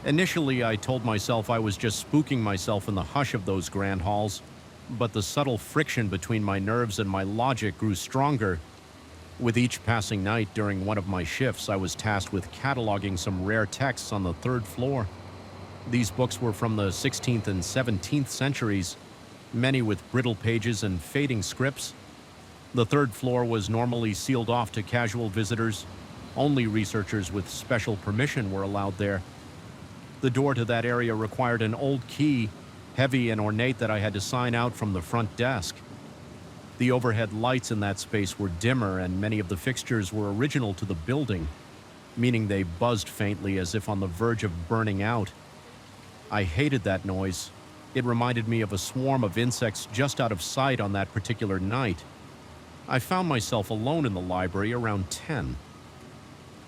Initially, I told myself I was just spooking myself in the hush of those grand halls, but the subtle friction between my nerves and my logic grew stronger. With each passing night during one of my shifts, I was tasked with cataloging some rare texts on the third floor. These books were from the 16th and 17th centuries, many with brittle pages and fading scripts. The third floor was normally sealed off to casual visitors. Only researchers with special permission were allowed there. The door to that area required an old key, heavy and ornate, that I had to sign out from the front desk. The overhead lights in that space were dimmer, and many of the fixtures were original to the building, meaning they buzzed faintly as if on the verge of burning out. I hated that noise. It reminded me of a swarm of insects just out of sight on that particular night. I found myself alone in the library around 10.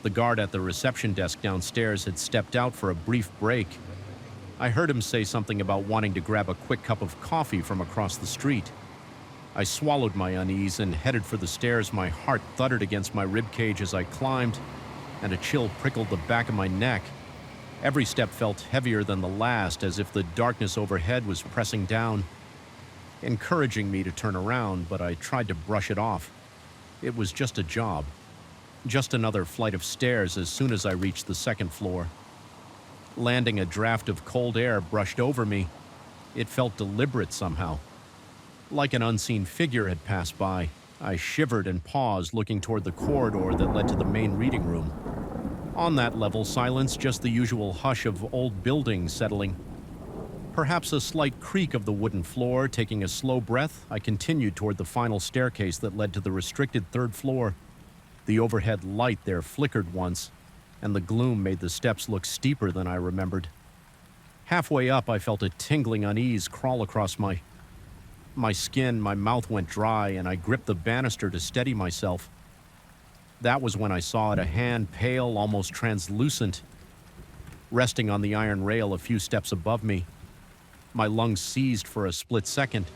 The guard at the reception desk downstairs had stepped out for a brief break. I heard him say something about wanting to grab a quick cup of coffee from across the street. I swallowed my unease and headed for the stairs. My heart thudded against my ribcage as I climbed, and a chill prickled the back of my neck. Every step felt heavier than the last, as if the darkness overhead was pressing down, encouraging me to turn around, but I tried to brush it off. It was just a job. Just another flight of stairs as soon as I reached the second floor. Landing, a draft of cold air brushed over me. It felt deliberate somehow. Like an unseen figure had passed by. I shivered and paused, looking toward the corridor that led to the main reading room. On that level, silence, just the usual hush of old buildings settling. Perhaps a slight creak of the wooden floor. Taking a slow breath, I continued toward the final staircase that led to the restricted third floor. The overhead light there flickered once, and the gloom made the steps look steeper than I remembered. Halfway up, I felt a tingling unease crawl across my skin. My mouth went dry, and I gripped the banister to steady myself. That was when I saw it, a hand, pale, almost translucent, resting on the iron rail a few steps above me. My lungs seized for a split second.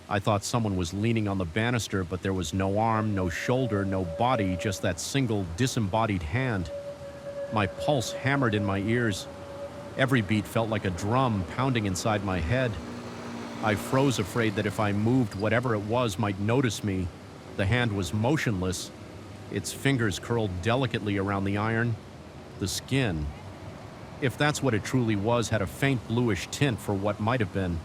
I thought someone was leaning on the banister, but there was no arm, no shoulder, no body, just that single disembodied hand. My pulse hammered in my ears. Every beat felt like a drum pounding inside my head. I froze, afraid that if I moved, whatever it was might notice me. The hand was motionless. Its fingers curled delicately around the iron. The skin, if that's what it truly was, had a faint bluish tint for what might have been.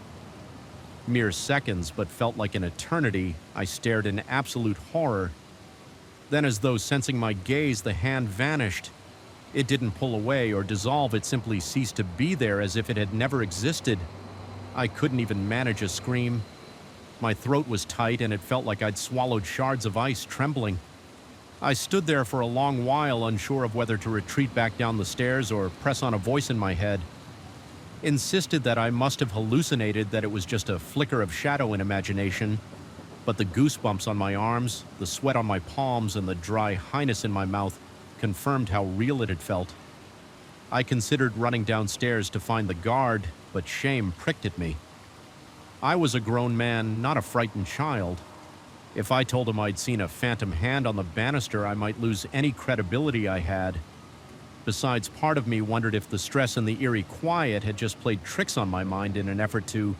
Mere seconds, but felt like an eternity. I stared in absolute horror. Then, as though sensing my gaze, the hand vanished. It didn't pull away or dissolve, it simply ceased to be there, as if it had never existed. I couldn't even manage a scream. My throat was tight, and it felt like I'd swallowed shards of ice, trembling. I stood there for a long while, unsure of whether to retreat back down the stairs or press on a voice in my head. Insisted that I must have hallucinated, that it was just a flicker of shadow in imagination. But the goosebumps on my arms, the sweat on my palms, and the dry highness in my mouth confirmed how real it had felt. I considered running downstairs to find the guard, but shame pricked at me. I was a grown man, not a frightened child. If I told him I'd seen a phantom hand on the banister, I might lose any credibility I had. Besides, part of me wondered if the stress and the eerie quiet had just played tricks on my mind in an effort to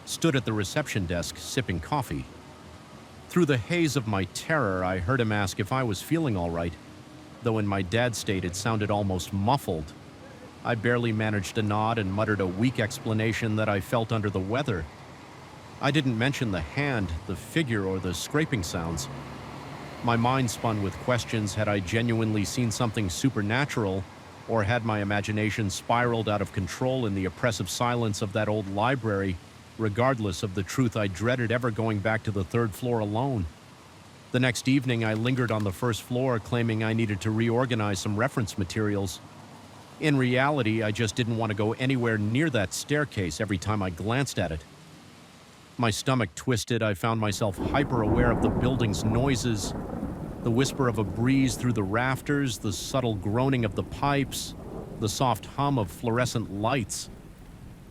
stood at the reception desk sipping coffee. Through the haze of my terror, I heard him ask if I was feeling all right, though in my dad's state it sounded almost muffled. I barely managed to nod and muttered a weak explanation that I felt under the weather. I didn't mention the hand, the figure, or the scraping sounds. My mind spun with questions: had I genuinely seen something supernatural, or had my imagination spiraled out of control in the oppressive silence of that old library, regardless of the truth I dreaded ever going back to the third floor alone? The next evening, I lingered on the first floor, claiming I needed to reorganize some reference materials. In reality, I just didn't want to go anywhere near that staircase every time I glanced at it. My stomach twisted. I found myself hyper-aware of the building's noises, the whisper of a breeze through the rafters, the subtle groaning of the pipes, the soft hum of fluorescent lights.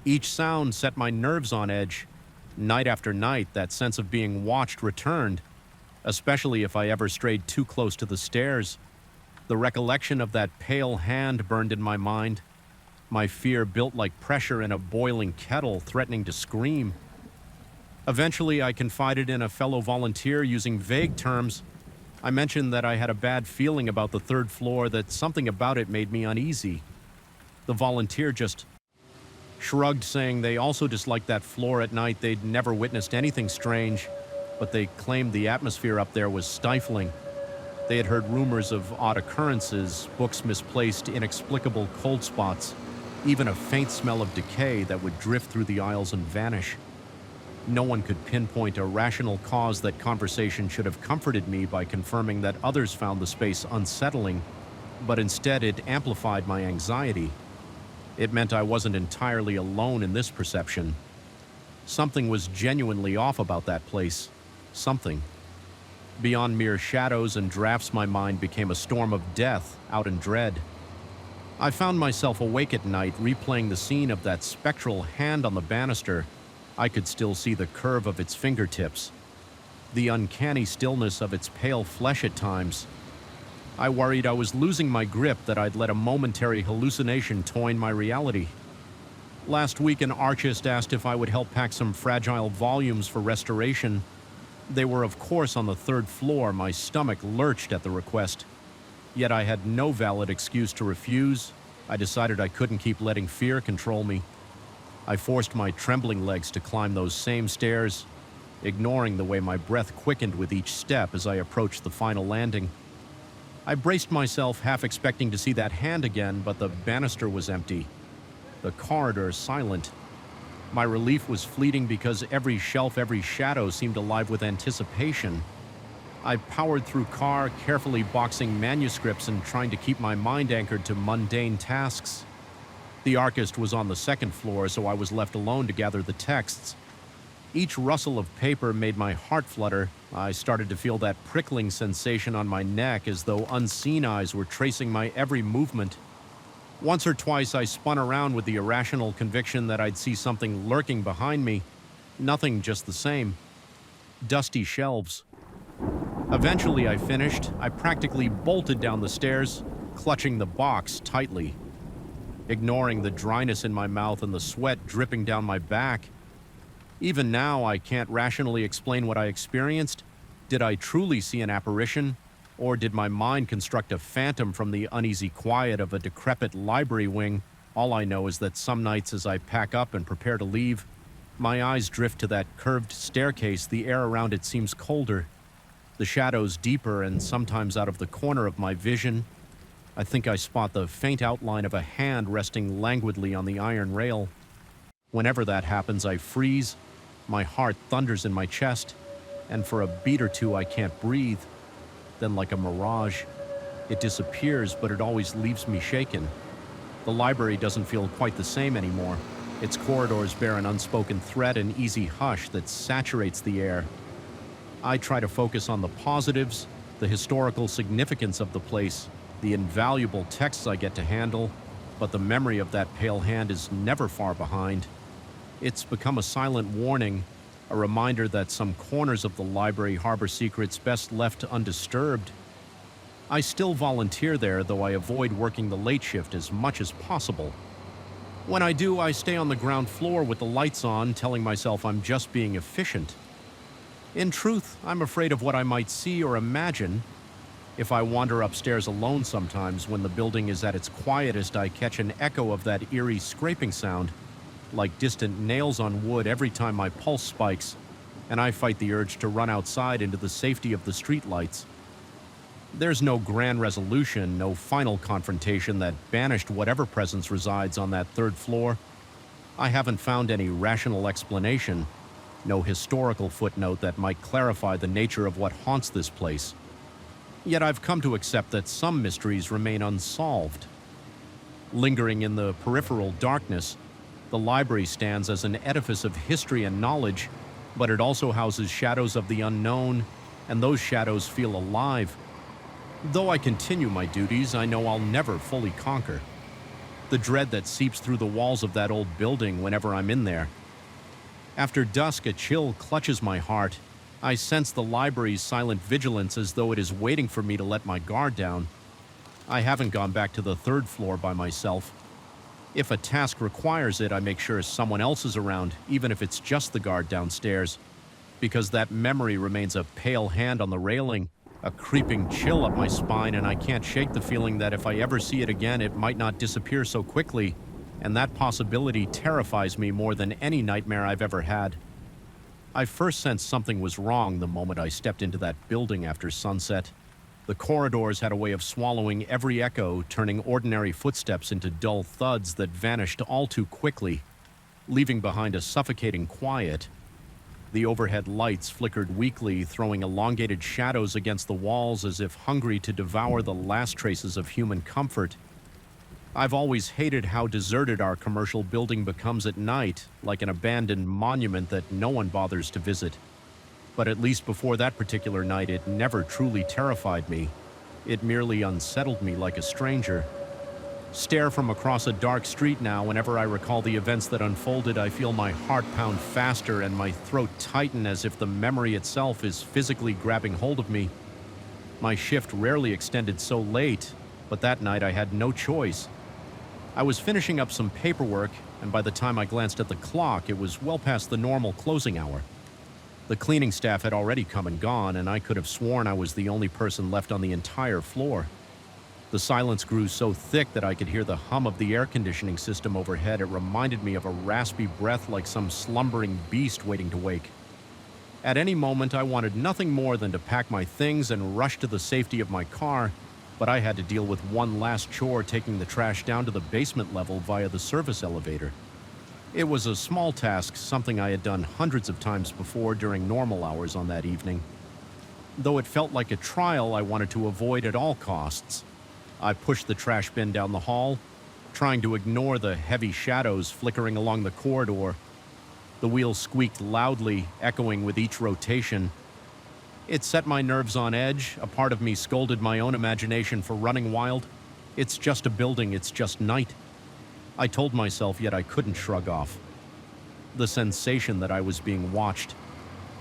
Each sound set my nerves on edge. Night after night, that sense of being watched returned, especially if I ever strayed too close to the stairs. The recollection of that pale hand burned in my mind. My fear built like pressure in a boiling kettle, threatening to scream. Eventually, I confided in a fellow volunteer using vague terms. I mentioned that I had a bad feeling about the third floor, that something about it made me uneasy. The volunteer just shrugged, saying they also disliked that floor at night. They'd never witnessed anything strange, but they claimed the atmosphere up there was stifling. They had heard rumors of odd occurrences, books misplaced, inexplicable cold spots, even a faint smell of decay that would drift through the aisles and vanish. No one could pinpoint a rational cause. That conversation should have comforted me by confirming that others found the space unsettling, but instead it amplified my anxiety. It meant I wasn't entirely alone in this perception. Something was genuinely off about that place. Something. Beyond mere shadows and drafts, my mind became a storm of death, out in dread. I found myself awake at night, replaying the scene of that spectral hand on the banister. I could still see the curve of its fingertips, the uncanny stillness of its pale flesh at times. I worried I was losing my grip, that I'd let a momentary hallucination toy my reality. Last week, an archist asked if I would help pack some fragile volumes for restoration. They were, of course, on the third floor. My stomach lurched at the request. Yet I had no valid excuse to refuse. I decided I couldn't keep letting fear control me. I forced my trembling legs to climb those same stairs, ignoring the way my breath quickened with each step as I approached the final landing. I braced myself, half expecting to see that hand again, but the banister was empty, the corridor silent. My relief was fleeting because every shelf, every shadow seemed alive with anticipation. I powered through car, carefully boxing manuscripts and trying to keep my mind anchored to mundane tasks. The archist was on the second floor, so I was left alone to gather the texts. Each rustle of paper made my heart flutter. I started to feel that prickling sensation on my neck, as though unseen eyes were tracing my every movement. Once or twice I spun around with the irrational conviction that I'd see something lurking behind me. Nothing, just the same. Dusty shelves. Eventually I finished. I practically bolted down the stairs, clutching the box tightly. Ignoring the dryness in my mouth and the sweat dripping down my back. Even now, I can't rationally explain what I experienced. Did I truly see an apparition? Or did my mind construct a phantom from the uneasy quiet of a decrepit library wing? All I know is that some nights as I pack up and prepare to leave, my eyes drift to that curved staircase. The air around it seems colder, the shadows deeper, and sometimes out of the corner of my vision, I think I spot the faint outline of a hand resting languidly on the iron rail. Whenever that happens, I freeze. My heart thunders in my chest, and for a beat or two I can't breathe. Then, like a mirage, it disappears, but it always leaves me shaken. The library doesn't feel quite the same anymore. Its corridors bear an unspoken threat, an easy hush that saturates the air. I try to focus on the positives, the historical significance of the place, the invaluable texts I get to handle, but the memory of that pale hand is never far behind. It's become a silent warning, a reminder that some corners of the library harbor secrets best left undisturbed. I still volunteer there, though I avoid working the late shift as much as possible. When I do, I stay on the ground floor with the lights on, telling myself I'm just being efficient. In truth, I'm afraid of what I might see or imagine. If I wander upstairs alone sometimes when the building is at its quietest, I catch an echo of that eerie scraping sound, like distant nails on wood every time my pulse spikes, and I fight the urge to run outside into the safety of the streetlights. There's no grand resolution, no final confrontation that banished whatever presence resides on that third floor. I haven't found any rational explanation, no historical footnote that might clarify the nature of what haunts this place. Yet I've come to accept that some mysteries remain unsolved. Lingering in the peripheral darkness, the library stands as an edifice of history and knowledge, but it also houses shadows of the unknown, and those shadows feel alive. Though I continue my duties, I know I'll never fully conquer. The dread that seeps through the walls of that old building whenever I'm in there. After dusk, a chill clutches my heart. I sense the library's silent vigilance as though it is waiting for me to let my guard down. I haven't gone back to the third floor by myself. If a task requires it, I make sure someone else is around, even if it's just the guard downstairs, because that memory remains a pale hand on the railing, a creeping chill up my spine, and I can't shake the feeling that if I ever see it again, it might not disappear so quickly, and that possibility terrifies me more than any nightmare I've ever had. I first sensed something was wrong the moment I stepped into that building after sunset. The corridors had a way of swallowing every echo, turning ordinary footsteps into dull thuds that vanished all too quickly, leaving behind a suffocating quiet. The overhead lights flickered weakly, throwing elongated shadows against the walls as if hungry to devour the last traces of human comfort. I've always hated how deserted our commercial building becomes at night, like an abandoned monument that no one bothers to visit. But at least before that particular night, it never truly terrified me. It merely unsettled me like a stranger. Stare from across a dark street now, whenever I recall the events that unfolded, I feel my heart pound faster and my throat tighten as if the memory itself is physically grabbing hold of me. My shift rarely extended so late, but that night I had no choice. I was finishing up some paperwork, and by the time I glanced at the clock, it was well past the normal closing hour. The cleaning staff had already come and gone, and I could have sworn I was the only person left on the entire floor. The silence grew so thick that I could hear the hum of the air conditioning system overhead. It reminded me of a raspy breath like some slumbering beast waiting to wake. At any moment, I wanted nothing more than to pack my things and rush to the safety of my car, but I had to deal with one last chore, taking the trash down to the basement level via the service elevator. It was a small task, something I had done hundreds of times before during normal hours on that evening. Though it felt like a trial I wanted to avoid at all costs. I pushed the trash bin down the hall, trying to ignore the heavy shadows flickering along the corridor. The wheels squeaked loudly, echoing with each rotation. It set my nerves on edge. A part of me scolded my own imagination for running wild. It's just a building, it's just night. I told myself, yet I couldn't shrug off. The sensation that I was being watched.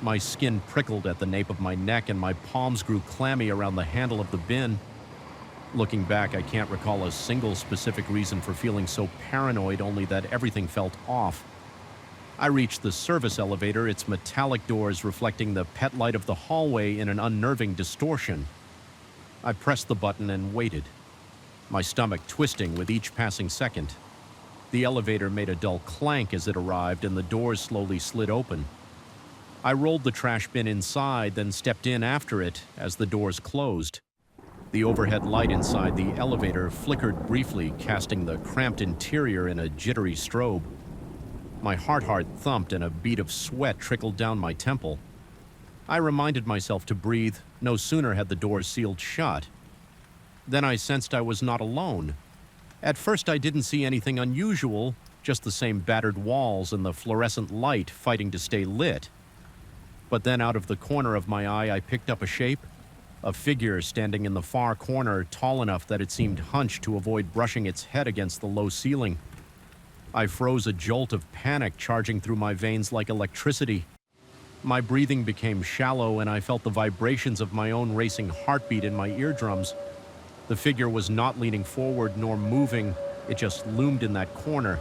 My skin prickled at the nape of my neck and my palms grew clammy around the handle of the bin. Looking back, I can't recall a single specific reason for feeling so paranoid, only that everything felt off. I reached the service elevator, its metallic doors reflecting the pet light of the hallway in an unnerving distortion. I pressed the button and waited, my stomach twisting with each passing second. The elevator made a dull clank as it arrived, and the doors slowly slid open. I rolled the trash bin inside, then stepped in after it as the doors closed. The overhead light inside the elevator flickered briefly, casting the cramped interior in a jittery strobe. My heart thumped and a bead of sweat trickled down my temple. I reminded myself to breathe. No sooner had the doors sealed shut. Then I sensed I was not alone. At first I didn't see anything unusual, just the same battered walls and the fluorescent light fighting to stay lit. But then out of the corner of my eye I picked up a shape. A figure standing in the far corner, tall enough that it seemed hunched to avoid brushing its head against the low ceiling. I froze, a jolt of panic charging through my veins like electricity. My breathing became shallow and I felt the vibrations of my own racing heartbeat in my eardrums. The figure was not leaning forward nor moving, it just loomed in that corner.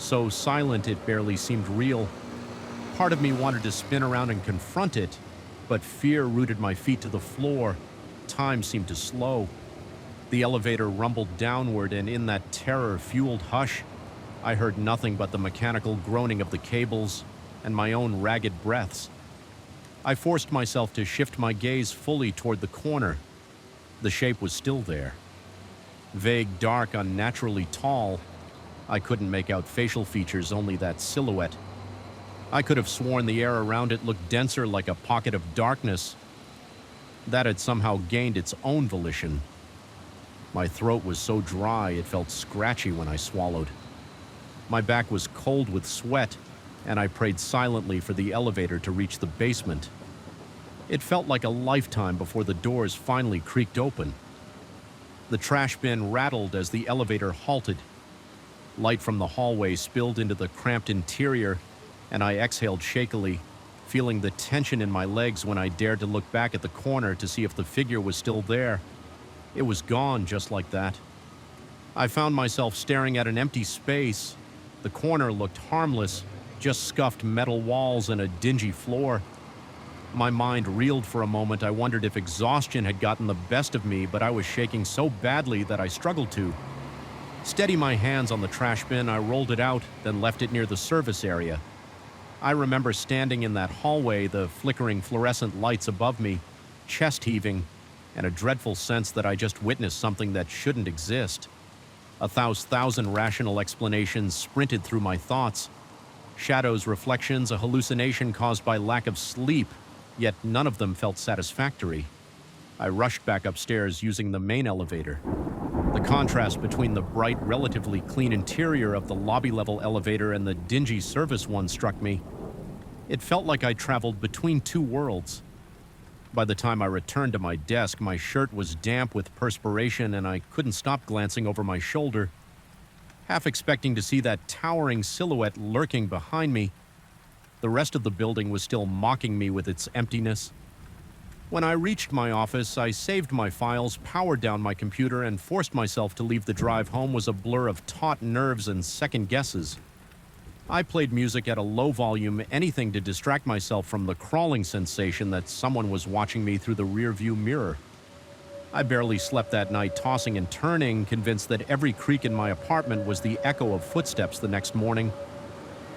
so silent it barely seemed real. Part of me wanted to spin around and confront it, but fear rooted my feet to the floor. Time seemed to slow. The elevator rumbled downward, and in that terror-fueled hush, I heard nothing but the mechanical groaning of the cables and my own ragged breaths. I forced myself to shift my gaze fully toward the corner. The shape was still there. Vague, dark, unnaturally tall. I couldn't make out facial features, only that silhouette. I could have sworn the air around it looked denser, like a pocket of darkness. That had somehow gained its own volition. My throat was so dry it felt scratchy when I swallowed. My back was cold with sweat, and I prayed silently for the elevator to reach the basement. It felt like a lifetime before the doors finally creaked open. The trash bin rattled as the elevator halted. Light from the hallway spilled into the cramped interior, and I exhaled shakily, feeling the tension in my legs when I dared to look back at the corner to see if the figure was still there. It was gone just like that. I found myself staring at an empty space. The corner looked harmless, just scuffed metal walls and a dingy floor. My mind reeled for a moment. I wondered if exhaustion had gotten the best of me, but I was shaking so badly that I struggled to steady my hands on the trash bin. I rolled it out, then left it near the service area. I remember standing in that hallway, the flickering fluorescent lights above me, chest heaving, and a dreadful sense that I just witnessed something that shouldn't exist. 1,000 rational explanations sprinted through my thoughts. Shadows, reflections, a hallucination caused by lack of sleep, yet none of them felt satisfactory. I rushed back upstairs using the main elevator. The contrast between the bright, relatively clean interior of the lobby-level elevator and the dingy service one struck me. It felt like I traveled between two worlds. By the time I returned to my desk, my shirt was damp with perspiration, and I couldn't stop glancing over my shoulder, half expecting to see that towering silhouette lurking behind me. The rest of the building was still mocking me with its emptiness. When I reached my office, I saved my files, powered down my computer, and forced myself to leave. The drive home was a blur of taut nerves and second guesses. I played music at a low volume, anything to distract myself from the crawling sensation that someone was watching me through the rearview mirror. I barely slept that night, tossing and turning, convinced that every creak in my apartment was the echo of footsteps the next morning.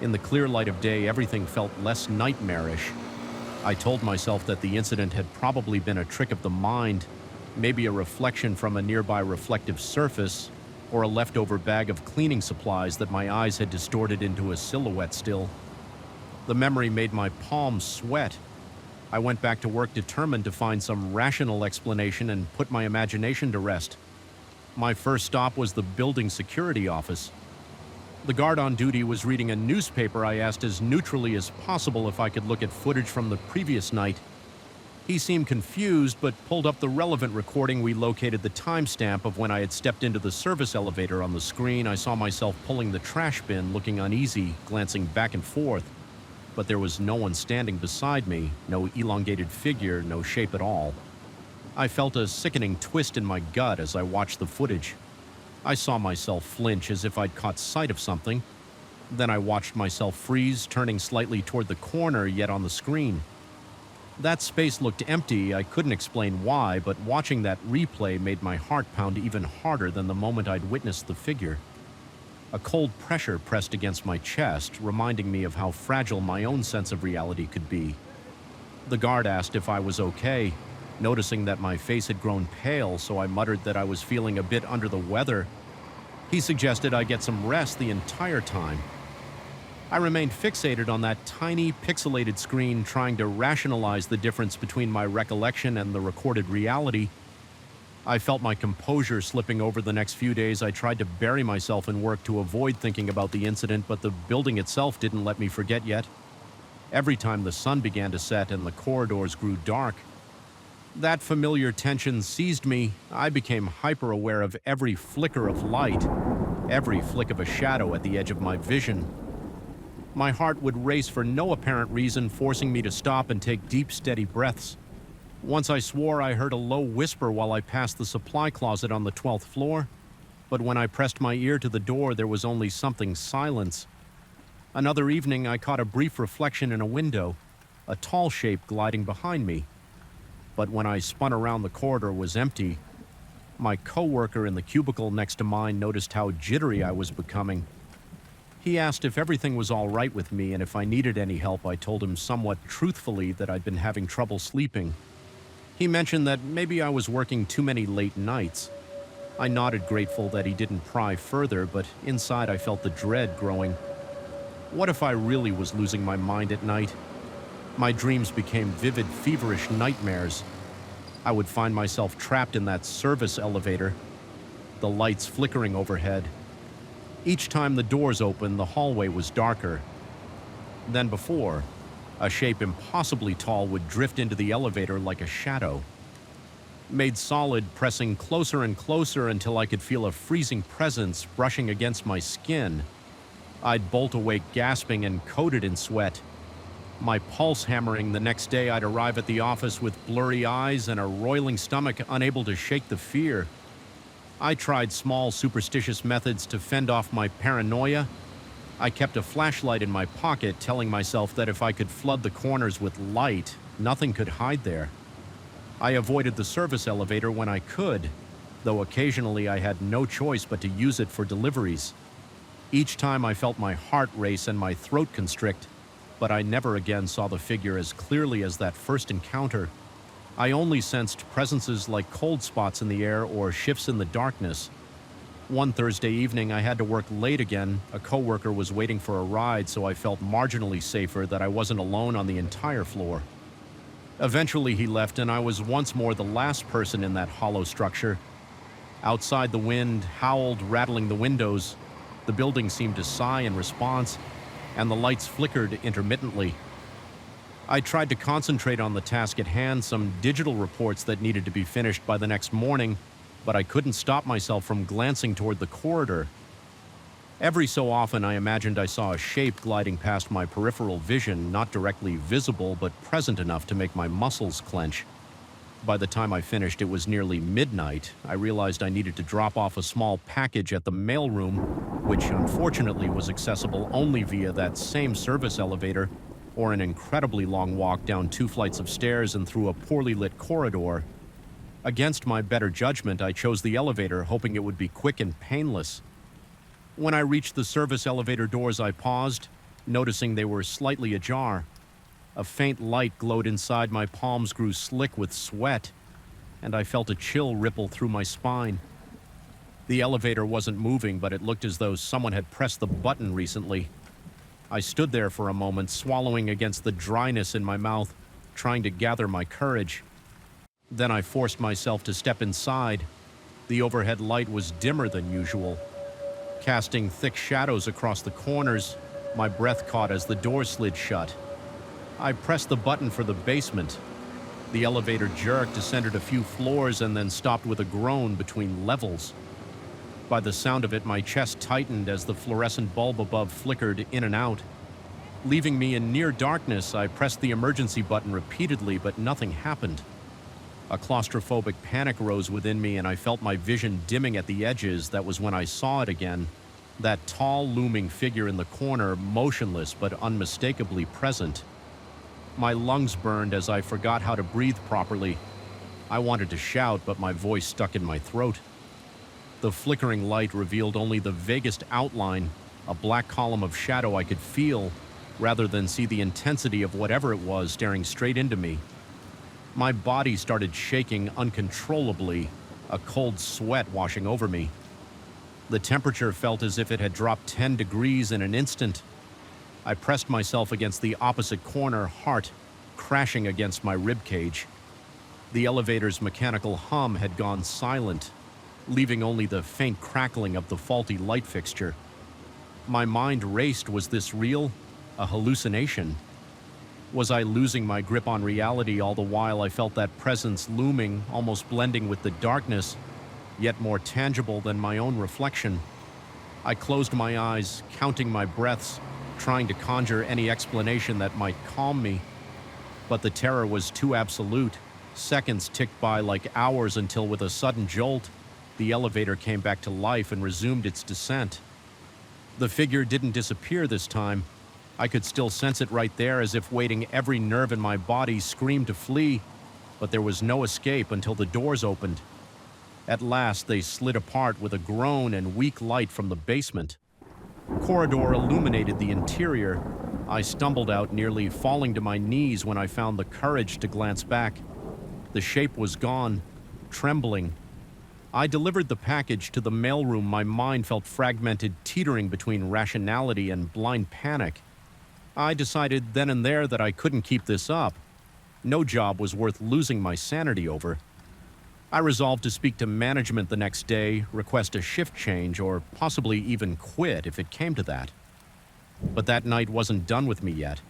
In the clear light of day, everything felt less nightmarish. I told myself that the incident had probably been a trick of the mind, maybe a reflection from a nearby reflective surface, or a leftover bag of cleaning supplies that my eyes had distorted into a silhouette still. The memory made my palms sweat. I went back to work determined to find some rational explanation and put my imagination to rest. My first stop was the building security office. The guard on duty was reading a newspaper. I asked as neutrally as possible if I could look at footage from the previous night. He seemed confused, but pulled up the relevant recording. We located the timestamp of when I had stepped into the service elevator. On the screen, I saw myself pulling the trash bin, looking uneasy, glancing back and forth. But there was no one standing beside me, no elongated figure, no shape at all. I felt a sickening twist in my gut as I watched the footage. I saw myself flinch as if I'd caught sight of something. Then I watched myself freeze, turning slightly toward the corner, yet on the screen. That space looked empty. I couldn't explain why, but watching that replay made my heart pound even harder than the moment I'd witnessed the figure. A cold pressure pressed against my chest, reminding me of how fragile my own sense of reality could be. The guard asked if I was okay, noticing that my face had grown pale, so I muttered that I was feeling a bit under the weather. He suggested I get some rest the entire time. I remained fixated on that tiny, pixelated screen, trying to rationalize the difference between my recollection and the recorded reality. I felt my composure slipping over the next few days. I tried to bury myself in work to avoid thinking about the incident, but the building itself didn't let me forget yet. Every time the sun began to set and the corridors grew dark, that familiar tension seized me. I became hyper-aware of every flicker of light, every flick of a shadow at the edge of my vision. My heart would race for no apparent reason, forcing me to stop and take deep, steady breaths. Once I swore I heard a low whisper while I passed the supply closet on the 12th floor, but when I pressed my ear to the door, there was only something silence, Another evening, I caught a brief reflection in a window, a tall shape gliding behind me. But when I spun around, the corridor was empty. My coworker in the cubicle next to mine noticed how jittery I was becoming. He asked if everything was all right with me, and if I needed any help. I told him somewhat truthfully that I'd been having trouble sleeping. He mentioned that maybe I was working too many late nights. I nodded, grateful that he didn't pry further, but inside I felt the dread growing. What if I really was losing my mind at night? My dreams became vivid, feverish nightmares. I would find myself trapped in that service elevator, the lights flickering overhead. Each time the doors opened, the hallway was darker than before. A shape impossibly tall would drift into the elevator like a shadow, made solid, pressing closer and closer until I could feel a freezing presence brushing against my skin. I'd bolt awake gasping and coated in sweat, my pulse hammering. The next day I'd arrive at the office with blurry eyes and a roiling stomach, unable to shake the fear. I tried small, superstitious methods to fend off my paranoia. I kept a flashlight in my pocket, telling myself that if I could flood the corners with light, nothing could hide there. I avoided the service elevator when I could, though occasionally I had no choice but to use it for deliveries. Each time I felt my heart race and my throat constrict, but I never again saw the figure as clearly as that first encounter. I only sensed presences like cold spots in the air or shifts in the darkness. One Thursday evening, I had to work late again. A coworker was waiting for a ride, so I felt marginally safer that I wasn't alone on the entire floor. Eventually, he left, and I was once more the last person in that hollow structure. Outside, the wind howled, rattling the windows. The building seemed to sigh in response, and the lights flickered intermittently. I tried to concentrate on the task at hand, some digital reports that needed to be finished by the next morning, but I couldn't stop myself from glancing toward the corridor. Every so often, I imagined I saw a shape gliding past my peripheral vision, not directly visible, but present enough to make my muscles clench. By the time I finished, it was nearly midnight. I realized I needed to drop off a small package at the mailroom, which unfortunately was accessible only via that same service elevator, or an incredibly long walk down 2 flights of stairs and through a poorly lit corridor. Against my better judgment, I chose the elevator, hoping it would be quick and painless. When I reached the service elevator doors, I paused, noticing they were slightly ajar. A faint light glowed inside, my palms grew slick with sweat, and I felt a chill ripple through my spine. The elevator wasn't moving, but it looked as though someone had pressed the button recently. I stood there for a moment, swallowing against the dryness in my mouth, trying to gather my courage. Then I forced myself to step inside. The overhead light was dimmer than usual, casting thick shadows across the corners. My breath caught as the door slid shut. I pressed the button for the basement. The elevator jerked, descended a few floors, and then stopped with a groan between levels. By the sound of it, my chest tightened as the fluorescent bulb above flickered in and out. Leaving me in near darkness, I pressed the emergency button repeatedly, but nothing happened. A claustrophobic panic rose within me, and I felt my vision dimming at the edges. That was when I saw it again. That tall, looming figure in the corner, motionless but unmistakably present. My lungs burned as I forgot how to breathe properly. I wanted to shout, but my voice stuck in my throat. The flickering light revealed only the vaguest outline, a black column of shadow I could feel, rather than see the intensity of whatever it was staring straight into me. My body started shaking uncontrollably, a cold sweat washing over me. The temperature felt as if it had dropped 10 degrees in an instant. I pressed myself against the opposite corner, heart crashing against my ribcage. The elevator's mechanical hum had gone silent, leaving only the faint crackling of the faulty light fixture. My mind raced. Was this real? A hallucination? Was I losing my grip on reality? All the while I felt that presence looming, almost blending with the darkness, yet more tangible than my own reflection. I closed my eyes, counting my breaths, trying to conjure any explanation that might calm me. But the terror was too absolute. Seconds ticked by like hours until, with a sudden jolt, the elevator came back to life and resumed its descent. The figure didn't disappear this time. I could still sense it right there, as if waiting. Every nerve in my body screamed to flee, but there was no escape until the doors opened. At last, they slid apart with a groan and weak light from the basement. Corridor illuminated the interior. I stumbled out, nearly falling to my knees when I found the courage to glance back. The shape was gone, trembling. I delivered the package to the mailroom. My mind felt fragmented, teetering between rationality and blind panic. I decided then and there that I couldn't keep this up. No job was worth losing my sanity over. I resolved to speak to management the next day, request a shift change, or possibly even quit if it came to that. But that night wasn't done with me yet.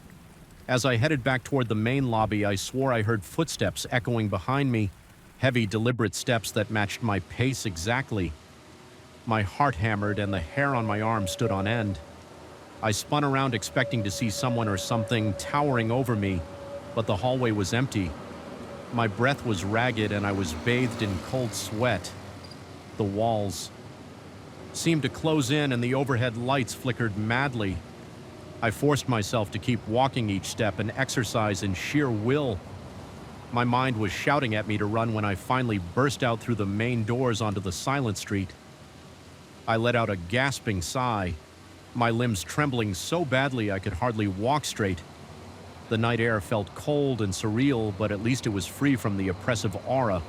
As I headed back toward the main lobby, I swore I heard footsteps echoing behind me, heavy, deliberate steps that matched my pace exactly. My heart hammered and the hair on my arm stood on end. I spun around expecting to see someone or something towering over me, but the hallway was empty. My breath was ragged and I was bathed in cold sweat. The walls seemed to close in and the overhead lights flickered madly. I forced myself to keep walking each step, an exercise in sheer will. My mind was shouting at me to run when I finally burst out through the main doors onto the silent street. I let out a gasping sigh, my limbs trembling so badly I could hardly walk straight. The night air felt cold and surreal, but at least it was free from the oppressive aura.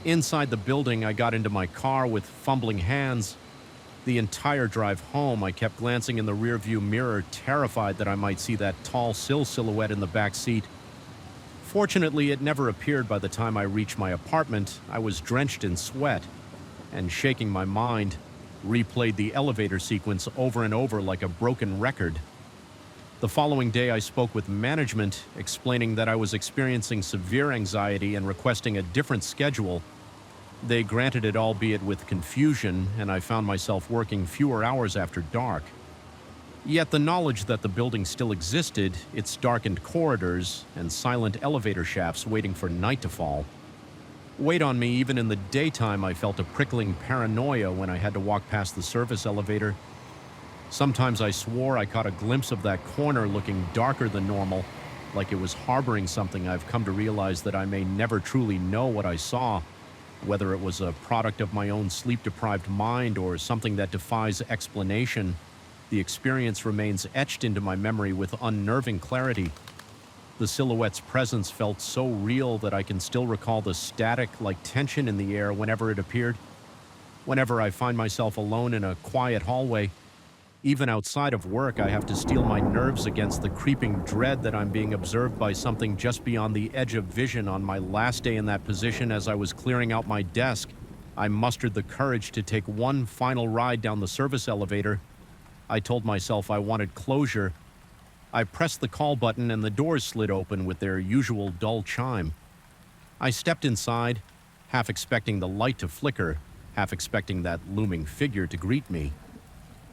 Inside the building, I got into my car with fumbling hands. The entire drive home, I kept glancing in the rearview mirror, terrified that I might see that tall silhouette in the back seat. Fortunately, it never appeared by the time I reached my apartment. I was drenched in sweat and, shaking my mind, replayed the elevator sequence over and over like a broken record. The following day, I spoke with management, explaining that I was experiencing severe anxiety and requesting a different schedule. They granted it, albeit with confusion, and I found myself working fewer hours after dark. Yet the knowledge that the building still existed, its darkened corridors and silent elevator shafts waiting for night to fall, weighed on me. Even in the daytime, I felt a prickling paranoia when I had to walk past the service elevator. Sometimes I swore I caught a glimpse of that corner looking darker than normal, like it was harboring something. I've come to realize that I may never truly know what I saw, whether it was a product of my own sleep-deprived mind or something that defies explanation. The experience remains etched into my memory with unnerving clarity. The silhouette's presence felt so real that I can still recall the static-like tension in the air whenever it appeared. Whenever I find myself alone in a quiet hallway, even outside of work, I have to steel my nerves against the creeping dread that I'm being observed by something just beyond the edge of vision. On my last day in that position, as I was clearing out my desk, I mustered the courage to take one final ride down the service elevator. I told myself I wanted closure. I pressed the call button and the doors slid open with their usual dull chime. I stepped inside, half expecting the light to flicker, half expecting that looming figure to greet me.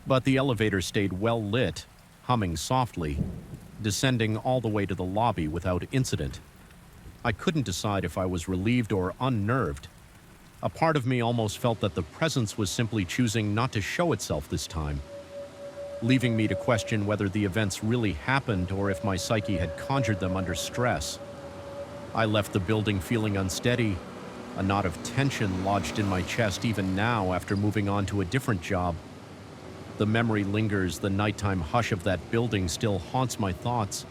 But the elevator stayed well lit, humming softly, descending all the way to the lobby without incident. I couldn't decide if I was relieved or unnerved. A part of me almost felt that the presence was simply choosing not to show itself this time, leaving me to question whether the events really happened or if my psyche had conjured them under stress. I left the building feeling unsteady, a knot of tension lodged in my chest even now after moving on to a different job. The memory lingers. The nighttime hush of that building still haunts my thoughts.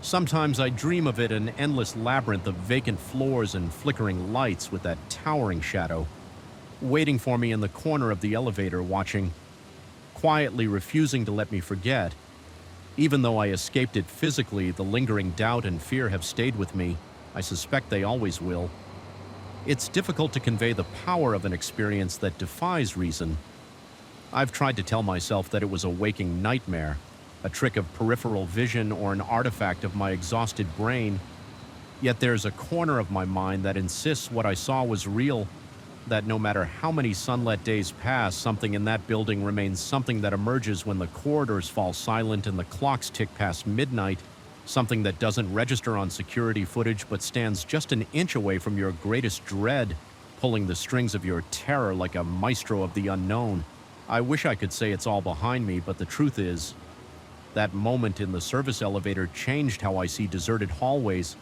Sometimes I dream of it, an endless labyrinth of vacant floors and flickering lights, with that towering shadow waiting for me in the corner of the elevator, watching, quietly refusing to let me forget. Even though I escaped it physically, the lingering doubt and fear have stayed with me. I suspect they always will. It's difficult to convey the power of an experience that defies reason. I've tried to tell myself that it was a waking nightmare, a trick of peripheral vision or an artifact of my exhausted brain. Yet there's a corner of my mind that insists what I saw was real, that no matter how many sunlit days pass, something in that building remains, something that emerges when the corridors fall silent and the clocks tick past midnight, something that doesn't register on security footage but stands just an inch away from your greatest dread, pulling the strings of your terror like a maestro of the unknown. I wish I could say it's all behind me, but the truth is, That moment in the service elevator changed how I see deserted hallways,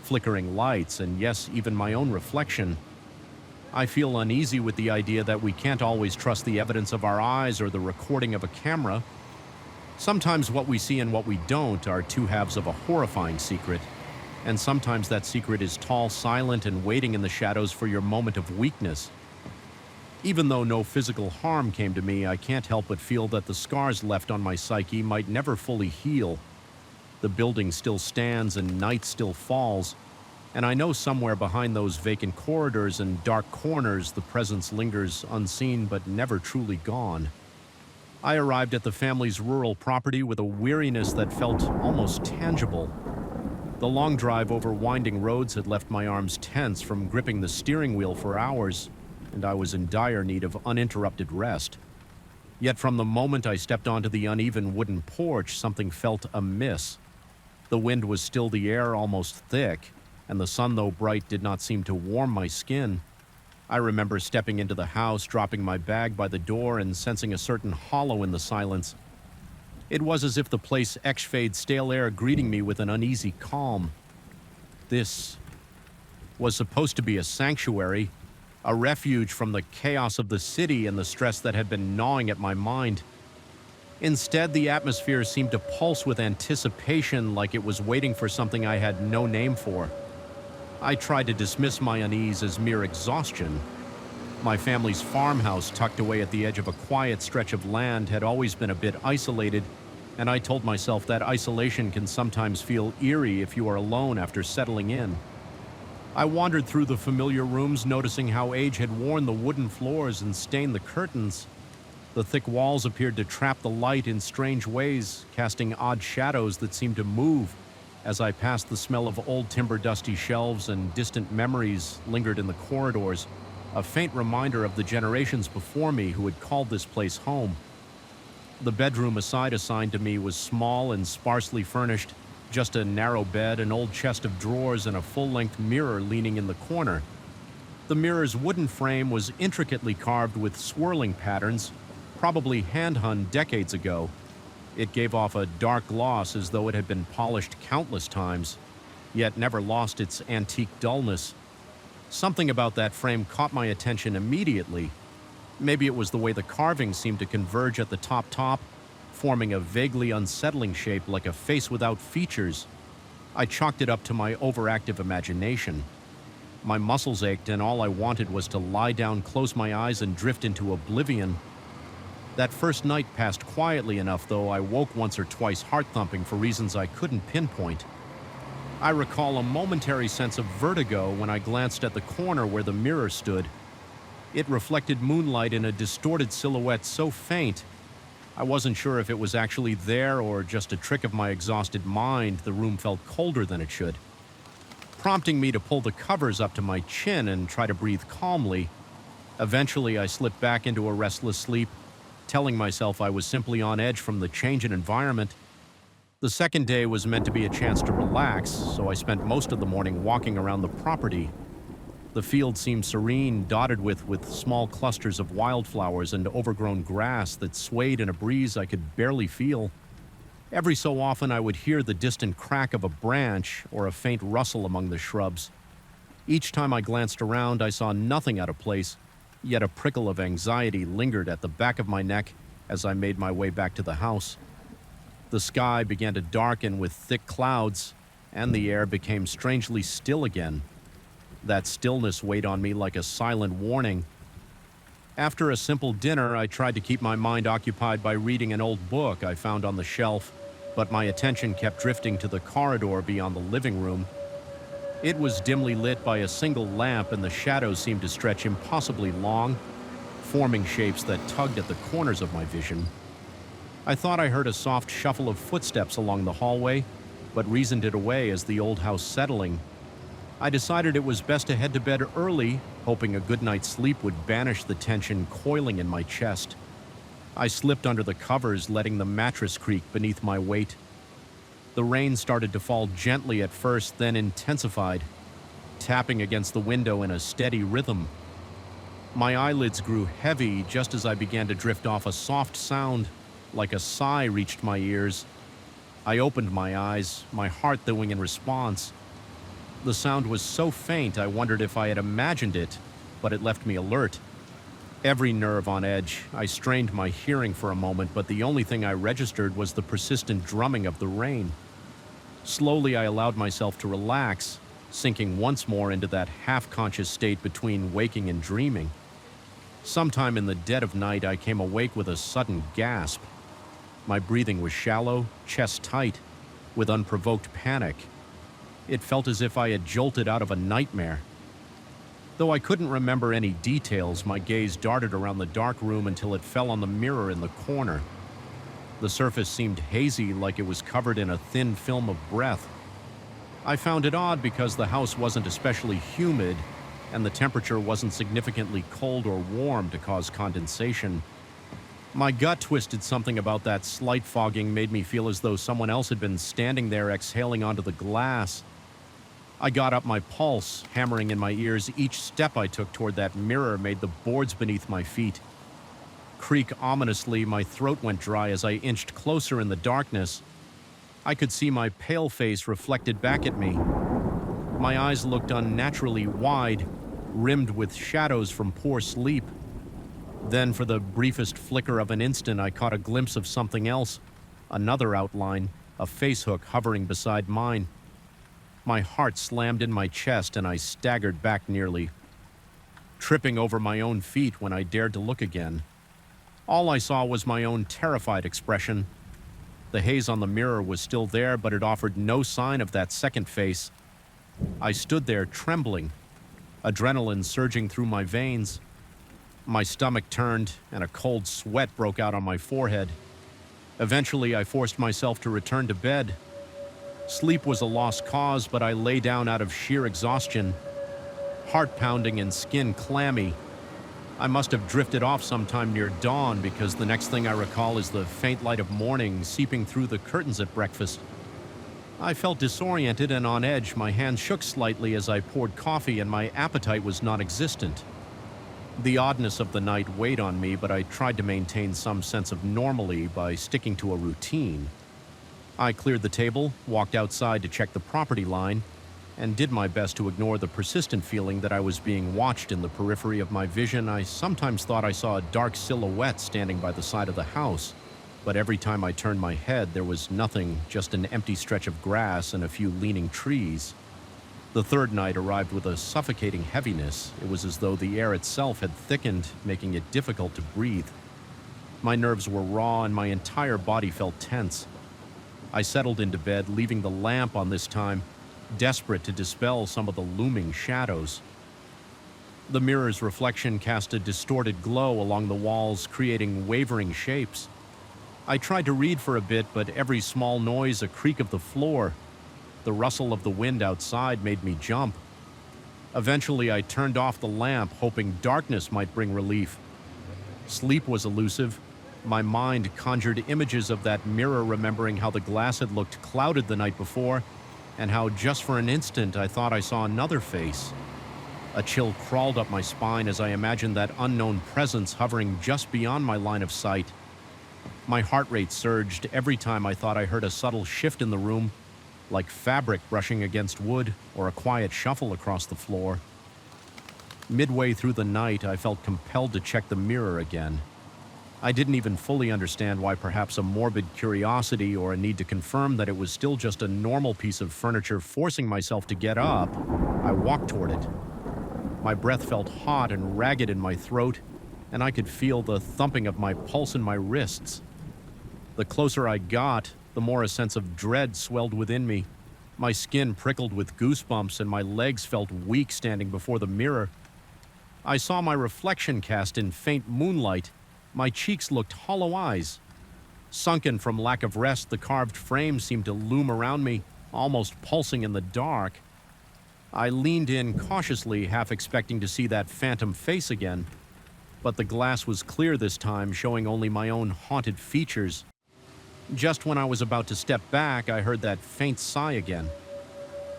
flickering lights, and yes, even my own reflection. I feel uneasy with the idea that we can't always trust the evidence of our eyes or the recording of a camera. Sometimes what we see and what we don't are two halves of a horrifying secret, and sometimes that secret is tall, silent, and waiting in the shadows for your moment of weakness. Even though no physical harm came to me, I can't help but feel that the scars left on my psyche might never fully heal. The building still stands and night still falls, and I know somewhere behind those vacant corridors and dark corners the presence lingers unseen but never truly gone. I arrived at the family's rural property with a weariness that felt almost tangible. The long drive over winding roads had left my arms tense from gripping the steering wheel for hours, and I was in dire need of uninterrupted rest. Yet from the moment I stepped onto the uneven wooden porch, something felt amiss. The wind was still the air, almost thick, and the sun, though bright, did not seem to warm my skin. I remember stepping into the house, dropping my bag by the door, and sensing a certain hollow in the silence. It was as if the place exhaled stale air, greeting me with an uneasy calm. This was supposed to be a sanctuary, a refuge from the chaos of the city and the stress that had been gnawing at my mind. Instead, the atmosphere seemed to pulse with anticipation, like it was waiting for something I had no name for. I tried to dismiss my unease as mere exhaustion. My family's farmhouse, tucked away at the edge of a quiet stretch of land, had always been a bit isolated, and I told myself that isolation can sometimes feel eerie if you are alone after settling in. I wandered through the familiar rooms, noticing how age had worn the wooden floors and stained the curtains. The thick walls appeared to trap the light in strange ways, casting odd shadows that seemed to move. As I passed, the smell of old timber, dusty shelves, and distant memories lingered in the corridors, a faint reminder of the generations before me who had called this place home. The bedroom assigned to me was small and sparsely furnished, just a narrow bed, an old chest of drawers, and a full-length mirror leaning in the corner. The mirror's wooden frame was intricately carved with swirling patterns, probably hand-hung decades ago. It gave off a dark gloss as though it had been polished countless times, yet never lost its antique dullness. Something about that frame caught my attention immediately. Maybe it was the way the carving seemed to converge at the top, forming a vaguely unsettling shape like a face without features. I chalked it up to my overactive imagination. My muscles ached, and all I wanted was to lie down, close my eyes, and drift into oblivion. That first night passed quietly enough, though I woke once or twice heart-thumping for reasons I couldn't pinpoint. I recall a momentary sense of vertigo when I glanced at the corner where the mirror stood. It reflected moonlight in a distorted silhouette so faint, I wasn't sure if it was actually there or just a trick of my exhausted mind. The room felt colder than it should, prompting me to pull the covers up to my chin and try to breathe calmly. Eventually, I slipped back into a restless sleep, telling myself I was simply on edge from the change in environment. The second day was meant to be a chance to relax, so I spent most of the morning walking around the property. The field seemed serene, dotted with small clusters of wildflowers and overgrown grass that swayed in a breeze I could barely feel. Every so often I would hear the distant crack of a branch or a faint rustle among the shrubs. Each time I glanced around, I saw nothing out of place, yet a prickle of anxiety lingered at the back of my neck as I made my way back to the house. The sky began to darken with thick clouds, and the air became strangely still again. That stillness weighed on me like a silent warning. After a simple dinner, I tried to keep my mind occupied by reading an old book I found on the shelf, but my attention kept drifting to the corridor beyond the living room. It was dimly lit by a single lamp, and the shadows seemed to stretch impossibly long, forming shapes that tugged at the corners of my vision. I thought I heard a soft shuffle of footsteps along the hallway, but reasoned it away as the old house settling. I decided it was best to head to bed early, hoping a good night's sleep would banish the tension coiling in my chest. I slipped under the covers, letting the mattress creak beneath my weight. The rain started to fall gently at first, then intensified, tapping against the window in a steady rhythm. My eyelids grew heavy just as I began to drift off. A soft sound, like a sigh, reached my ears, I opened my eyes, my heart thawing in response. The sound was so faint I wondered if I had imagined it, but it left me alert. Every nerve on edge, I strained my hearing for a moment, but the only thing I registered was the persistent drumming of the rain. Slowly, I allowed myself to relax, sinking once more into that half-conscious state between waking and dreaming. Sometime in the dead of night, I came awake with a sudden gasp. My breathing was shallow, chest tight, with unprovoked panic. It felt as if I had jolted out of a nightmare. Though I couldn't remember any details, my gaze darted around the dark room until it fell on the mirror in the corner. The surface seemed hazy, like it was covered in a thin film of breath. I found it odd because the house wasn't especially humid, and the temperature wasn't significantly cold or warm to cause condensation. My gut twisted something about that slight fogging made me feel as though someone else had been standing there exhaling onto the glass. I got up, my pulse hammering in my ears. Each step I took toward that mirror made the boards beneath my feet creak ominously. My throat went dry as I inched closer in the darkness. I could see my pale face reflected back at me. My eyes looked unnaturally wide, rimmed with shadows from poor sleep. Then, for the briefest flicker of an instant, I caught a glimpse of something else, another outline, a facehook hovering beside mine. My heart slammed in my chest and I staggered back nearly, tripping over my own feet when I dared to look again. All I saw was my own terrified expression. The haze on the mirror was still there, but it offered no sign of that second face. I stood there trembling, adrenaline surging through my veins. My stomach turned and a cold sweat broke out on my forehead. Eventually, I forced myself to return to bed. Sleep was a lost cause, but I lay down out of sheer exhaustion, heart pounding and skin clammy. I must have drifted off sometime near dawn because the next thing I recall is the faint light of morning seeping through the curtains at breakfast. I felt disoriented and on edge. My hands shook slightly as I poured coffee and my appetite was non-existent. The oddness of the night weighed on me, but I tried to maintain some sense of normalcy by sticking to a routine. I cleared the table, walked outside to check the property line, and did my best to ignore the persistent feeling that I was being watched in the periphery of my vision. I sometimes thought I saw a dark silhouette standing by the side of the house, but every time I turned my head, there was nothing, just an empty stretch of grass and a few leaning trees. The third night arrived with a suffocating heaviness. It was as though the air itself had thickened, making it difficult to breathe. My nerves were raw and my entire body felt tense. I settled into bed, leaving the lamp on this time, desperate to dispel some of the looming shadows. The mirror's reflection cast a distorted glow along the walls, creating wavering shapes. I tried to read for a bit, but every small noise, a creak of the floor, the rustle of the wind outside made me jump. Eventually, I turned off the lamp, hoping darkness might bring relief. Sleep was elusive. My mind conjured images of that mirror, remembering how the glass had looked clouded the night before, and how just for an instant I thought I saw another face. A chill crawled up my spine as I imagined that unknown presence hovering just beyond my line of sight. My heart rate surged every time I thought I heard a subtle shift in the room, like fabric brushing against wood or a quiet shuffle across the floor. Midway through the night, I felt compelled to check the mirror again. I didn't even fully understand why, perhaps a morbid curiosity or a need to confirm that it was still just a normal piece of furniture. Forcing myself to get up, I walked toward it. My breath felt hot and ragged in my throat, and I could feel the thumping of my pulse in my wrists. The closer I got, the more a sense of dread swelled within me. My skin prickled with goosebumps and my legs felt weak standing before the mirror. I saw my reflection cast in faint moonlight. My cheeks looked hollow eyes. Sunken from lack of rest, the carved frame seemed to loom around me, almost pulsing in the dark. I leaned in cautiously, half expecting to see that phantom face again. But the glass was clear this time, showing only my own haunted features. Just when I was about to step back, I heard that faint sigh again.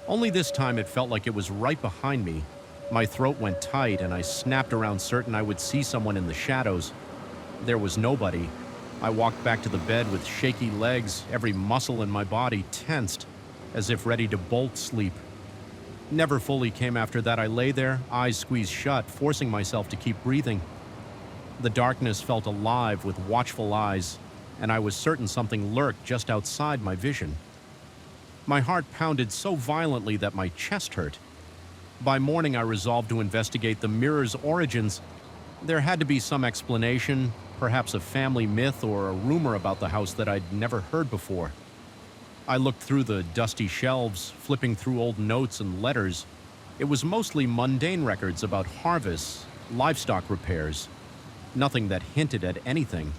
Only this time it felt like it was right behind me. My throat went tight and I snapped around, certain I would see someone in the shadows. There was nobody. I walked back to the bed with shaky legs, every muscle in my body tensed, as if ready to bolt sleep. Never fully came after that. I lay there, eyes squeezed shut, forcing myself to keep breathing. The darkness felt alive with watchful eyes, and I was certain something lurked just outside my vision. My heart pounded so violently that my chest hurt. By morning, I resolved to investigate the mirror's origins. There had to be some explanation, perhaps a family myth or a rumor about the house that I'd never heard before. I looked through the dusty shelves, flipping through old notes and letters. It was mostly mundane records about harvests, livestock repairs, nothing that hinted at anything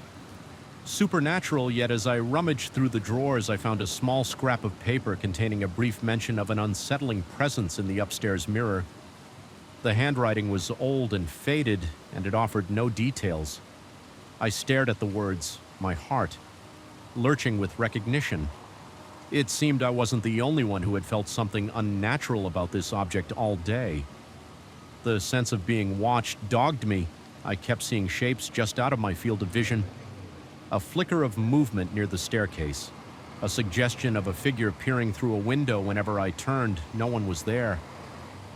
supernatural. Yet as I rummaged through the drawers, I found a small scrap of paper containing a brief mention of an unsettling presence in the upstairs mirror. The handwriting was old and faded, and it offered no details. I stared at the words, my heart lurching with recognition. It seemed I wasn't the only one who had felt something unnatural about this object all day. The sense of being watched dogged me. I kept seeing shapes just out of my field of vision. A flicker of movement near the staircase. A suggestion of a figure peering through a window whenever I turned. No one was there.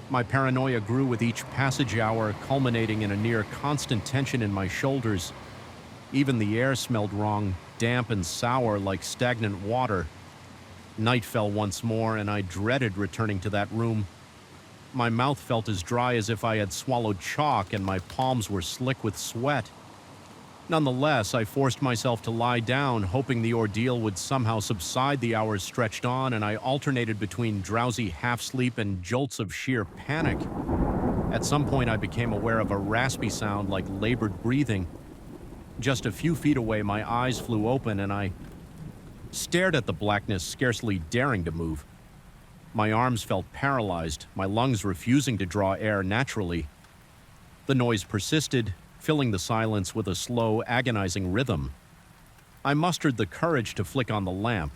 My paranoia grew with each passage hour, culminating in a near constant tension in my shoulders. Even the air smelled wrong, damp and sour like stagnant water. Night fell once more, and I dreaded returning to that room. My mouth felt as dry as if I had swallowed chalk, and my palms were slick with sweat. Nonetheless, I forced myself to lie down, hoping the ordeal would somehow subside. The hours stretched on, and I alternated between drowsy half-sleep and jolts of sheer panic. At some point, I became aware of a raspy sound like labored breathing. Just a few feet away, my eyes flew open, and I stared at the blackness, scarcely daring to move. My arms felt paralyzed, my lungs refusing to draw air naturally. The noise persisted, filling the silence with a slow, agonizing rhythm. I mustered the courage to flick on the lamp.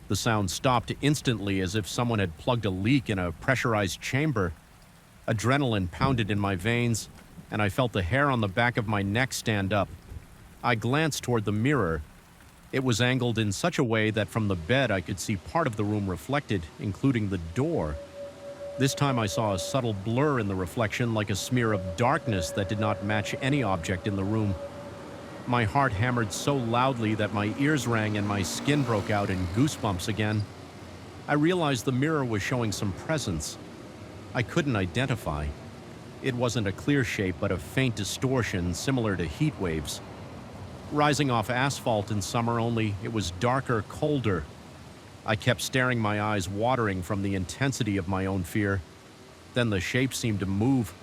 The sound stopped instantly, as if someone had plugged a leak in a pressurized chamber. Adrenaline pounded in my veins, and I felt the hair on the back of my neck stand up. I glanced toward the mirror. It was angled in such a way that from the bed I could see part of the room reflected, including the door. This time I saw a subtle blur in the reflection, like a smear of darkness that did not match any object in the room. My heart hammered so loudly that my ears rang and my skin broke out in goosebumps again. I realized the mirror was showing some presence. I couldn't identify. It wasn't a clear shape, but a faint distortion similar to heat waves. Rising off asphalt in summer, only it was darker, colder. I kept staring, my eyes watering from the intensity of my own fear. Then the shape seemed to move.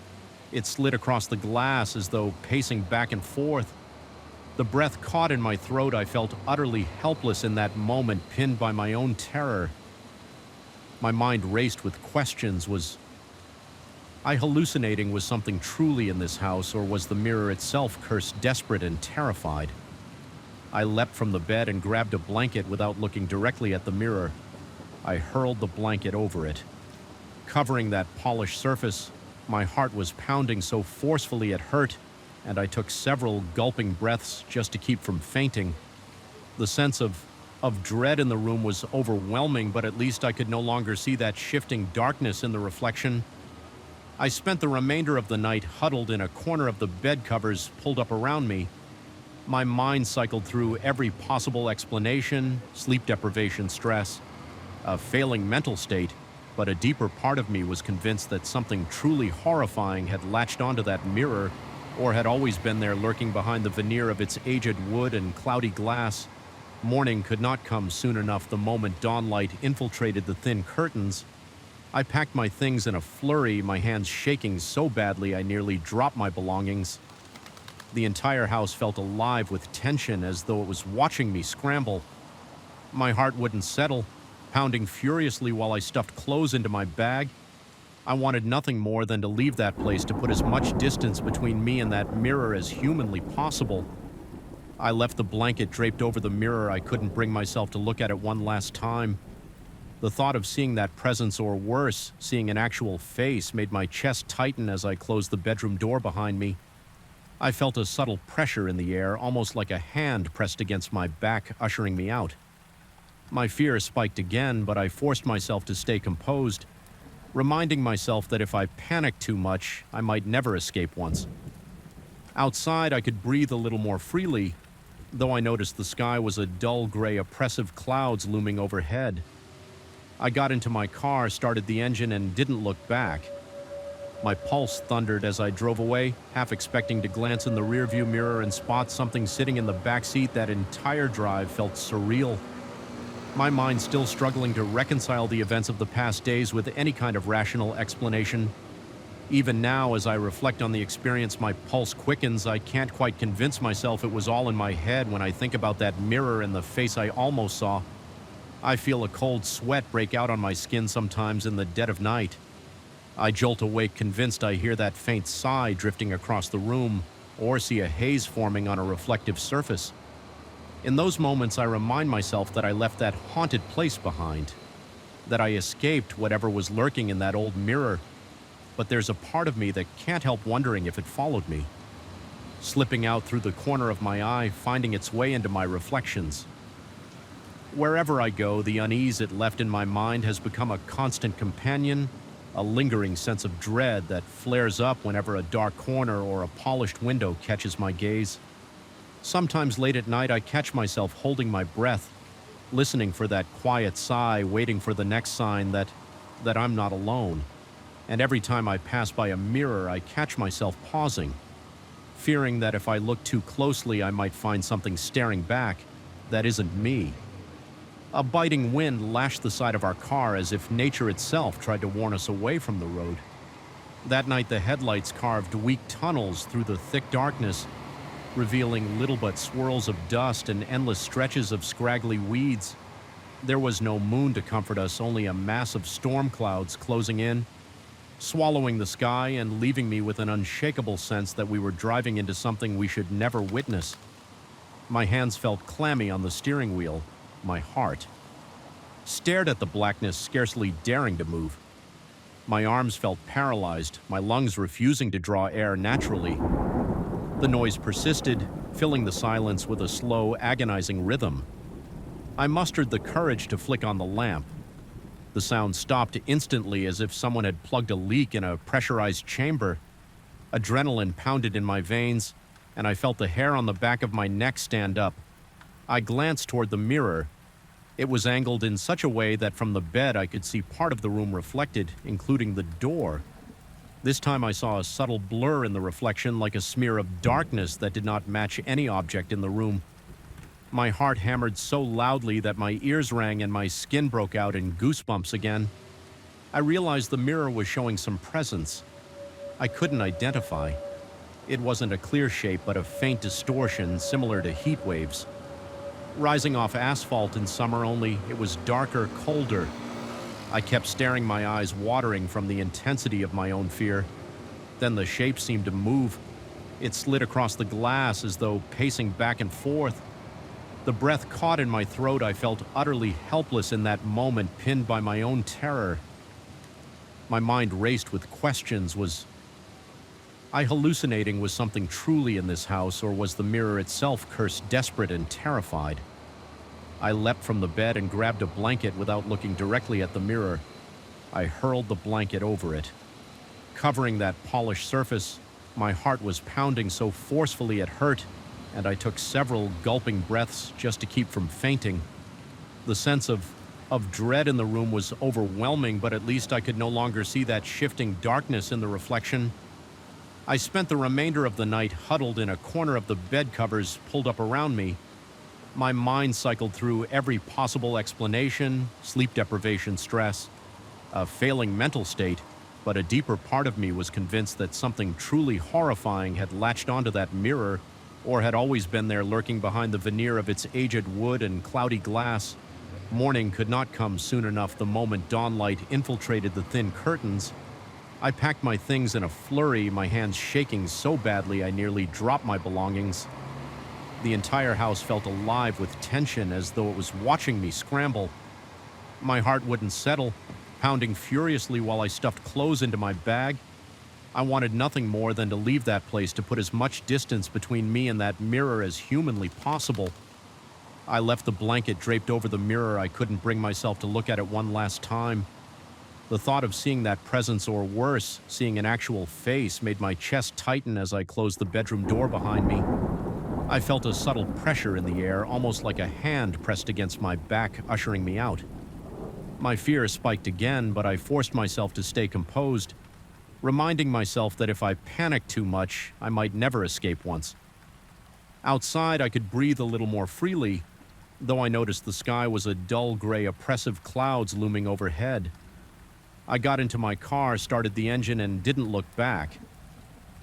It slid across the glass as though pacing back and forth. The breath caught in my throat. I felt utterly helpless in that moment, pinned by my own terror. My mind raced with questions. Was I hallucinating? Was something truly in this house, or was the mirror itself cursed, desperate, and terrified? I leapt from the bed and grabbed a blanket without looking directly at the mirror. I hurled the blanket over it. Covering that polished surface, my heart was pounding so forcefully it hurt, and I took several gulping breaths just to keep from fainting. The sense of dread in the room was overwhelming, but at least I could no longer see that shifting darkness in the reflection. I spent the remainder of the night huddled in a corner of the bed covers pulled up around me. My mind cycled through every possible explanation: sleep deprivation, stress, a failing mental state, but a deeper part of me was convinced that something truly horrifying had latched onto that mirror, or had always been there, lurking behind the veneer of its aged wood and cloudy glass. Morning could not come soon enough. The moment dawnlight infiltrated the thin curtains, I packed my things in a flurry, my hands shaking so badly I nearly dropped my belongings. The entire house felt alive with tension, as though it was watching me scramble. My heart wouldn't settle, pounding furiously while I stuffed clothes into my bag. I wanted nothing more than to leave that place, to put as much distance between me and that mirror as humanly possible. I left the blanket draped over the mirror. I couldn't bring myself to look at it one last time. The thought of seeing that presence, or worse, seeing an actual face, made my chest tighten as I closed the bedroom door behind me. I felt a subtle pressure in the air, almost like a hand pressed against my back, ushering me out. My fear spiked again, but I forced myself to stay composed, reminding myself that if I panicked too much, I might never escape once. Outside, I could breathe a little more freely, though I noticed the sky was a dull gray, oppressive clouds looming overhead. I got into my car, started the engine, and didn't look back. My pulse thundered as I drove away, half expecting to glance in the rearview mirror and spot something sitting in the back seat. That entire drive felt surreal. My mind still struggling to reconcile the events of the past days with any kind of rational explanation. Even now, as I reflect on the experience, my pulse quickens. I can't quite convince myself it was all in my head when I think about that mirror and the face I almost saw. I feel a cold sweat break out on my skin sometimes in the dead of night. I jolt awake, convinced I hear that faint sigh drifting across the room or see a haze forming on a reflective surface. In those moments, I remind myself that I left that haunted place behind, that I escaped whatever was lurking in that old mirror, but there's a part of me that can't help wondering if it followed me, slipping out through the corner of my eye, finding its way into my reflections. Wherever I go, the unease it left in my mind has become a constant companion, a lingering sense of dread that flares up whenever a dark corner or a polished window catches my gaze. Sometimes late at night, I catch myself holding my breath, listening for that quiet sigh, waiting for the next sign that I'm not alone. And every time I pass by a mirror, I catch myself pausing, fearing that if I look too closely, I might find something staring back that isn't me. A biting wind lashed the side of our car as if nature itself tried to warn us away from the road. That night, the headlights carved weak tunnels through the thick darkness, revealing little but swirls of dust and endless stretches of scraggly weeds. There was no moon to comfort us, only a mass of storm clouds closing in, swallowing the sky and leaving me with an unshakable sense that we were driving into something we should never witness. My hands felt clammy on the steering wheel. My heart stared at the blackness, scarcely daring to move. My arms felt paralyzed, my lungs refusing to draw air naturally. The noise persisted, filling the silence with a slow, agonizing rhythm. I mustered the courage to flick on the lamp. The sound stopped instantly, as if someone had plugged a leak in a pressurized chamber. Adrenaline pounded in my veins, and I felt the hair on the back of my neck stand up. I glanced toward the mirror. It was angled in such a way that from the bed I could see part of the room reflected, including the door. This time I saw a subtle blur in the reflection, like a smear of darkness that did not match any object in the room. My heart hammered so loudly that my ears rang and my skin broke out in goosebumps again. I realized the mirror was showing some presence I couldn't identify. It wasn't a clear shape, but a faint distortion similar to heat waves. Rising off asphalt in summer, only it was darker, colder. I kept staring, my eyes watering from the intensity of my own fear. Then the shape seemed to move. It slid across the glass as though pacing back and forth. The breath caught in my throat. I felt utterly helpless in that moment, pinned by my own terror. My mind raced with questions. Was I hallucinating? Was something truly in this house, or was the mirror itself cursed, desperate, and terrified? I leapt from the bed and grabbed a blanket without looking directly at the mirror. I hurled the blanket over it. Covering that polished surface, my heart was pounding so forcefully it hurt, and I took several gulping breaths just to keep from fainting. The sense of dread in the room was overwhelming, but at least I could no longer see that shifting darkness in the reflection. I spent the remainder of the night huddled in a corner of the bed covers pulled up around me. My mind cycled through every possible explanation: sleep deprivation, stress, a failing mental state, but a deeper part of me was convinced that something truly horrifying had latched onto that mirror, or had always been there, lurking behind the veneer of its aged wood and cloudy glass. Morning could not come soon enough. The moment dawnlight infiltrated the thin curtains, I packed my things in a flurry, my hands shaking so badly I nearly dropped my belongings. The entire house felt alive with tension, as though it was watching me scramble. My heart wouldn't settle, pounding furiously while I stuffed clothes into my bag. I wanted nothing more than to leave that place to put as much distance between me and that mirror as humanly possible. I left the blanket draped over the mirror. I couldn't bring myself to look at it one last time. The thought of seeing that presence, or worse, seeing an actual face, made my chest tighten as I closed the bedroom door behind me. I felt a subtle pressure in the air, almost like a hand pressed against my back, ushering me out. My fear spiked again, but I forced myself to stay composed, reminding myself that if I panicked too much, I might never escape once. Outside, I could breathe a little more freely, though I noticed the sky was a dull gray, oppressive clouds looming overhead. I got into my car, started the engine, and didn't look back.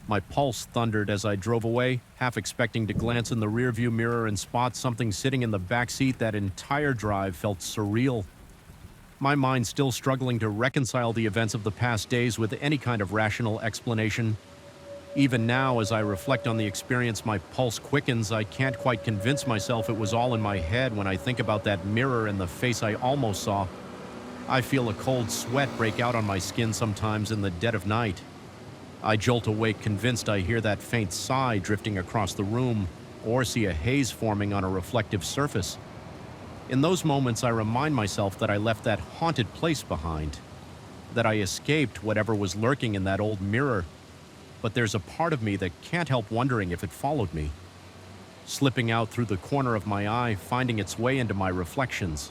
My pulse thundered as I drove away, half expecting to glance in the rearview mirror and spot something sitting in the back seat. That entire drive felt surreal. My mind still struggling to reconcile the events of the past days with any kind of rational explanation. Even now, as I reflect on the experience, my pulse quickens. I can't quite convince myself it was all in my head when I think about that mirror and the face I almost saw. I feel a cold sweat break out on my skin sometimes in the dead of night. I jolt awake, convinced I hear that faint sigh drifting across the room, or see a haze forming on a reflective surface. In those moments, I remind myself that I left that haunted place behind, that I escaped whatever was lurking in that old mirror, but there's a part of me that can't help wondering if it followed me, slipping out through the corner of my eye, finding its way into my reflections.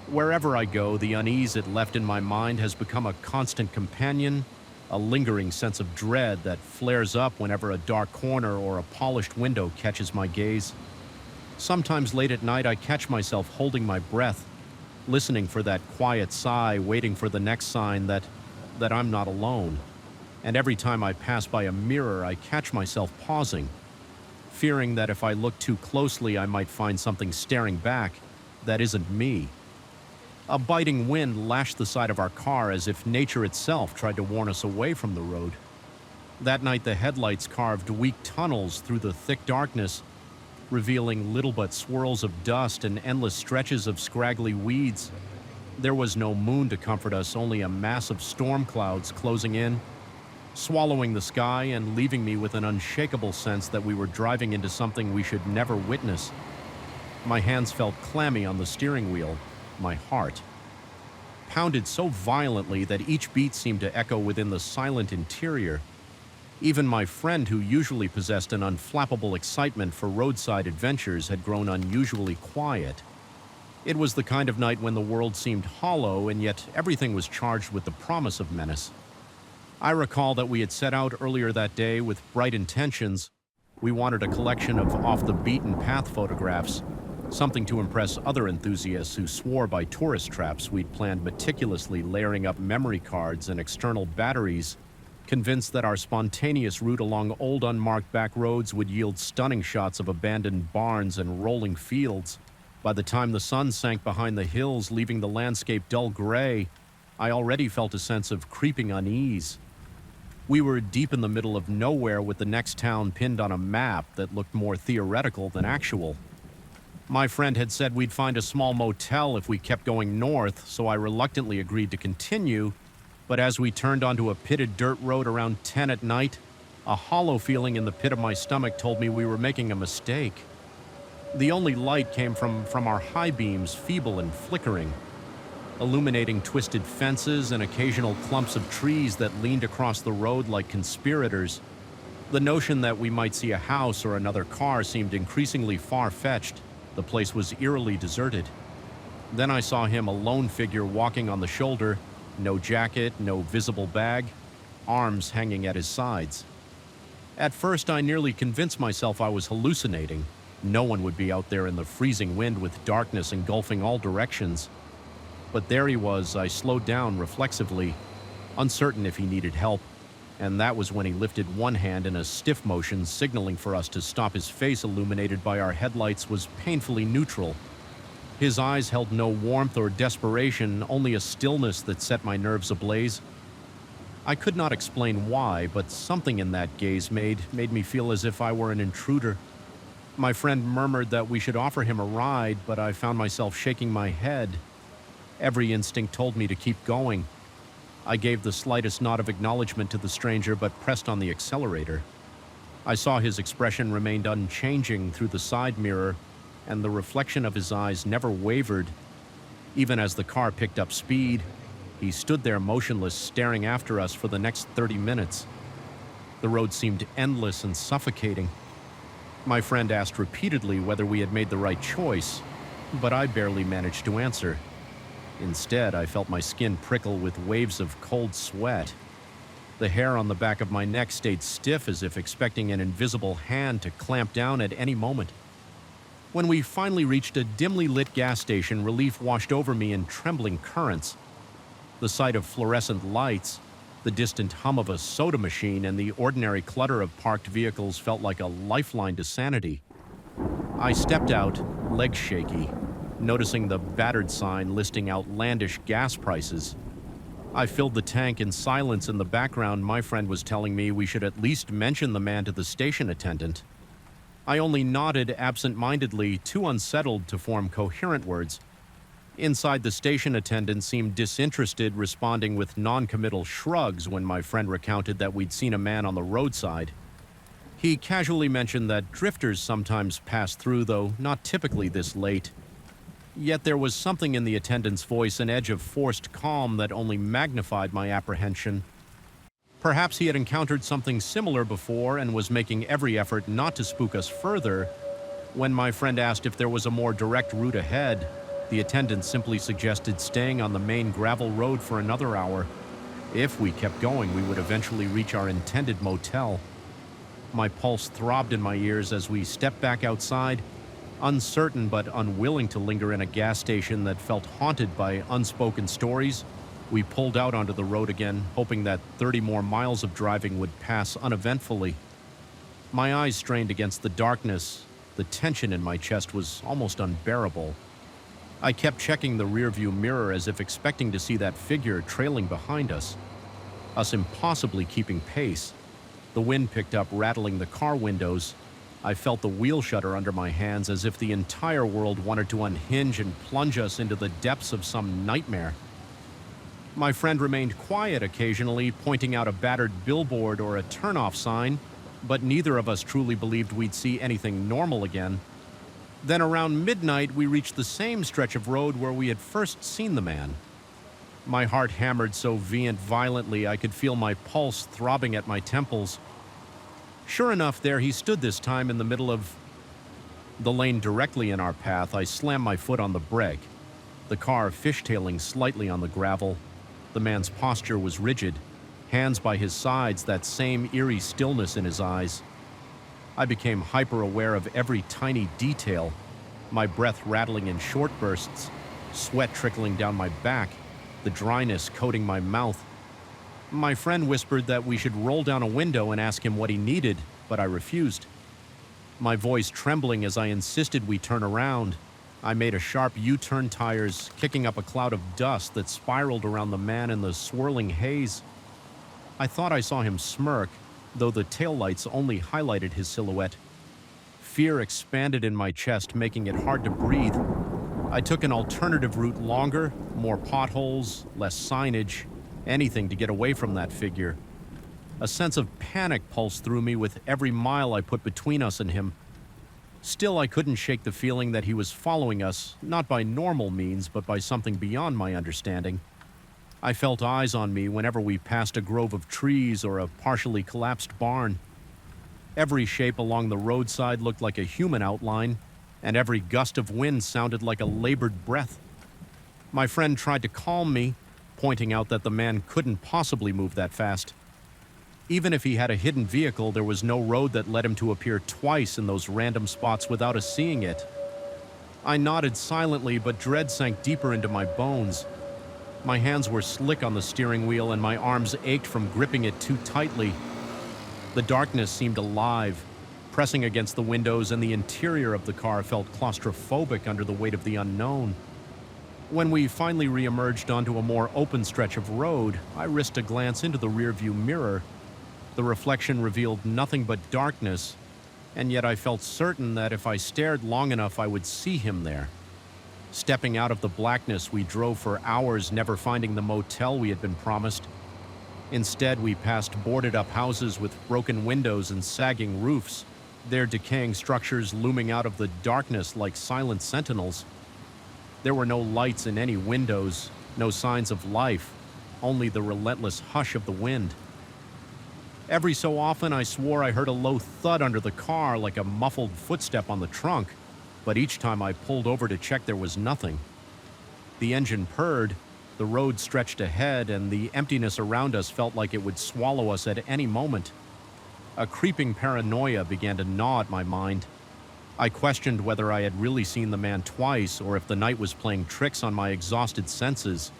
Wherever I go, the unease it left in my mind has become a constant companion, a lingering sense of dread that flares up whenever a dark corner or a polished window catches my gaze. Sometimes late at night, I catch myself holding my breath, listening for that quiet sigh, waiting for the next sign that I'm not alone. And every time I pass by a mirror, I catch myself pausing, fearing that if I look too closely, I might find something staring back that isn't me. A biting wind lashed the side of our car as if nature itself tried to warn us away from the road. That night, the headlights carved weak tunnels through the thick darkness, revealing little but swirls of dust and endless stretches of scraggly weeds. There was no moon to comfort us, only a mass of storm clouds closing in, swallowing the sky and leaving me with an unshakable sense that we were driving into something we should never witness. My hands felt clammy on the steering wheel. My heart pounded so violently that each beat seemed to echo within the silent interior. Even my friend, who usually possessed an unflappable excitement for roadside adventures, had grown unusually quiet. It was the kind of night when the world seemed hollow, and yet everything was charged with the promise of menace. I recall that we had set out earlier that day with bright intentions. We wanted a collection of off-the-beaten-path photographs, something to impress other enthusiasts who swore by tourist traps we'd planned meticulously, layering up memory cards and external batteries, convinced that our spontaneous route along old unmarked back roads would yield stunning shots of abandoned barns and rolling fields. By the time the sun sank behind the hills, leaving the landscape dull gray, I already felt a sense of creeping unease. We were deep in the middle of nowhere, with the next town pinned on a map that looked more theoretical than actual. My friend had said we'd find a small motel if we kept going north, so I reluctantly agreed to continue, but as we turned onto a pitted dirt road around 10 at night, a hollow feeling in the pit of my stomach told me we were making a mistake. The only light came from our high beams, feeble and flickering, illuminating twisted fences and occasional clumps of trees that leaned across the road like conspirators. The notion that we might see a house or another car seemed increasingly far-fetched. The place was eerily deserted. Then I saw him, a lone figure walking on the shoulder, no jacket, no visible bag, arms hanging at his sides. At first, I nearly convinced myself I was hallucinating. No one would be out there in the freezing wind with darkness engulfing all directions. But there he was. I slowed down reflexively, uncertain if he needed help, and that was when he lifted one hand in a stiff motion, signaling for us to stop. His face, illuminated by our headlights, was painfully neutral. His eyes held no warmth or desperation, only a stillness that set my nerves ablaze. I could not explain why, but something in that gaze made me feel as if I were an intruder. My friend murmured that we should offer him a ride, but I found myself shaking my head. Every instinct told me to keep going. I gave the slightest nod of acknowledgement to the stranger but pressed on the accelerator. I saw his expression remained unchanging through the side mirror, and the reflection of his eyes never wavered. Even as the car picked up speed, he stood there motionless, staring after us for the next 30 minutes. The road seemed endless and suffocating. My friend asked repeatedly whether we had made the right choice, but I barely managed to answer. Instead, I felt my skin prickle with waves of cold sweat. The hair on the back of my neck stayed stiff as if expecting an invisible hand to clamp down at any moment. When we finally reached a dimly lit gas station, relief washed over me in trembling currents. The sight of fluorescent lights, the distant hum of a soda machine, and the ordinary clutter of parked vehicles felt like a lifeline to sanity. I stepped out, legs shaky, noticing the battered sign listing outlandish gas prices. I filled the tank in silence. In the background, my friend was telling me we should at least mention the man to the station attendant. I only nodded absent-mindedly, too unsettled to form coherent words. Inside, the station attendant seemed disinterested, responding with non-committal shrugs when my friend recounted that we'd seen a man on the roadside. He casually mentioned that drifters sometimes pass through, though not typically this late. Yet there was something in the attendant's voice, an edge of forced calm that only magnified my apprehension. Perhaps he had encountered something similar before and was making every effort not to spook us further. When my friend asked if there was a more direct route ahead, the attendant simply suggested staying on the main gravel road for another hour. If we kept going, we would eventually reach our intended motel. My pulse throbbed in my ears as we stepped back outside, uncertain but unwilling to linger in a gas station that felt haunted by unspoken stories. We pulled out onto the road again, hoping that 30 more miles of driving would pass uneventfully. My eyes strained against the darkness. The tension in my chest was almost unbearable. I kept checking the rearview mirror as if expecting to see that figure trailing behind us impossibly keeping pace. The wind picked up, rattling the car windows. I felt the wheel shutter under my hands, as if the entire world wanted to unhinge and plunge us into the depths of some nightmare. My friend remained quiet occasionally, pointing out a battered billboard or a turnoff sign, but neither of us truly believed we'd see anything normal again. Then around midnight, we reached the same stretch of road where we had first seen the man. My heart hammered so violently I could feel my pulse throbbing at my temples. Sure enough, there he stood this time in the middle of the lane directly in our path. I slammed my foot on the brake, the car fishtailing slightly on the gravel. The man's posture was rigid, hands by his sides, that same eerie stillness in his eyes. I became hyper-aware of every tiny detail, my breath rattling in short bursts, sweat trickling down my back, the dryness coating my mouth. My friend whispered that we should roll down a window and ask him what he needed, but I refused. My voice trembling as I insisted we turn around, I made a sharp U-turn tires, kicking up a cloud of dust that spiraled around the man in the swirling haze. I thought I saw him smirk, though the taillights only highlighted his silhouette. Fear expanded in my chest, making it hard to breathe. I took an alternative route, longer, more potholes, less signage, anything to get away from that figure. A sense of panic pulsed through me with every mile I put between us and him. Still, I couldn't shake the feeling that he was following us, not by normal means, but by something beyond my understanding. I felt eyes on me whenever we passed a grove of trees or a partially collapsed barn. Every shape along the roadside looked like a human outline, and every gust of wind sounded like a labored breath. My friend tried to calm me, pointing out that the man couldn't possibly move that fast. Even if he had a hidden vehicle, there was no road that led him to appear twice in those random spots without us seeing it. I nodded silently, but dread sank deeper into my bones. My hands were slick on the steering wheel, and my arms ached from gripping it too tightly. The darkness seemed alive, pressing against the windows, and the interior of the car felt claustrophobic under the weight of the unknown. When we finally re-emerged onto a more open stretch of road, I risked a glance into the rearview mirror. The reflection revealed nothing but darkness, and yet I felt certain that if I stared long enough, I would see him there. Stepping out of the blackness, we drove for hours, never finding the motel we had been promised. Instead, we passed boarded-up houses with broken windows and sagging roofs, their decaying structures looming out of the darkness like silent sentinels. There were no lights in any windows, no signs of life, only the relentless hush of the wind. Every so often, I swore I heard a low thud under the car like a muffled footstep on the trunk, but each time I pulled over to check there was nothing. The engine purred, the road stretched ahead, and the emptiness around us felt like it would swallow us at any moment. A creeping paranoia began to gnaw at my mind. I questioned whether I had really seen the man twice or if the night was playing tricks on my exhausted senses.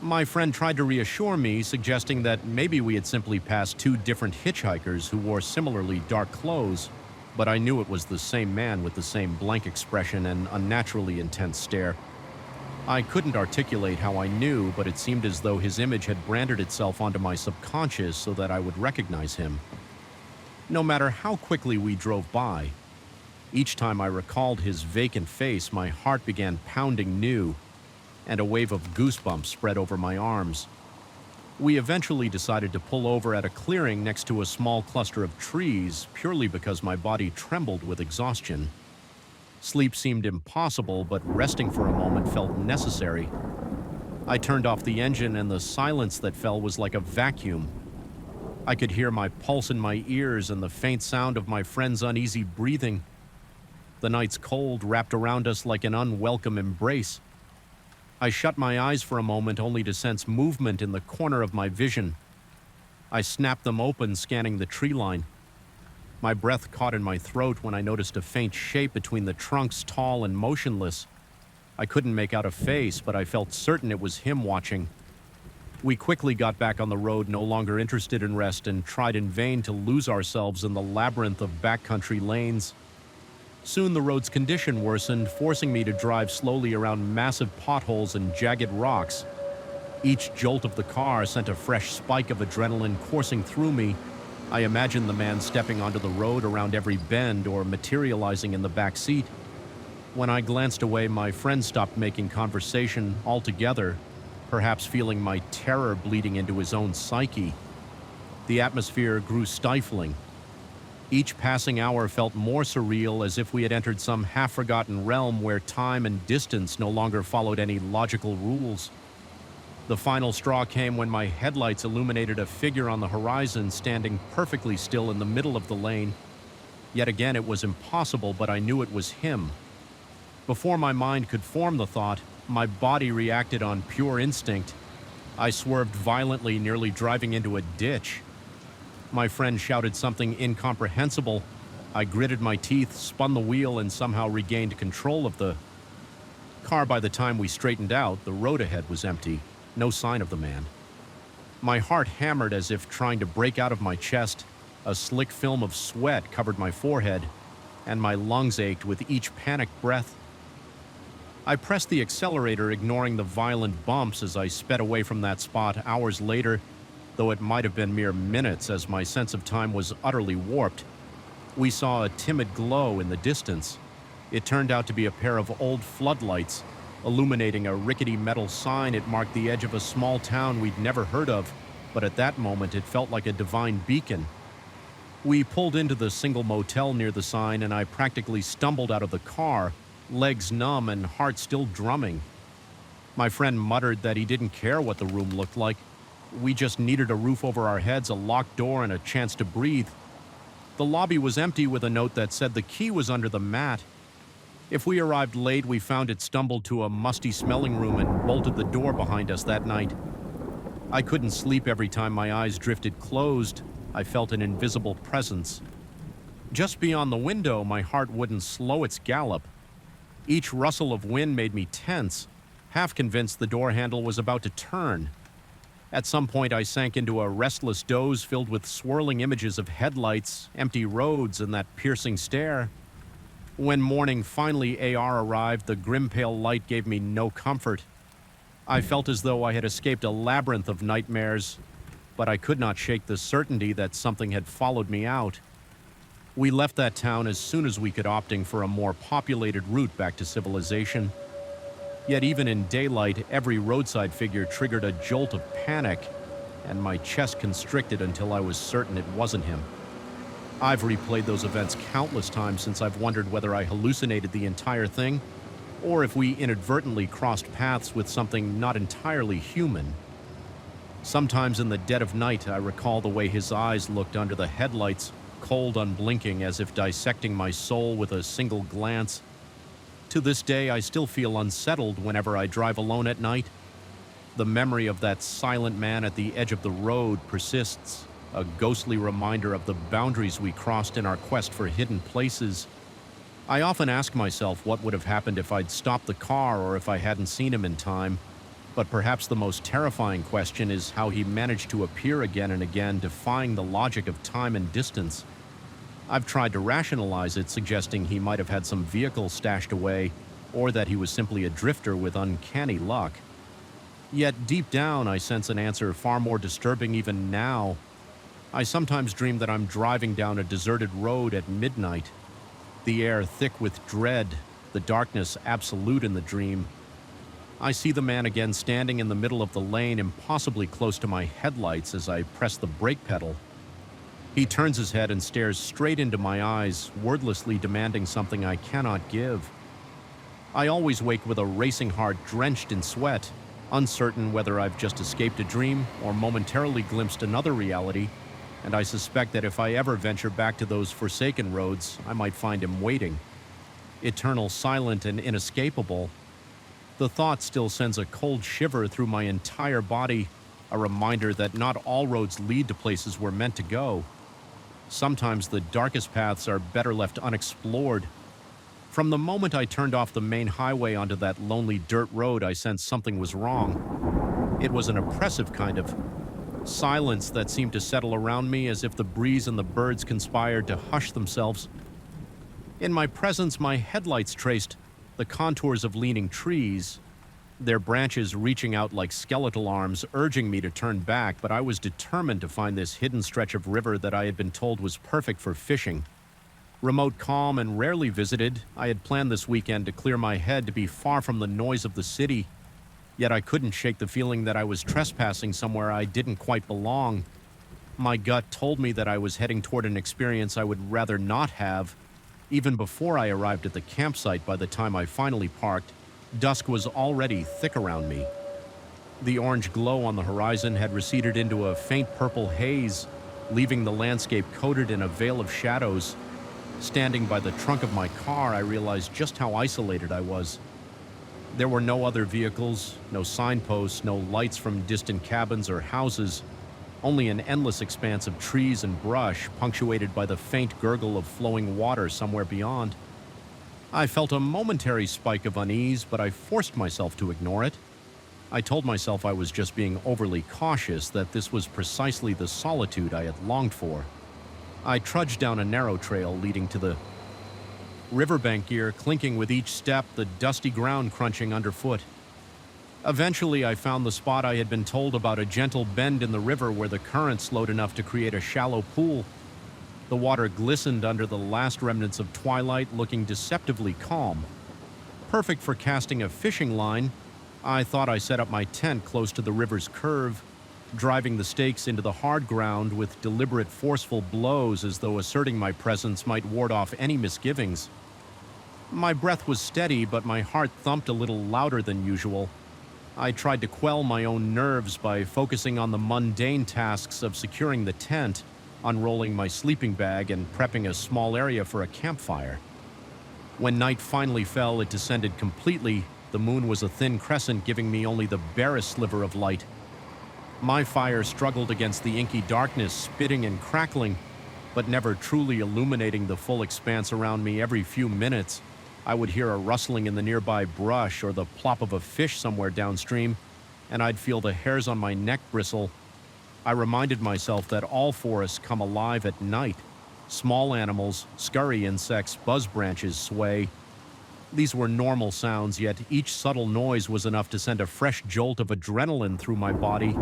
My friend tried to reassure me, suggesting that maybe we had simply passed two different hitchhikers who wore similarly dark clothes, but I knew it was the same man with the same blank expression and unnaturally intense stare. I couldn't articulate how I knew, but it seemed as though his image had branded itself onto my subconscious so that I would recognize him. No matter how quickly we drove by, each time I recalled his vacant face, my heart began pounding new, and a wave of goosebumps spread over my arms. We eventually decided to pull over at a clearing next to a small cluster of trees, purely because my body trembled with exhaustion. Sleep seemed impossible, but resting for a moment felt necessary. I turned off the engine, and the silence that fell was like a vacuum. I could hear my pulse in my ears and the faint sound of my friend's uneasy breathing. The night's cold wrapped around us like an unwelcome embrace. I shut my eyes for a moment only to sense movement in the corner of my vision. I snapped them open, scanning the tree line. My breath caught in my throat when I noticed a faint shape between the trunks, tall and motionless. I couldn't make out a face, but I felt certain it was him watching. We quickly got back on the road, no longer interested in rest, and tried in vain to lose ourselves in the labyrinth of backcountry lanes. Soon the road's condition worsened, forcing me to drive slowly around massive potholes and jagged rocks. Each jolt of the car sent a fresh spike of adrenaline coursing through me. I imagined the man stepping onto the road around every bend or materializing in the back seat. When I glanced away, my friend stopped making conversation altogether, perhaps feeling my terror bleeding into his own psyche. The atmosphere grew stifling. Each passing hour felt more surreal, as if we had entered some half-forgotten realm where time and distance no longer followed any logical rules. The final straw came when my headlights illuminated a figure on the horizon standing perfectly still in the middle of the lane. Yet again, it was impossible, but I knew it was him. Before my mind could form the thought, my body reacted on pure instinct. I swerved violently, nearly driving into a ditch. My friend shouted something incomprehensible. I gritted my teeth, spun the wheel, and somehow regained control of the car. By the time we straightened out, the road ahead was empty. No sign of the man. My heart hammered as if trying to break out of my chest. A slick film of sweat covered my forehead, and my lungs ached with each panicked breath. I pressed the accelerator, ignoring the violent bumps as I sped away from that spot hours later, though it might have been mere minutes as my sense of time was utterly warped. We saw a timid glow in the distance. It turned out to be a pair of old floodlights. Illuminating a rickety metal sign, it marked the edge of a small town we'd never heard of, but at that moment it felt like a divine beacon. We pulled into the single motel near the sign, and I practically stumbled out of the car, legs numb and heart still drumming. My friend muttered that he didn't care what the room looked like. We just needed a roof over our heads, a locked door, and a chance to breathe. The lobby was empty, with a note that said the key was under the mat. If we arrived late, we found it stumbled to a musty-smelling room and bolted the door behind us that night. I couldn't sleep every time my eyes drifted closed. I felt an invisible presence. Just beyond the window, my heart wouldn't slow its gallop. Each rustle of wind made me tense, half convinced the door handle was about to turn. At some point, I sank into a restless doze filled with swirling images of headlights, empty roads, and that piercing stare. When morning finally arrived, the grim pale light gave me no comfort. I felt as though I had escaped a labyrinth of nightmares, but I could not shake the certainty that something had followed me out. We left that town as soon as we could, opting for a more populated route back to civilization. Yet even in daylight, every roadside figure triggered a jolt of panic, and my chest constricted until I was certain it wasn't him. I've replayed those events countless times since I've wondered whether I hallucinated the entire thing, or if we inadvertently crossed paths with something not entirely human. Sometimes in the dead of night, I recall the way his eyes looked under the headlights, cold, unblinking, as if dissecting my soul with a single glance. To this day, I still feel unsettled whenever I drive alone at night. The memory of that silent man at the edge of the road persists, a ghostly reminder of the boundaries we crossed in our quest for hidden places. I often ask myself what would have happened if I'd stopped the car or if I hadn't seen him in time. But perhaps the most terrifying question is how he managed to appear again and again, defying the logic of time and distance. I've tried to rationalize it, suggesting he might have had some vehicle stashed away, or that he was simply a drifter with uncanny luck. Yet deep down, I sense an answer far more disturbing even now. I sometimes dream that I'm driving down a deserted road at midnight, the air thick with dread, the darkness absolute in the dream. I see the man again standing in the middle of the lane, impossibly close to my headlights as I press the brake pedal. He turns his head and stares straight into my eyes, wordlessly demanding something I cannot give. I always wake with a racing heart drenched in sweat, uncertain whether I've just escaped a dream or momentarily glimpsed another reality, and I suspect that if I ever venture back to those forsaken roads, I might find him waiting. Eternal, silent, and inescapable. The thought still sends a cold shiver through my entire body, a reminder that not all roads lead to places we're meant to go. Sometimes the darkest paths are better left unexplored. From the moment I turned off the main highway onto that lonely dirt road, I sensed something was wrong. It was an oppressive kind of silence that seemed to settle around me, as if the breeze and the birds conspired to hush themselves. In my presence, my headlights traced the contours of leaning trees, their branches reaching out like skeletal arms, urging me to turn back, but I was determined to find this hidden stretch of river that I had been told was perfect for fishing. Remote, calm, and rarely visited, I had planned this weekend to clear my head, to be far from the noise of the city. Yet I couldn't shake the feeling that I was trespassing somewhere I didn't quite belong. My gut told me that I was heading toward an experience I would rather not have. Even before I arrived at the campsite, by the time I finally parked, dusk was already thick around me. The orange glow on the horizon had receded into a faint purple haze, leaving the landscape coated in a veil of shadows. Standing by the trunk of my car, I realized just how isolated I was. There were no other vehicles, no signposts, no lights from distant cabins or houses, only an endless expanse of trees and brush, punctuated by the faint gurgle of flowing water somewhere beyond. I felt a momentary spike of unease, but I forced myself to ignore it. I told myself I was just being overly cautious, that this was precisely the solitude I had longed for. I trudged down a narrow trail leading to the riverbank, gear clinking with each step, the dusty ground crunching underfoot. Eventually, I found the spot I had been told about, a gentle bend in the river where the current slowed enough to create a shallow pool. The water glistened under the last remnants of twilight, looking deceptively calm. Perfect for casting a fishing line, I thought I set up my tent close to the river's curve, driving the stakes into the hard ground with deliberate, forceful blows, as though asserting my presence might ward off any misgivings. My breath was steady, but my heart thumped a little louder than usual. I tried to quell my own nerves by focusing on the mundane tasks of securing the tent, unrolling my sleeping bag, and prepping a small area for a campfire. When night finally fell, it descended completely. The moon was a thin crescent, giving me only the barest sliver of light. My fire struggled against the inky darkness, spitting and crackling, but never truly illuminating the full expanse around me. Every few minutes, I would hear a rustling in the nearby brush or the plop of a fish somewhere downstream, and I'd feel the hairs on my neck bristle. I reminded myself that all forests come alive at night. Small animals, scurry insects, buzz branches sway. These were normal sounds, yet each subtle noise was enough to send a fresh jolt of adrenaline through my body.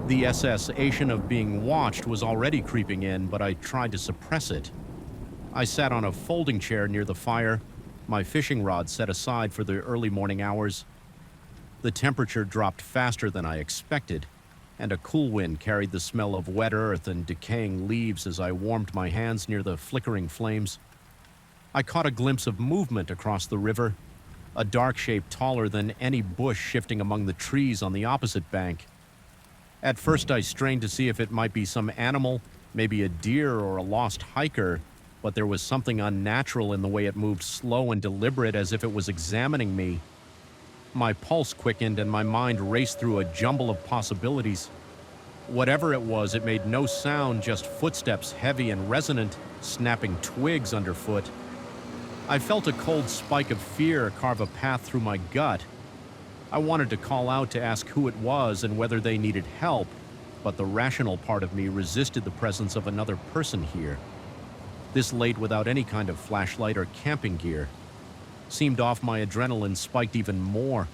The sensation of being watched was already creeping in, but I tried to suppress it. I sat on a folding chair near the fire, my fishing rod set aside for the early morning hours. The temperature dropped faster than I expected. and a cool wind carried the smell of wet earth and decaying leaves as I warmed my hands near the flickering flames. I caught a glimpse of movement across the river, a dark shape taller than any bush shifting among the trees on the opposite bank. At first I strained to see if it might be some animal, maybe a deer or a lost hiker, but there was something unnatural in the way it moved, slow and deliberate, as if it was examining me. My pulse quickened and my mind raced through a jumble of possibilities. Whatever it was, it made no sound, just footsteps, heavy and resonant, snapping twigs underfoot. I felt a cold spike of fear carve a path through my gut. I wanted to call out to ask who it was and whether they needed help, but the rational part of me resisted the presence of another person here. This late without any kind of flashlight or camping gear. Seemed off, my adrenaline spiked even more.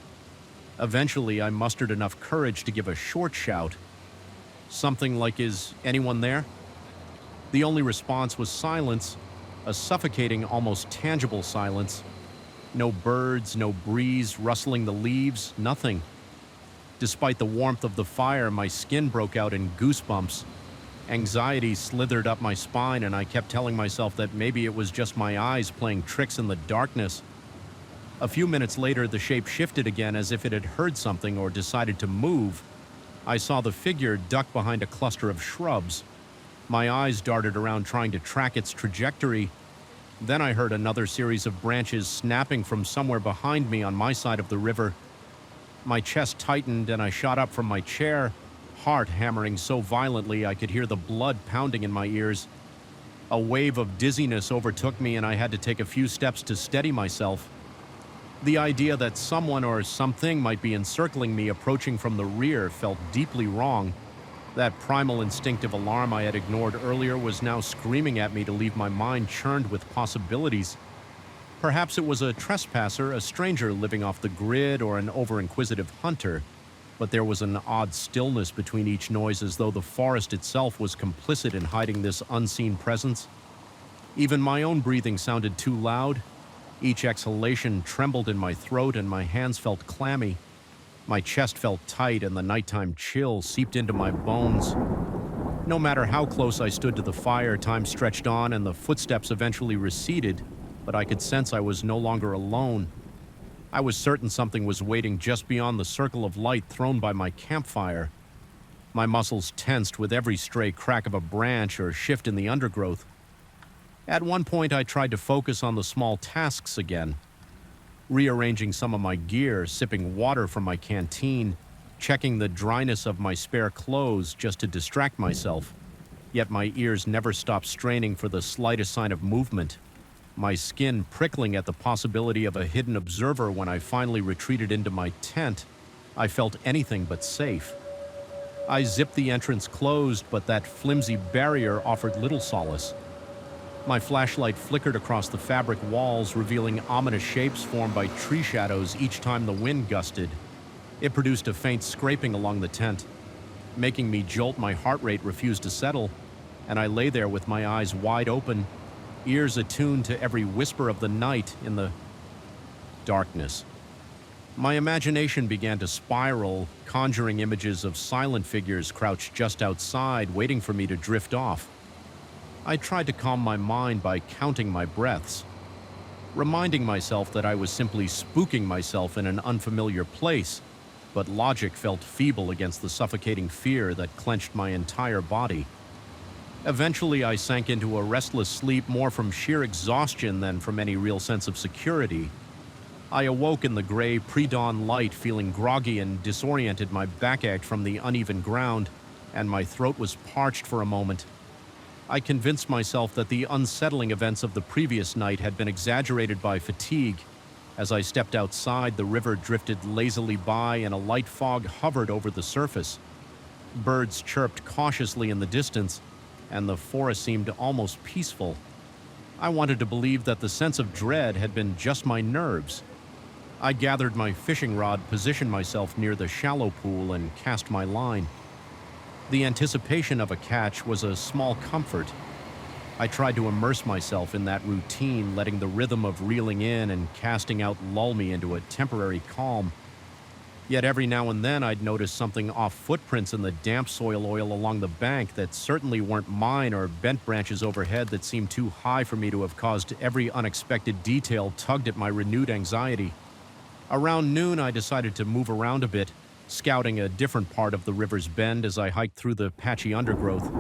Eventually, I mustered enough courage to give a short shout. Something like, "Is anyone there?" The only response was silence, a suffocating, almost tangible silence. No birds, no breeze rustling the leaves, nothing. Despite the warmth of the fire, my skin broke out in goosebumps. Anxiety slithered up my spine, and I kept telling myself that maybe it was just my eyes playing tricks in the darkness. A few minutes later, the shape shifted again as if it had heard something or decided to move. I saw the figure duck behind a cluster of shrubs. My eyes darted around trying to track its trajectory. Then I heard another series of branches snapping from somewhere behind me on my side of the river. My chest tightened and I shot up from my chair, heart hammering so violently I could hear the blood pounding in my ears. A wave of dizziness overtook me and I had to take a few steps to steady myself. The idea that someone or something might be encircling me, approaching from the rear, felt deeply wrong. That primal instinctive alarm I had ignored earlier was now screaming at me to leave my mind churned with possibilities. Perhaps it was a trespasser, a stranger living off the grid, or an over-inquisitive hunter, but there was an odd stillness between each noise, as though the forest itself was complicit in hiding this unseen presence. Even my own breathing sounded too loud. Each exhalation trembled in my throat and my hands felt clammy. My chest felt tight and the nighttime chill seeped into my bones. No matter how close I stood to the fire, time stretched on and the footsteps eventually receded, but I could sense I was no longer alone. I was certain something was waiting just beyond the circle of light thrown by my campfire. My muscles tensed with every stray crack of a branch or shift in the undergrowth. At one point, I tried to focus on the small tasks again. Rearranging some of my gear, sipping water from my canteen, checking the dryness of my spare clothes just to distract myself. Yet my ears never stopped straining for the slightest sign of movement. My skin prickling at the possibility of a hidden observer. When I finally retreated into my tent, I felt anything but safe. I zipped the entrance closed, but that flimsy barrier offered little solace. My flashlight flickered across the fabric walls, revealing ominous shapes formed by tree shadows each time the wind gusted. It produced a faint scraping along the tent. Making me jolt, my heart rate refused to settle, and I lay there with my eyes wide open, ears attuned to every whisper of the night in the darkness. My imagination began to spiral, conjuring images of silent figures crouched just outside, waiting for me to drift off. I tried to calm my mind by counting my breaths, reminding myself that I was simply spooking myself in an unfamiliar place, but logic felt feeble against the suffocating fear that clenched my entire body. Eventually, I sank into a restless sleep, more from sheer exhaustion than from any real sense of security. I awoke in the gray pre-dawn light, feeling groggy and disoriented. My back ached from the uneven ground, and my throat was parched for a moment. I convinced myself that the unsettling events of the previous night had been exaggerated by fatigue. As I stepped outside, the river drifted lazily by and a light fog hovered over the surface. Birds chirped cautiously in the distance, and the forest seemed almost peaceful. I wanted to believe that the sense of dread had been just my nerves. I gathered my fishing rod, positioned myself near the shallow pool, and cast my line. The anticipation of a catch was a small comfort. I tried to immerse myself in that routine, letting the rhythm of reeling in and casting out lull me into a temporary calm. Yet every now and then I'd notice something off, footprints in the damp soil oil along the bank that certainly weren't mine, or bent branches overhead that seemed too high for me to have caused every unexpected detail tugged at my renewed anxiety. Around noon, I decided to move around a bit, scouting a different part of the river's bend as I hiked through the patchy undergrowth.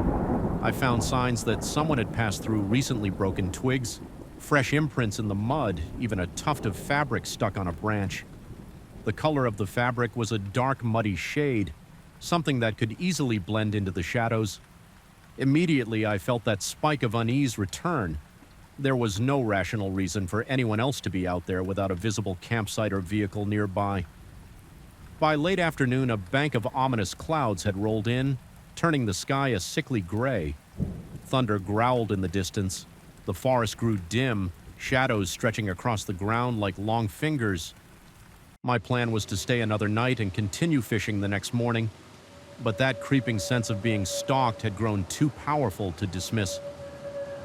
I found signs that someone had passed through recently broken twigs, fresh imprints in the mud, even a tuft of fabric stuck on a branch. The color of the fabric was a dark, muddy shade, something that could easily blend into the shadows. Immediately, I felt that spike of unease return. There was no rational reason for anyone else to be out there without a visible campsite or vehicle nearby. By late afternoon, a bank of ominous clouds had rolled in, turning the sky a sickly gray. Thunder growled in the distance. The forest grew dim, shadows stretching across the ground like long fingers. My plan was to stay another night and continue fishing the next morning, but that creeping sense of being stalked had grown too powerful to dismiss.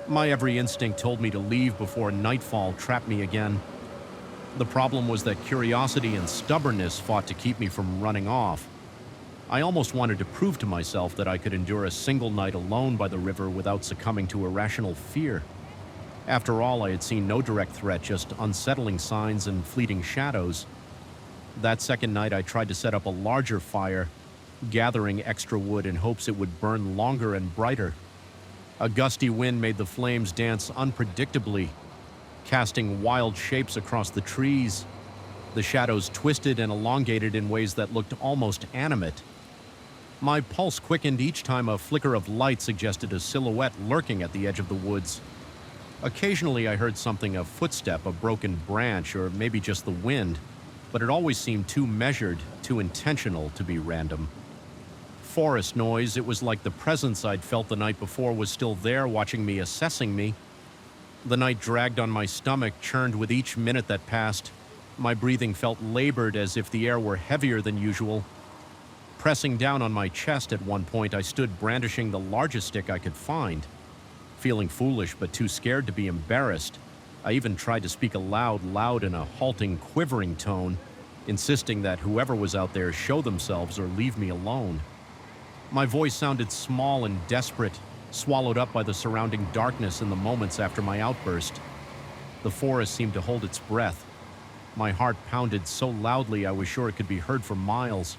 My every instinct told me to leave before nightfall trapped me again. The problem was that curiosity and stubbornness fought to keep me from running off. I almost wanted to prove to myself that I could endure a single night alone by the river without succumbing to irrational fear. After all, I had seen no direct threat, just unsettling signs and fleeting shadows. That second night, I tried to set up a larger fire, gathering extra wood in hopes it would burn longer and brighter. A gusty wind made the flames dance unpredictably, casting wild shapes across the trees. The shadows twisted and elongated in ways that looked almost animate. My pulse quickened each time a flicker of light suggested a silhouette lurking at the edge of the woods. Occasionally, I heard something, a footstep, a broken branch, or maybe just the wind, but it always seemed too measured, too intentional to be random. Forest noise, it was like the presence I'd felt the night before was still there, watching me, assessing me. The night dragged on my stomach, churned with each minute that passed. My breathing felt labored, as if the air were heavier than usual. Pressing down on my chest at one point, I stood brandishing the largest stick I could find. Feeling foolish but too scared to be embarrassed, I even tried to speak aloud, loud in a halting, quivering tone, insisting that whoever was out there show themselves or leave me alone. My voice sounded small and desperate, swallowed up by the surrounding darkness in the moments after my outburst. The forest seemed to hold its breath. My heart pounded so loudly I was sure it could be heard for miles.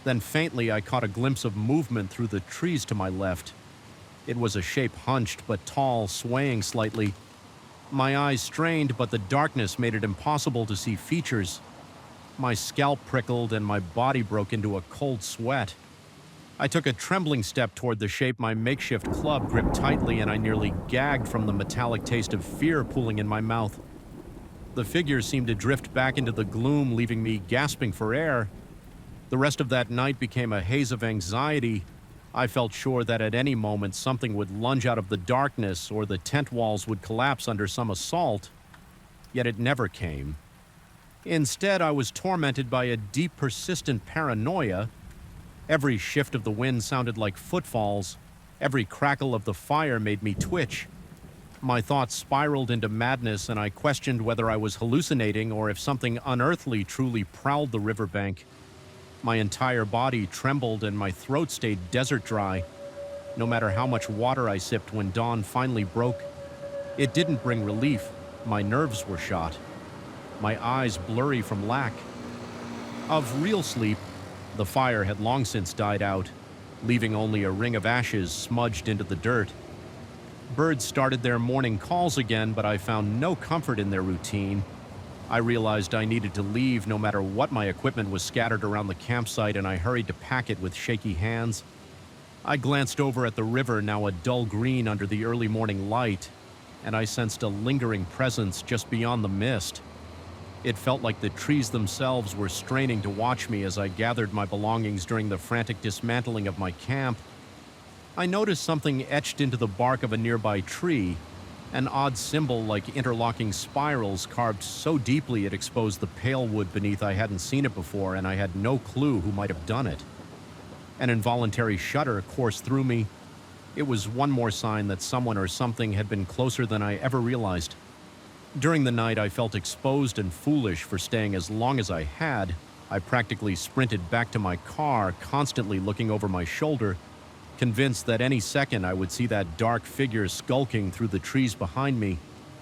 Then faintly I caught a glimpse of movement through the trees to my left. It was a shape hunched but tall, swaying slightly. My eyes strained, but the darkness made it impossible to see features. My scalp prickled and my body broke into a cold sweat. I took a trembling step toward the shape, my makeshift club gripped tightly, and I nearly gagged from the metallic taste of fear pooling in my mouth. The figure seemed to drift back into the gloom, leaving me gasping for air. The rest of that night became a haze of anxiety. I felt sure that at any moment something would lunge out of the darkness, or the tent walls would collapse under some assault. Yet it never came. Instead, I was tormented by a deep, persistent paranoia. Every shift of the wind sounded like footfalls. Every crackle of the fire made me twitch. My thoughts spiraled into madness, and I questioned whether I was hallucinating or if something unearthly truly prowled the riverbank. My entire body trembled and my throat stayed desert dry. No matter how much water I sipped when dawn finally broke, it didn't bring relief. My nerves were shot. My eyes blurry from lack. Of real sleep, the fire had long since died out, leaving only a ring of ashes smudged into the dirt. Birds started their morning calls again, but I found no comfort in their routine. I realized I needed to leave no matter what. My equipment was scattered around the campsite, and I hurried to pack it with shaky hands. I glanced over at the river, now a dull green under the early morning light, and I sensed a lingering presence just beyond the mist. It felt like the trees themselves were straining to watch me as I gathered my belongings during the frantic dismantling of my camp. I noticed something etched into the bark of a nearby tree, an odd symbol like interlocking spirals carved so deeply it exposed the pale wood beneath. I hadn't seen it before, and I had no clue who might have done it. An involuntary shudder coursed through me. It was one more sign that someone or something had been closer than I ever realized. During the night, I felt exposed and foolish for staying as long as I had. I practically sprinted back to my car, constantly looking over my shoulder, convinced that any second I would see that dark figure skulking through the trees behind me.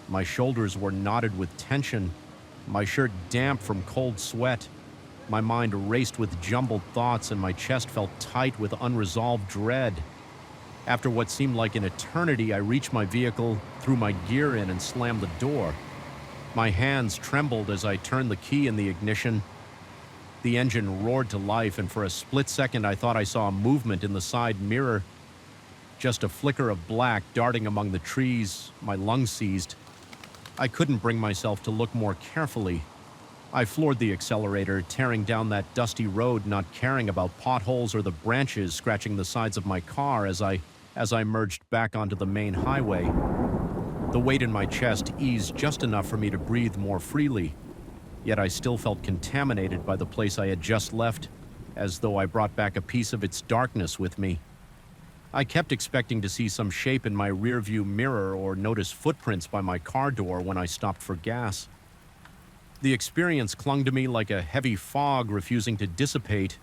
My shoulders were knotted with tension, my shirt damp from cold sweat. My mind raced with jumbled thoughts, and my chest felt tight with unresolved dread. After what seemed like an eternity, I reached my vehicle, threw my gear in, and slammed the door. My hands trembled as I turned the key in the ignition. The engine roared to life, and for a split second I thought I saw a movement in the side mirror. Just a flicker of black darting among the trees, my lungs seized. I couldn't bring myself to look more carefully. I floored the accelerator, tearing down that dusty road, not caring about potholes or the branches scratching the sides of my car as I merged back onto the main highway. The weight in my chest eased just enough for me to breathe more freely. Yet I still felt contaminated by the place I had just left, as though I brought back a piece of its darkness with me. I kept expecting to see some shape in my rearview mirror or notice footprints by my car door when I stopped for gas. The experience clung to me like a heavy fog refusing to dissipate.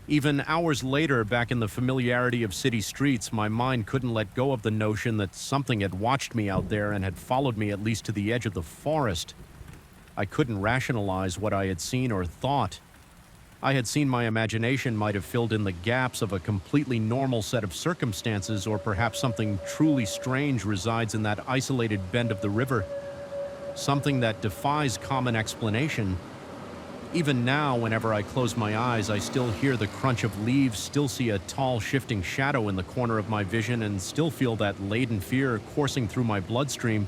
Even hours later, back in the familiarity of city streets, my mind couldn't let go of the notion that something had watched me out there and had followed me at least to the edge of the forest. I couldn't rationalize what I had seen or thought. I had seen my imagination might have filled in the gaps of a completely normal set of circumstances, or perhaps something truly strange resides in that isolated bend of the river. Something that defies common explanation. Even now, whenever I close my eyes, I still hear the crunch of leaves, still see a tall, shifting shadow in the corner of my vision, and still feel that laden fear coursing through my bloodstream.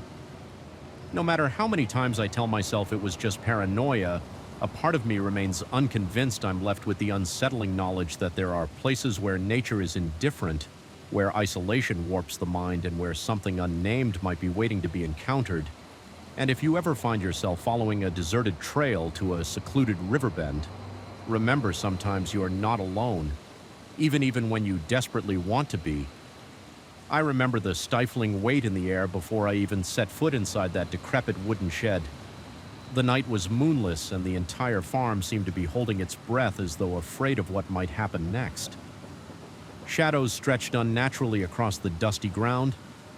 No matter how many times I tell myself it was just paranoia, a part of me remains unconvinced. I'm left with the unsettling knowledge that there are places where nature is indifferent, where isolation warps the mind, and where something unnamed might be waiting to be encountered. And if you ever find yourself following a deserted trail to a secluded riverbend, remember sometimes you are not alone, even when you desperately want to be. I remember the stifling weight in the air before I even set foot inside that decrepit wooden shed. The night was moonless, and the entire farm seemed to be holding its breath as though afraid of what might happen next. Shadows stretched unnaturally across the dusty ground,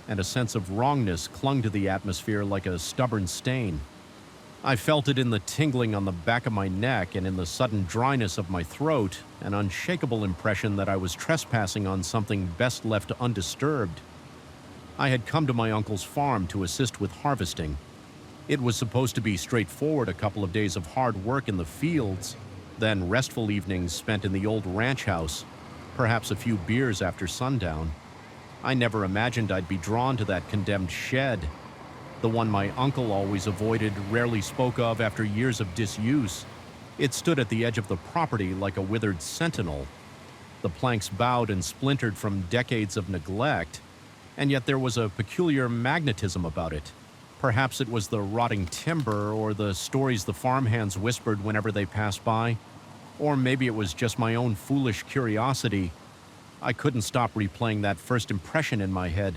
and a sense of wrongness clung to the atmosphere like a stubborn stain. I felt it in the tingling on the back of my neck and in the sudden dryness of my throat, an unshakable impression that I was trespassing on something best left undisturbed. I had come to my uncle's farm to assist with harvesting. It was supposed to be straightforward, a couple of days of hard work in the fields, then restful evenings spent in the old ranch house, perhaps a few beers after sundown. I never imagined I'd be drawn to that condemned shed, the one my uncle always avoided, rarely spoke of after years of disuse. It stood at the edge of the property like a withered sentinel. The planks bowed and splintered from decades of neglect, and yet there was a peculiar magnetism about it. Perhaps it was the rotting timber or the stories the farmhands whispered whenever they passed by, or maybe it was just my own foolish curiosity. I couldn't stop replaying that first impression in my head.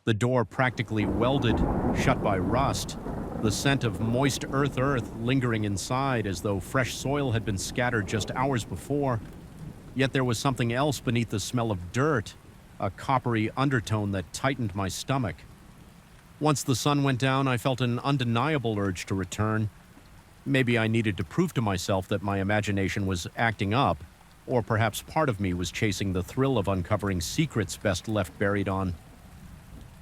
The door practically welded, shut by rust, the scent of moist earth lingering inside as though fresh soil had been scattered just hours before. Yet there was something else beneath the smell of dirt, a coppery undertone that tightened my stomach. Once the sun went down, I felt an undeniable urge to return. Maybe I needed to prove to myself that my imagination was acting up, or perhaps part of me was chasing the thrill of uncovering secrets best left buried on.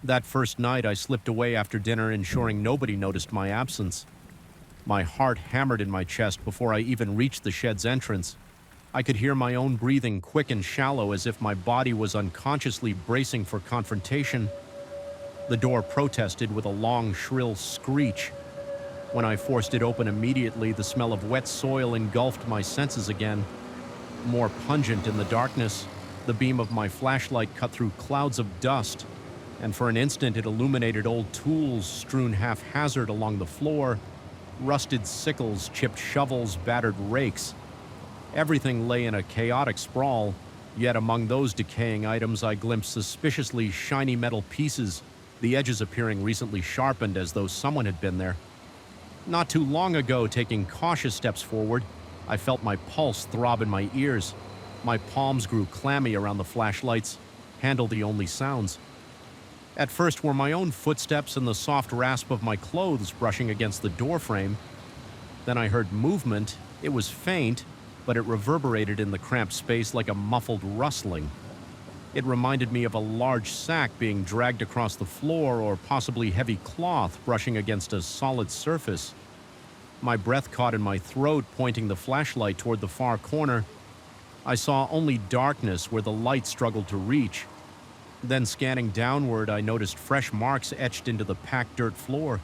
That first night, I slipped away after dinner, ensuring nobody noticed my absence. My heart hammered in my chest before I even reached the shed's entrance. I could hear my own breathing, quick and shallow, as if my body was unconsciously bracing for confrontation. The door protested with a long, shrill screech. When I forced it open immediately, the smell of wet soil engulfed my senses again. More pungent in the darkness, the beam of my flashlight cut through clouds of dust, and for an instant it illuminated old tools strewn haphazard along the floor, rusted sickles, chipped shovels, battered rakes. Everything lay in a chaotic sprawl, yet among those decaying items I glimpsed suspiciously shiny metal pieces, the edges appearing recently sharpened as though someone had been there. Not too long ago, taking cautious steps forward, I felt my pulse throb in my ears. My palms grew clammy around the flashlight's handle the only sounds. At first were my own footsteps and the soft rasp of my clothes brushing against the doorframe. Then I heard movement. It was faint, but it reverberated in the cramped space like a muffled rustling. It reminded me of a large sack being dragged across the floor, or possibly heavy cloth brushing against a solid surface. My breath caught in my throat, pointing the flashlight toward the far corner. I saw only darkness where the light struggled to reach. Then scanning downward, I noticed fresh marks etched into the packed dirt floor.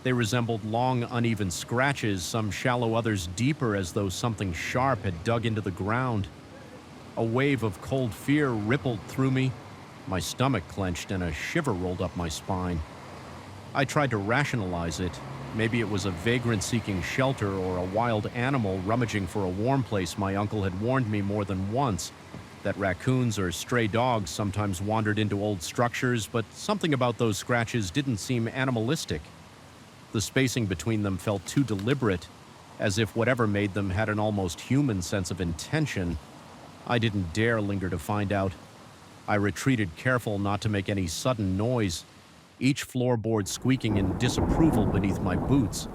They resembled long, uneven scratches, some shallow, others deeper, as though something sharp had dug into the ground. A wave of cold fear rippled through me. My stomach clenched and a shiver rolled up my spine. I tried to rationalize it. Maybe it was a vagrant seeking shelter or a wild animal rummaging for a warm place. My uncle had warned me more than once that raccoons or stray dogs sometimes wandered into old structures, but something about those scratches didn't seem animalistic. The spacing between them felt too deliberate, as if whatever made them had an almost human sense of intention. I didn't dare linger to find out. I retreated, careful not to make any sudden noise, each floorboard squeaking in disapproval beneath my boots.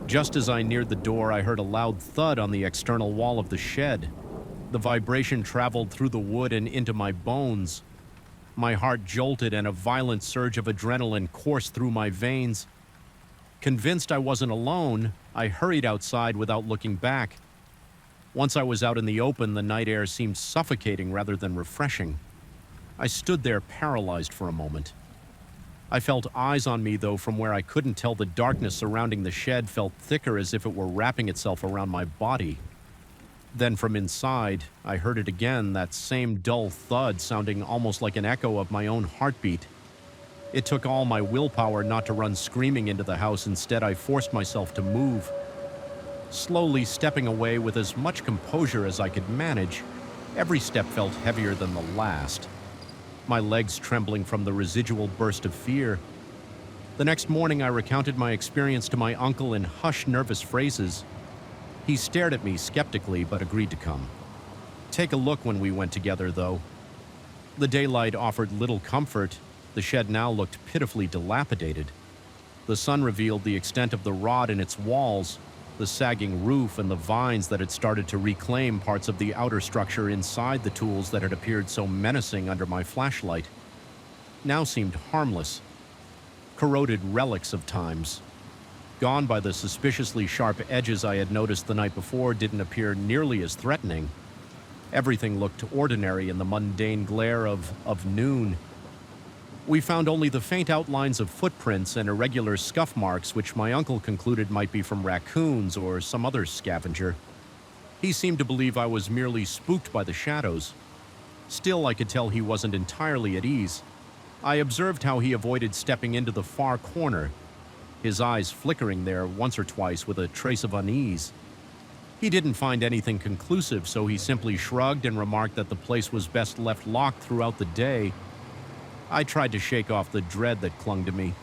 Just as I neared the door, I heard a loud thud on the external wall of the shed. The vibration traveled through the wood and into my bones. My heart jolted and a violent surge of adrenaline coursed through my veins. Convinced I wasn't alone, I hurried outside without looking back. Once I was out in the open, the night air seemed suffocating rather than refreshing. I stood there paralyzed for a moment. I felt eyes on me, though from where I couldn't tell, the darkness surrounding the shed felt thicker, as if it were wrapping itself around my body. Then from inside, I heard it again, that same dull thud, sounding almost like an echo of my own heartbeat. It took all my willpower not to run screaming into the house. Instead, I forced myself to move. Slowly stepping away with as much composure as I could manage, every step felt heavier than the last, my legs trembling from the residual burst of fear. The next morning, I recounted my experience to my uncle in hushed, nervous phrases. He stared at me skeptically, but agreed to come. Take a look when we went together, though. The daylight offered little comfort. The shed now looked pitifully dilapidated. The sun revealed the extent of the rot in its walls, the sagging roof, and the vines that had started to reclaim parts of the outer structure inside the tools that had appeared so menacing under my flashlight. Now seemed harmless. Corroded relics of times. Gone by the suspiciously sharp edges I had noticed the night before, didn't appear nearly as threatening. Everything looked ordinary in the mundane glare of noon. We found only the faint outlines of footprints and irregular scuff marks, which my uncle concluded might be from raccoons or some other scavenger. He seemed to believe I was merely spooked by the shadows. Still, I could tell he wasn't entirely at ease. I observed how he avoided stepping into the far corner, his eyes flickering there once or twice with a trace of unease. He didn't find anything conclusive, so he simply shrugged and remarked that the place was best left locked throughout the day. I tried to shake off the dread that clung to me.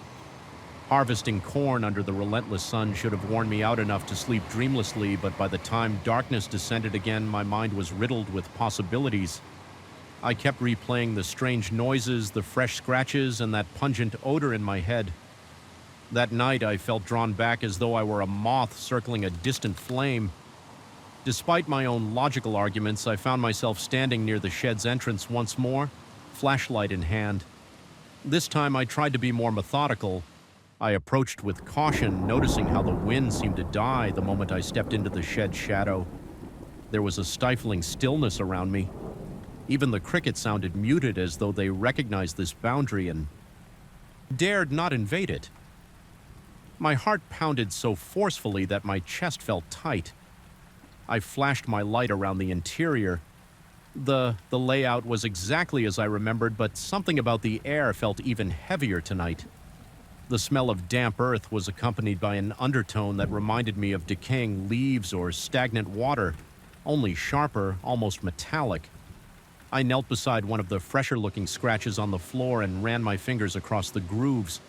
Harvesting corn under the relentless sun should have worn me out enough to sleep dreamlessly, but by the time darkness descended again, my mind was riddled with possibilities. I kept replaying the strange noises, the fresh scratches, and that pungent odor in my head. That night, I felt drawn back as though I were a moth circling a distant flame. Despite my own logical arguments, I found myself standing near the shed's entrance once more, flashlight in hand. This time, I tried to be more methodical. I approached with caution, noticing how the wind seemed to die the moment I stepped into the shed's shadow. There was a stifling stillness around me. Even the crickets sounded muted, as though they recognized this boundary and dared not invade it. My heart pounded so forcefully that my chest felt tight. I flashed my light around the interior. The layout was exactly as I remembered, but something about the air felt even heavier tonight. The smell of damp earth was accompanied by an undertone that reminded me of decaying leaves or stagnant water, only sharper, almost metallic. I knelt beside one of the fresher-looking scratches on the floor and ran my fingers across the grooves.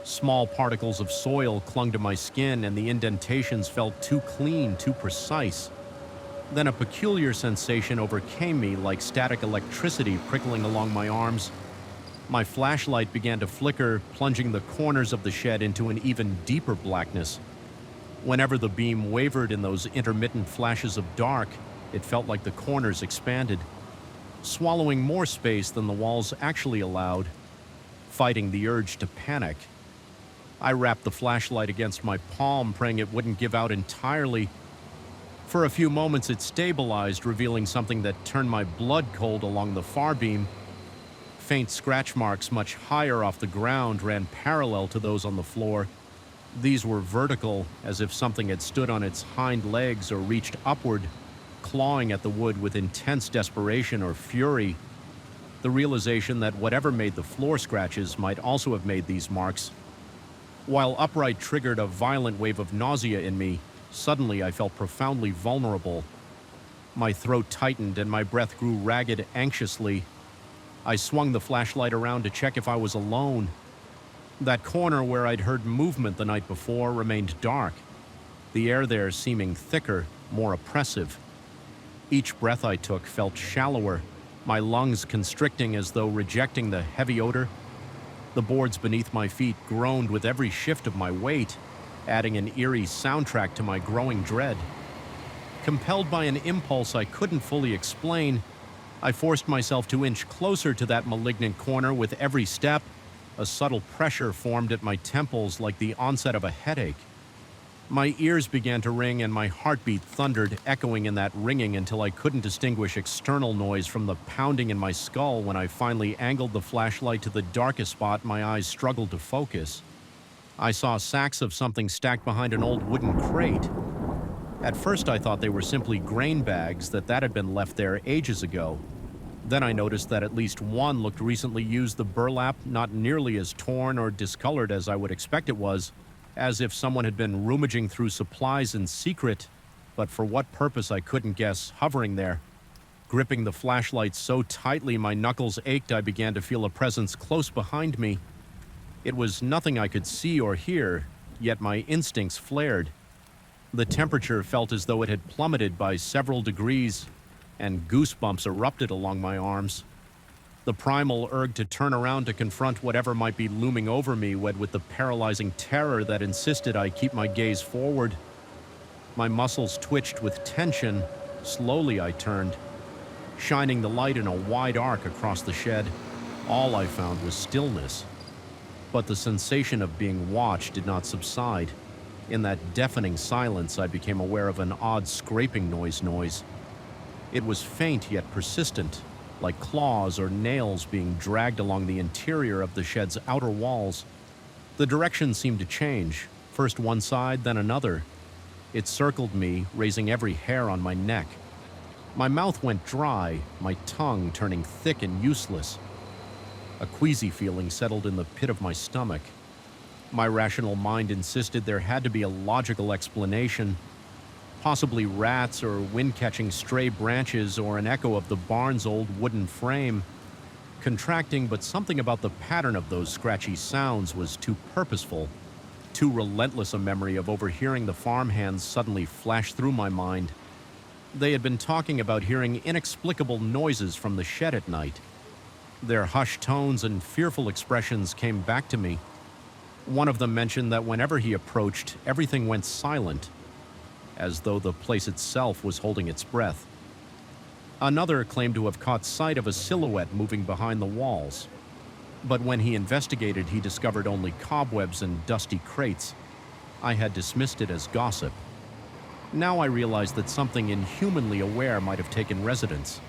Small particles of soil clung to my skin, and the indentations felt too clean, too precise. Then a peculiar sensation overcame me, like static electricity prickling along my arms. My flashlight began to flicker, plunging the corners of the shed into an even deeper blackness. Whenever the beam wavered in those intermittent flashes of dark, it felt like the corners expanded, swallowing more space than the walls actually allowed, fighting the urge to panic. I wrapped the flashlight against my palm, praying it wouldn't give out entirely. For a few moments it stabilized, revealing something that turned my blood cold along the far beam. Faint scratch marks much higher off the ground ran parallel to those on the floor. These were vertical, as if something had stood on its hind legs or reached upward, clawing at the wood with intense desperation or fury. The realization that whatever made the floor scratches might also have made these marks. While upright triggered a violent wave of nausea in me, suddenly I felt profoundly vulnerable. My throat tightened and my breath grew ragged anxiously. I swung the flashlight around to check if I was alone. That corner where I'd heard movement the night before remained dark, the air there seeming thicker, more oppressive. Each breath I took felt shallower, my lungs constricting as though rejecting the heavy odor. The boards beneath my feet groaned with every shift of my weight, adding an eerie soundtrack to my growing dread. Compelled by an impulse I couldn't fully explain, I forced myself to inch closer to that malignant corner with every step. A subtle pressure formed at my temples like the onset of a headache. My ears began to ring and my heartbeat thundered, echoing in that ringing until I couldn't distinguish external noise from the pounding in my skull. When I finally angled the flashlight to the darkest spot, my eyes struggled to focus. I saw sacks of something stacked behind an old wooden crate. At first I thought they were simply grain bags, that had been left there ages ago. Then I noticed that at least one looked recently used, the burlap not nearly as torn or discolored as I would expect it was, as if someone had been rummaging through supplies in secret, but for what purpose I couldn't guess, hovering there. Gripping the flashlight so tightly my knuckles ached, I began to feel a presence close behind me. It was nothing I could see or hear, yet my instincts flared. The temperature felt as though it had plummeted by several degrees, and goosebumps erupted along my arms. The primal urge to turn around to confront whatever might be looming over me wed with the paralyzing terror that insisted I keep my gaze forward. My muscles twitched with tension. Slowly I turned, shining the light in a wide arc across the shed. All I found was stillness. But the sensation of being watched did not subside. In that deafening silence, I became aware of an odd scraping noise. It was faint yet persistent, like claws or nails being dragged along the interior of the shed's outer walls. The direction seemed to change, first one side, then another. It circled me, raising every hair on my neck. My mouth went dry, my tongue turning thick and useless. A queasy feeling settled in the pit of my stomach. My rational mind insisted there had to be a logical explanation. Possibly rats or wind-catching stray branches or an echo of the barn's old wooden frame. Contracting, but something about the pattern of those scratchy sounds was too purposeful. Too relentless a memory of overhearing the farmhands suddenly flashed through my mind. They had been talking about hearing inexplicable noises from the shed at night. Their hushed tones and fearful expressions came back to me. One of them mentioned that whenever he approached, everything went silent, as though the place itself was holding its breath. Another claimed to have caught sight of a silhouette moving behind the walls. But when he investigated, he discovered only cobwebs and dusty crates. I had dismissed it as gossip. Now I realized that something inhumanly aware might have taken residence.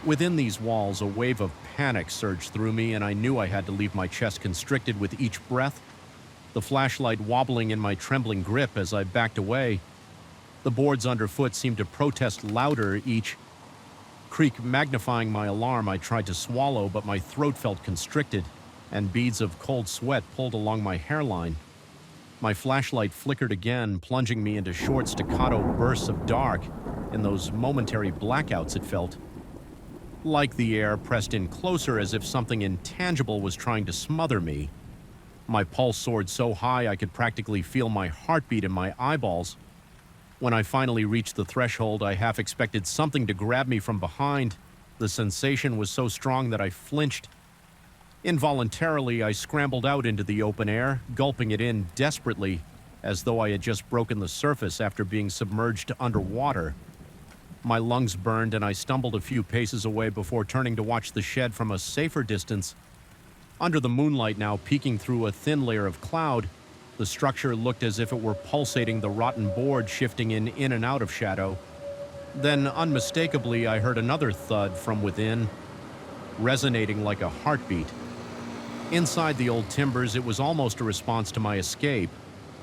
Within these walls, a wave of panic surged through me, and I knew I had to leave my chest constricted with each breath, the flashlight wobbling in my trembling grip as I backed away. The boards underfoot seemed to protest louder, each creak magnifying my alarm. I tried to swallow, but my throat felt constricted, and beads of cold sweat pulled along my hairline. My flashlight flickered again, plunging me into short staccato bursts of dark. In those momentary blackouts, it felt like the air pressed in closer, as if something intangible was trying to smother me. My pulse soared so high I could practically feel my heartbeat in my eyeballs. When I finally reached the threshold, I half expected something to grab me from behind. The sensation was so strong that I flinched. Involuntarily, I scrambled out into the open air, gulping it in desperately, as though I had just broken the surface after being submerged underwater. My lungs burned and I stumbled a few paces away before turning to watch the shed from a safer distance. Under the moonlight now peeking through a thin layer of cloud, the structure looked as if it were pulsating, the rotten board shifting in and out of shadow. Then, unmistakably, I heard another thud from within, resonating like a heartbeat. Inside the old timbers, it was almost a response to my escape,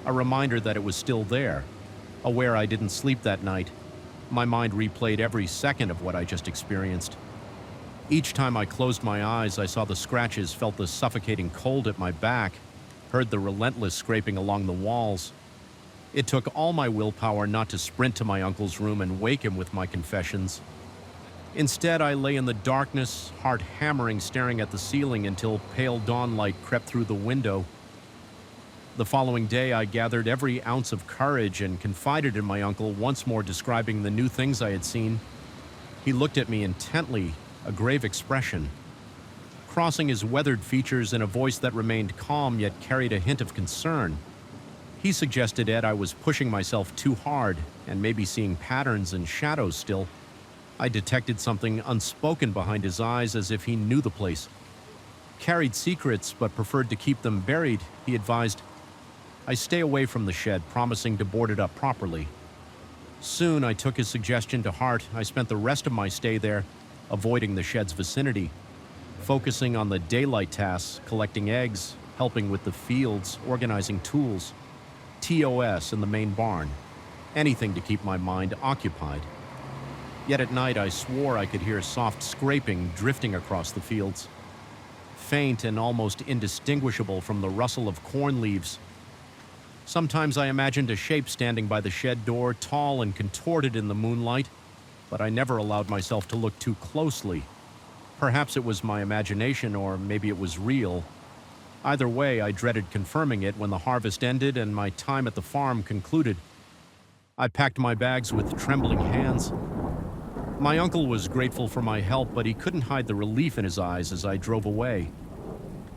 a reminder that it was still there. Aware I didn't sleep that night, my mind replayed every second of what I just experienced. Each time I closed my eyes, I saw the scratches, felt the suffocating cold at my back, heard the relentless scraping along the walls. It took all my willpower not to sprint to my uncle's room and wake him with my confessions. Instead, I lay in the darkness, heart hammering, staring at the ceiling until pale dawn light crept through the window. The following day, I gathered every ounce of courage and confided in my uncle, once more describing the new things I had seen. He looked at me intently, a grave expression, crossing his weathered features in a voice that remained calm yet carried a hint of concern. He suggested, Ed, I was pushing myself too hard and maybe seeing patterns and shadows still. I detected something unspoken behind his eyes, as if he knew the place. Carried secrets but preferred to keep them buried, he advised. I stay away from the shed, promising to board it up properly. Soon I took his suggestion to heart. I spent the rest of my stay there, avoiding the shed's vicinity, focusing on the daylight tasks, collecting eggs, helping with the fields, organizing tools, TOS in the main barn, anything to keep my mind occupied. Yet at night I swore I could hear soft scraping drifting across the fields, faint and almost indistinguishable from the rustle of corn leaves. Sometimes I imagined a shape standing by the shed door, tall and contorted in the moonlight, but I never allowed myself to look too closely. Perhaps it was my imagination, or maybe it was real. Either way, I dreaded confirming it when the harvest ended and my time at the farm concluded. I packed my bags with trembling hands. My uncle was grateful for my help, but he couldn't hide the relief in his eyes as I drove away.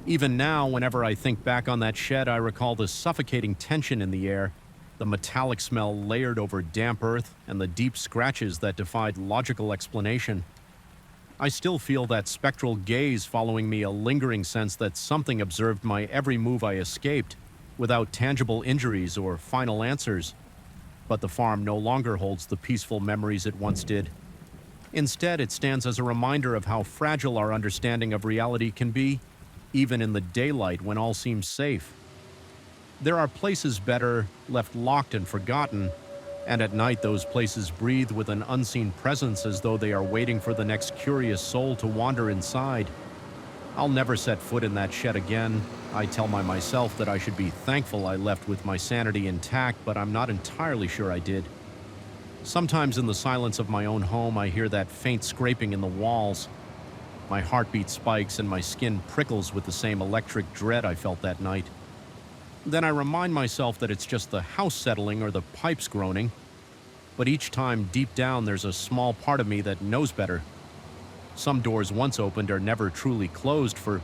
Even now, whenever I think back on that shed, I recall the suffocating tension in the air, the metallic smell layered over damp earth, and the deep scratches that defied logical explanation. I still feel that spectral gaze following me, a lingering sense that something observed my every move I escaped, without tangible injuries or final answers. But the farm no longer holds the peaceful memories it once did. Instead, it stands as a reminder of how fragile our understanding of reality can be, even in the daylight when all seems safe. There are places better left locked and forgotten, and at night those places breathe with an unseen presence, as though they are waiting for the next curious soul to wander inside. I'll never set foot in that shed again. I tell myself that I should be thankful I left with my sanity intact, but I'm not entirely sure I did. Sometimes in the silence of my own home, I hear that faint scraping in the walls. My heartbeat spikes and my skin prickles with the same electric dread I felt that night. Then I remind myself that it's just the house settling or the pipes groaning. But each time, deep down, there's a small part of me that knows better. Some doors once opened are never truly closed for